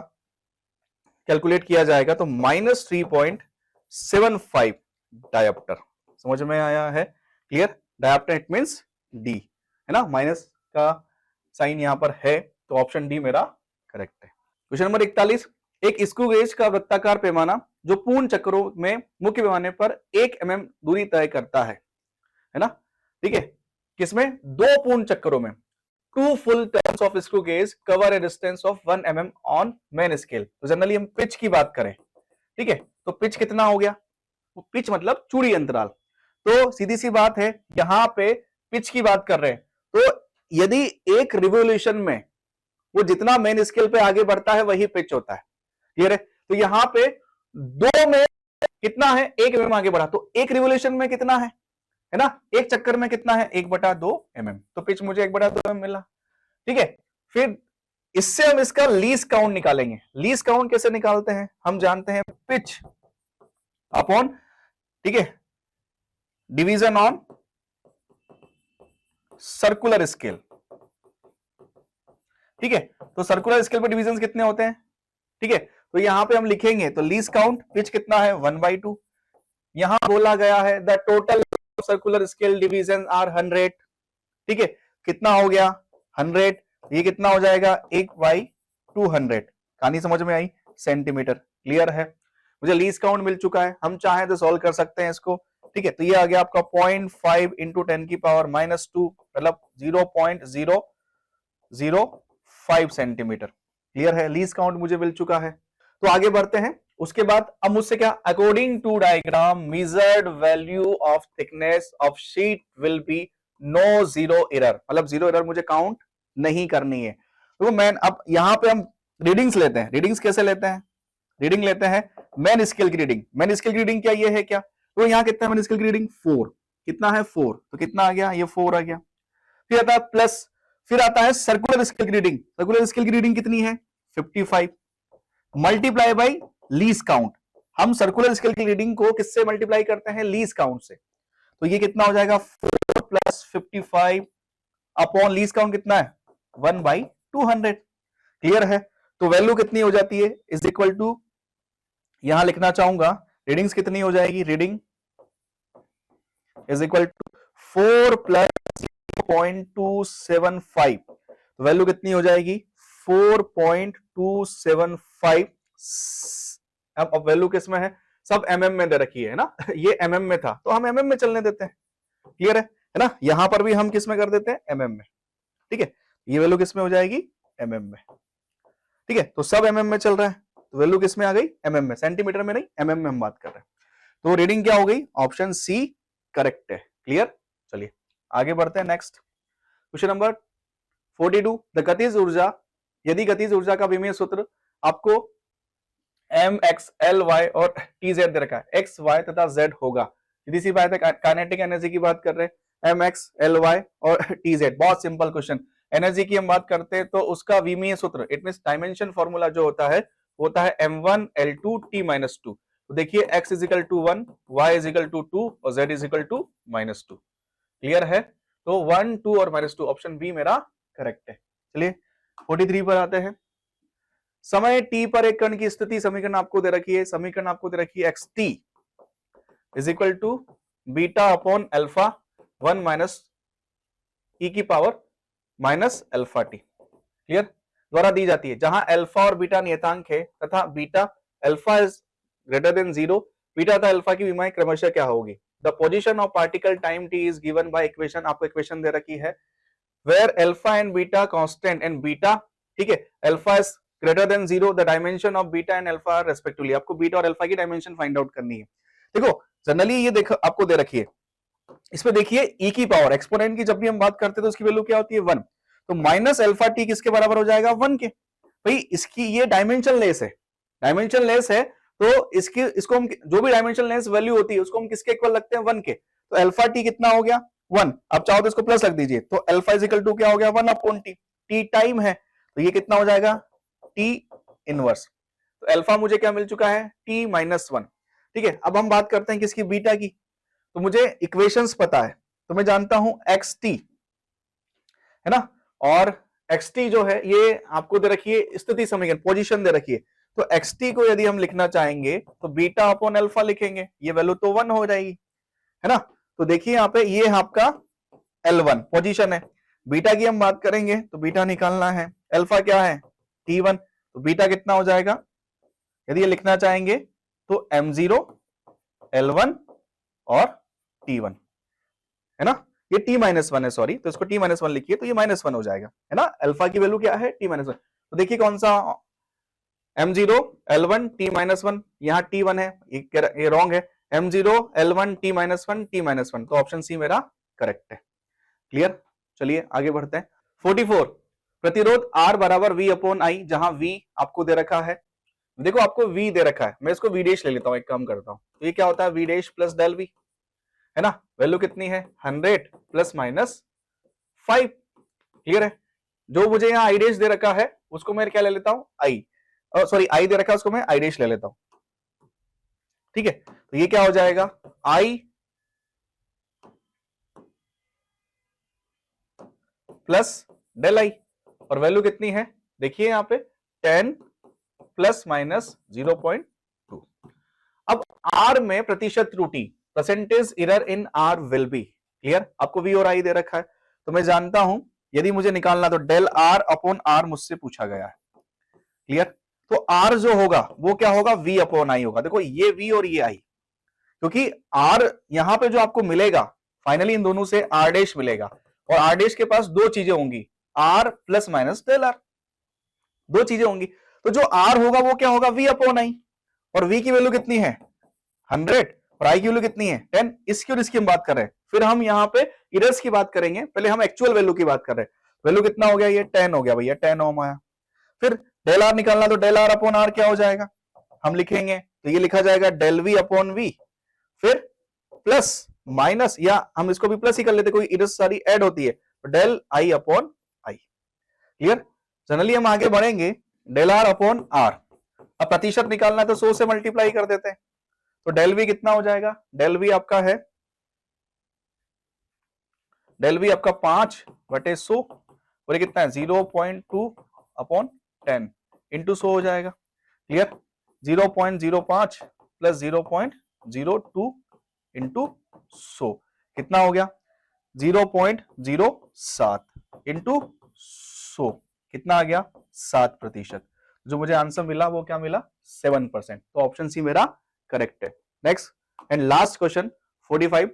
कैलकुलेट किया जाएगा तो -3.75 डायप्टर। समझ में आया है? Clear, dioptre it means D, है ना, माइनस का साइन यहां पर है, तो ऑप्शन डी मेरा करेक्ट है। क्वेश्चन नंबर 41, एक स्क्रू गेज का वृत्ताकार पैमाना जो पूर्ण चक्रों में मुख्य पैमाने पर 1 mm दूरी तय करता है ना, ठीक है, किसमें? 2 पूर्ण चक्करों में। 2 full turns of screw gauge cover a distance of 1 mm on main scale। तो जनरली हम पिच की बात करें, ठीक है, तो पिच कितना हो गया? पिच मतलब चूड़ी अंतराल, तो सीधी सी बात है यहां पे पिच की बात कर रहे हैं, तो यदि एक रिवोल्यूशन में वो जितना मेन स्केल पे आगे बढ़ता है वही पिच होता है। क्लियर है, तो यहां पे 2 में कितना है? 1 mm आगे बढ़ा, तो एक रिवोल्यूशन में कितना है ना, एक चक्कर में कितना है? 1/2 mm, तो पिच मुझे 1/2 mm मिला। ठीक है, फिर इससे हम इसका लीस्ट काउंट निकालेंगे। लीस्ट काउंट कैसे निकालते हैं? हम जानते हैं पिच अपॉन, ठीक है, डिवीजन ऑन सर्कुलर स्केल। ठीक है, तो सर्कुलर स्केल पर डिवीजन कितने होते हैं? ठीक है, तो यहां पे हम लिखेंगे तो लीस्ट काउंट पिच कितना है? 1/2। यहां बोला गया है the total circular scale division are 100। ठीक है, कितना हो गया? 100, ये कितना हो जाएगा? 1/200। कहानी समझ में आई? सेंटीमीटर। क्लियर है, मुझे लीस्ट काउंट मिल चुका है, हम चाहें तो सॉल्व कर सकते हैं इसको। ठीक है, तो ये आ गया आपका 0.5 इंटू 10⁻², मतलब 0.005 सेंटीमीटर। क्लियर है, लीस्ट काउंट मुझे मिल चुका है। तो आगे बढ़ते हैं, उसके बाद अब मुझसे क्या? According to diagram measured value of thickness of sheet will be no zero error, मतलब जीरो एरर मुझे काउंट नहीं करनी है। तो मैं अब यहां पे हम रीडिंग्स लेते हैं। रीडिंग्स कैसे लेते हैं? रीडिंग लेते हैं मेन स्केल की रीडिंग। मेन स्केल की रीडिंग क्या ये है क्या? तो यहाँ कितना है मेन स्केल की रीडिंग? 4। कितना है? 4, तो कितना आ गया? ये 4 आ गया। फिर आता है प्लस, फिर आता है सर्कुलर स्केल की रीडिंग। सर्कुलर स्केल की रीडिंग कितनी है? 55 मल्टीप्लाई बाई लीस्ट काउंट। हम सर्कुलर स्केल की रीडिंग को किससे मल्टीप्लाई करते हैं? लीस्ट काउंट से। तो ये कितना हो जाएगा? 4 प्लस 55 अपॉन लीस्ट काउंट कितना है? 1/200। क्लियर है, तो वैल्यू कितनी हो जाती है? इज इक्वल टू, यहां लिखना चाहूंगा रीडिंग्स कितनी हो जाएगी? Reading is equal to 4 plus 0.275, तो वैल्यू कितनी हो जाएगी? 4.275। अब वैल्यू किसमें है? सब mm में दे रखी है ना, ये mm में था तो हम mm में चलने देते हैं। क्लियर है ना, यहां पर भी हम किस में कर देते हैं? mm में। ठीक है, ये वैल्यू किस में हो जाएगी? mm में। ठीक है, तो सब mm में चल रहा है, तो वैल्यू किस में आ गई? mm में, सेंटीमीटर में नहीं, mm में हम बात कर रहे हैं। तो रीडिंग क्या हो गई? ऑप्शन सी करेक्ट है। क्लियर, चलिए आगे बढ़ते हैं। नेक्स्ट क्वेश्चन नंबर 42, द गतिज ऊर्जा, यदि गतिज ऊर्जा का विमीय सूत्र आपको mx/ly और tz दे रखा है, x y तथा z होगा, सीधी सी बात है, काइनेटिक एनर्जी की बात कर रहे हैं, mx/ly और tz, बहुत सिंपल क्वेश्चन। एनर्जी की हम बात करते हैं तो उसका विमीय सूत्र, इट मींस डायमेंशन फॉर्मूला जो होता है वो होता है m1l2t-2। तो देखिए x is equal to 1, y is equal to 2 और z is equal to -2। Clear है? तो 1, 2 और -2 ऑप्शन बी मेरा करेक्ट है। चलिए 43 पर आते हैं। समय t पर एक कण की स्थिति समीकरण आपको दे रखी है, समीकरण आपको दे रखी है xt is equal to beta upon alpha 1 minus E की power minus alpha T, clear, द्वारा दी जाती है, जहां अल्फा और बीटा नियतांक है तथा beta alpha is greater than 0, beta तथा अल्फा की विमाएं क्रमशः क्या होगी। The position of particle time t is given by equation, आपको इक्वेशन दे रखी है where alpha and beta constant and beta, ठीक है, alpha is greater than 0, the dimension of beta and alpha respectively. आपको बीटा और अल्फा की dimension find out करनी है। देखो जनरली ये देखो आपको दे रखी है, इसमें देखिए e की पावर एक्सपोनेंट की जब भी हम बात करते हैं तो उसकी वैल्यू क्या होती है 1, तो माइनस अल्फा टी किसके बराबर हो जाएगा 1 के। भाई इसकी ये डायमेंशन लेस है, डायमेंशन लेस है तो इसको हम जो भी डायमेंशन लेस वैल्यू होती है उसको हम किसके इक्वल लगते हैं 1 के। तो अल्फा टी कितना हो गया 1, अब चाहो तो इसको प्लस रख दीजिए, तो अल्फा इज इक्वल टू क्या हो गया 1 अपॉन टी, टी टाइम है तो ये कितना हो जाएगा टी इनवर्स। तो अल्फा मुझे क्या मिल चुका है टी माइनस 1, ठीक है। अब हम बात करते हैं किसकी बीटा की, तो मुझे इक्वेशंस पता है, तो मैं जानता हूं एक्स टी है ना, और एक्स टी जो है ये आपको दे रखी है स्थिति समीकरण, पोजीशन दे रखी है, तो एक्स टी को यदि हम लिखना चाहेंगे तो बीटा अपॉन अल्फा लिखेंगे, ये वैल्यू तो 1 हो जाएगी, है ना। तो देखिए यहाँ पे ये आपका L1 पोजीशन है, बीटा की हम बात करेंगे तो बीटा निकालना है, अल्फा क्या है T1, तो बीटा कितना हो जाएगा, यदि ये लिखना चाहेंगे तो M0 L1 और T1, है ना, ये T-1 है, सॉरी, तो इसको T-1 लिखिए तो ये -1 हो जाएगा, है ना। अल्फा की वैल्यू क्या है T-1, तो देखिए कौन सा M0 L1 T-1, यहाँ T1 है, ये रॉन्ग है, M0 L1 T-1 T-1, तो ऑप्शन सी मेरा करेक्ट है। क्लियर, चलिए आगे बढ़ते हैं। 44 प्रतिरोध R बराबर V अपॉन I, जहां V आपको दे रखा है, देखो आपको V दे रखा है, मैं इसको V डैश ले लेता हूं, एक काम करता हूं, तो ये क्या होता है V dash plus del V, है ना, वैल्यू कितनी है 100 प्लस माइनस 5, क्लियर है। जो मुझे यहाँ I डैश दे रखा है उसको मैं क्या ले लेता हूं I, सॉरी I दे रखा है उसको मैं I डैश ले लेता हूं, ठीक है। तो ये क्या हो जाएगा I प्लस डेल I, और वैल्यू कितनी है देखिए यहाँ पे 10 प्लस माइनस 0.2। अब R में प्रतिशत त्रुटि, percentage error in R will be, clear, आपको V और I दे रखा है, तो मैं जानता हूं यदि मुझे निकालना तो डेल R अपॉन R मुझसे पूछा गया है, क्लियर। तो R जो होगा वो क्या होगा V अपॉन I होगा, देखो ये V और ये I, क्योंकि R यहां पे जो आपको मिलेगा फाइनली इन दोनों से R डैश मिलेगा, और R डैश के पास दो चीजें होंगी R plus minus del R, दो चीजें होंगी, तो जो R होगा वो क्या होगा V अपॉन I, और V की वैल्यू कितनी है 100 और I की वैल्यू कितनी है 10, इसकी और इसकी हम बात कर रहे हैं, फिर हम यहाँ पे इरर्स की बात करेंगे, पहले हम एक्चुअल वैल्यू की बात कर रहे हैं, वैल्यू कितना हो गया ये 10 हो गया भैया, 10 ओम आया। फिर डेल आर निकालना, तो डेल आर अपॉन आर क्या हो जाएगा, हम लिखेंगे तो ये लिखा जाएगा डेल वी अपॉन वी, फिर प्लस माइनस, या हम इसको भी प्लस ही कर लेते, कोई इरर्स सारी ऐड होती है, तो del i upon i, clear. Generally हम आगे बढ़ेंगे डेल आर अपॉन आर, अब प्रतिशत निकालना है तो 100 से मल्टीप्लाई कर देते हैं, तो डेल वी कितना हो जाएगा, डेल वी आपका है, डेल वी आपका 5/100, और ये कितना है 0.2 अपॉन 10 इंटू 100 हो जाएगा, क्लियर। 0.05 प्लस 0.02 इंटू 100 कितना हो गया 0.07 इंटू 100 कितना आ गया 7%, जो मुझे आंसर मिला वो क्या मिला 7%, तो ऑप्शन सी मेरा करेक्ट है। नेक्स्ट एंड लास्ट क्वेश्चन 45,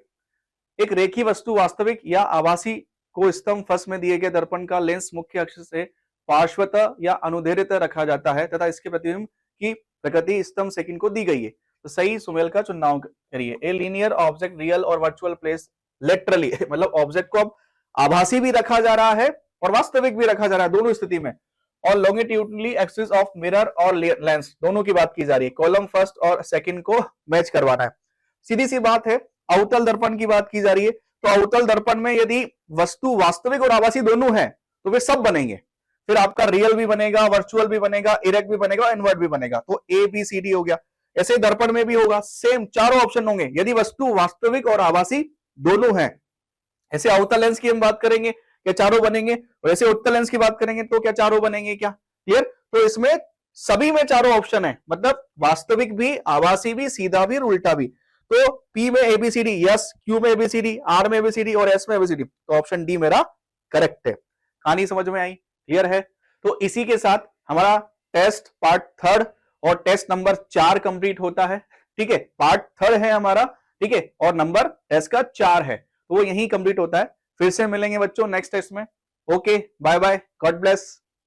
एक रेखीय वस्तु वास्तविक या आभासी को स्तंभ फर्श में दिए गए दर्पण का लेंस मुख्य अक्ष से पार्श्वतः या अनुदैर्ध्य रखा जाता है तथा इसके प्रतिबिंब की प्रकृति स्तंभ सेकंड को दी गई है, तो सही सुमेल का चुनाव करिए। ए लीनियर ऑब्जेक्ट रियल और वर्चुअल प्लेस लेटरली, मतलब ऑब्जेक्ट को अब आभासी भी रखा जा रहा है और वास्तविक भी रखा जा रहा है, दोनों स्थिति में, और लॉन्गिट्यूडनली एक्सिस ऑफ मिरर और लेंस दोनों की बात की जा रही है, कॉलम फर्स्ट और सेकंड को मैच करवाना है। सीधी सी बात है, अवतल दर्पण की बात की जा रही है, तो अवतल दर्पण में यदि वस्तु वास्तविक और आभासी दोनों है तो वे सब बनेंगे। फिर आपका रियल भी बनेगा, वर्चुअल भी बनेगा, इरेक्ट भी बनेगा, इनवर्ट भी बनेगा। तो ए बी सी डी हो गया। ऐसे ही दर्पण में भी होगा, सेम चारों ऑप्शन होंगे यदि वस्तु वास्तविक और आभासी दोनों है। ऐसे अवतल लेंस की हम बात करेंगे, क्या चारों बनेंगे? और ऐसे उत्तल लेंस की बात करेंगे तो क्या चारों बनेंगे क्या? क्लियर? तो इसमें सभी में चारों ऑप्शन है, मतलब वास्तविक भी, आभासी भी, सीधा भी और उल्टा भी। तो पी में एबीसीडी यस, क्यू में एबीसीडी, आर में एबीसीडी और एस में एबीसीडी, तो ऑप्शन डी मेरा करेक्ट है। कहानी समझ में आई? क्लियर है? तो इसी के साथ हमारा टेस्ट पार्ट थर्ड और टेस्ट नंबर 4 कंप्लीट होता है। ठीक है, पार्ट थर्ड है हमारा, ठीक है, और नंबर टेस्ट का 4 है, तो वो यही कंप्लीट होता है। फिर से मिलेंगे बच्चों नेक्स्ट टेस्ट में। Okay, bye bye, God bless.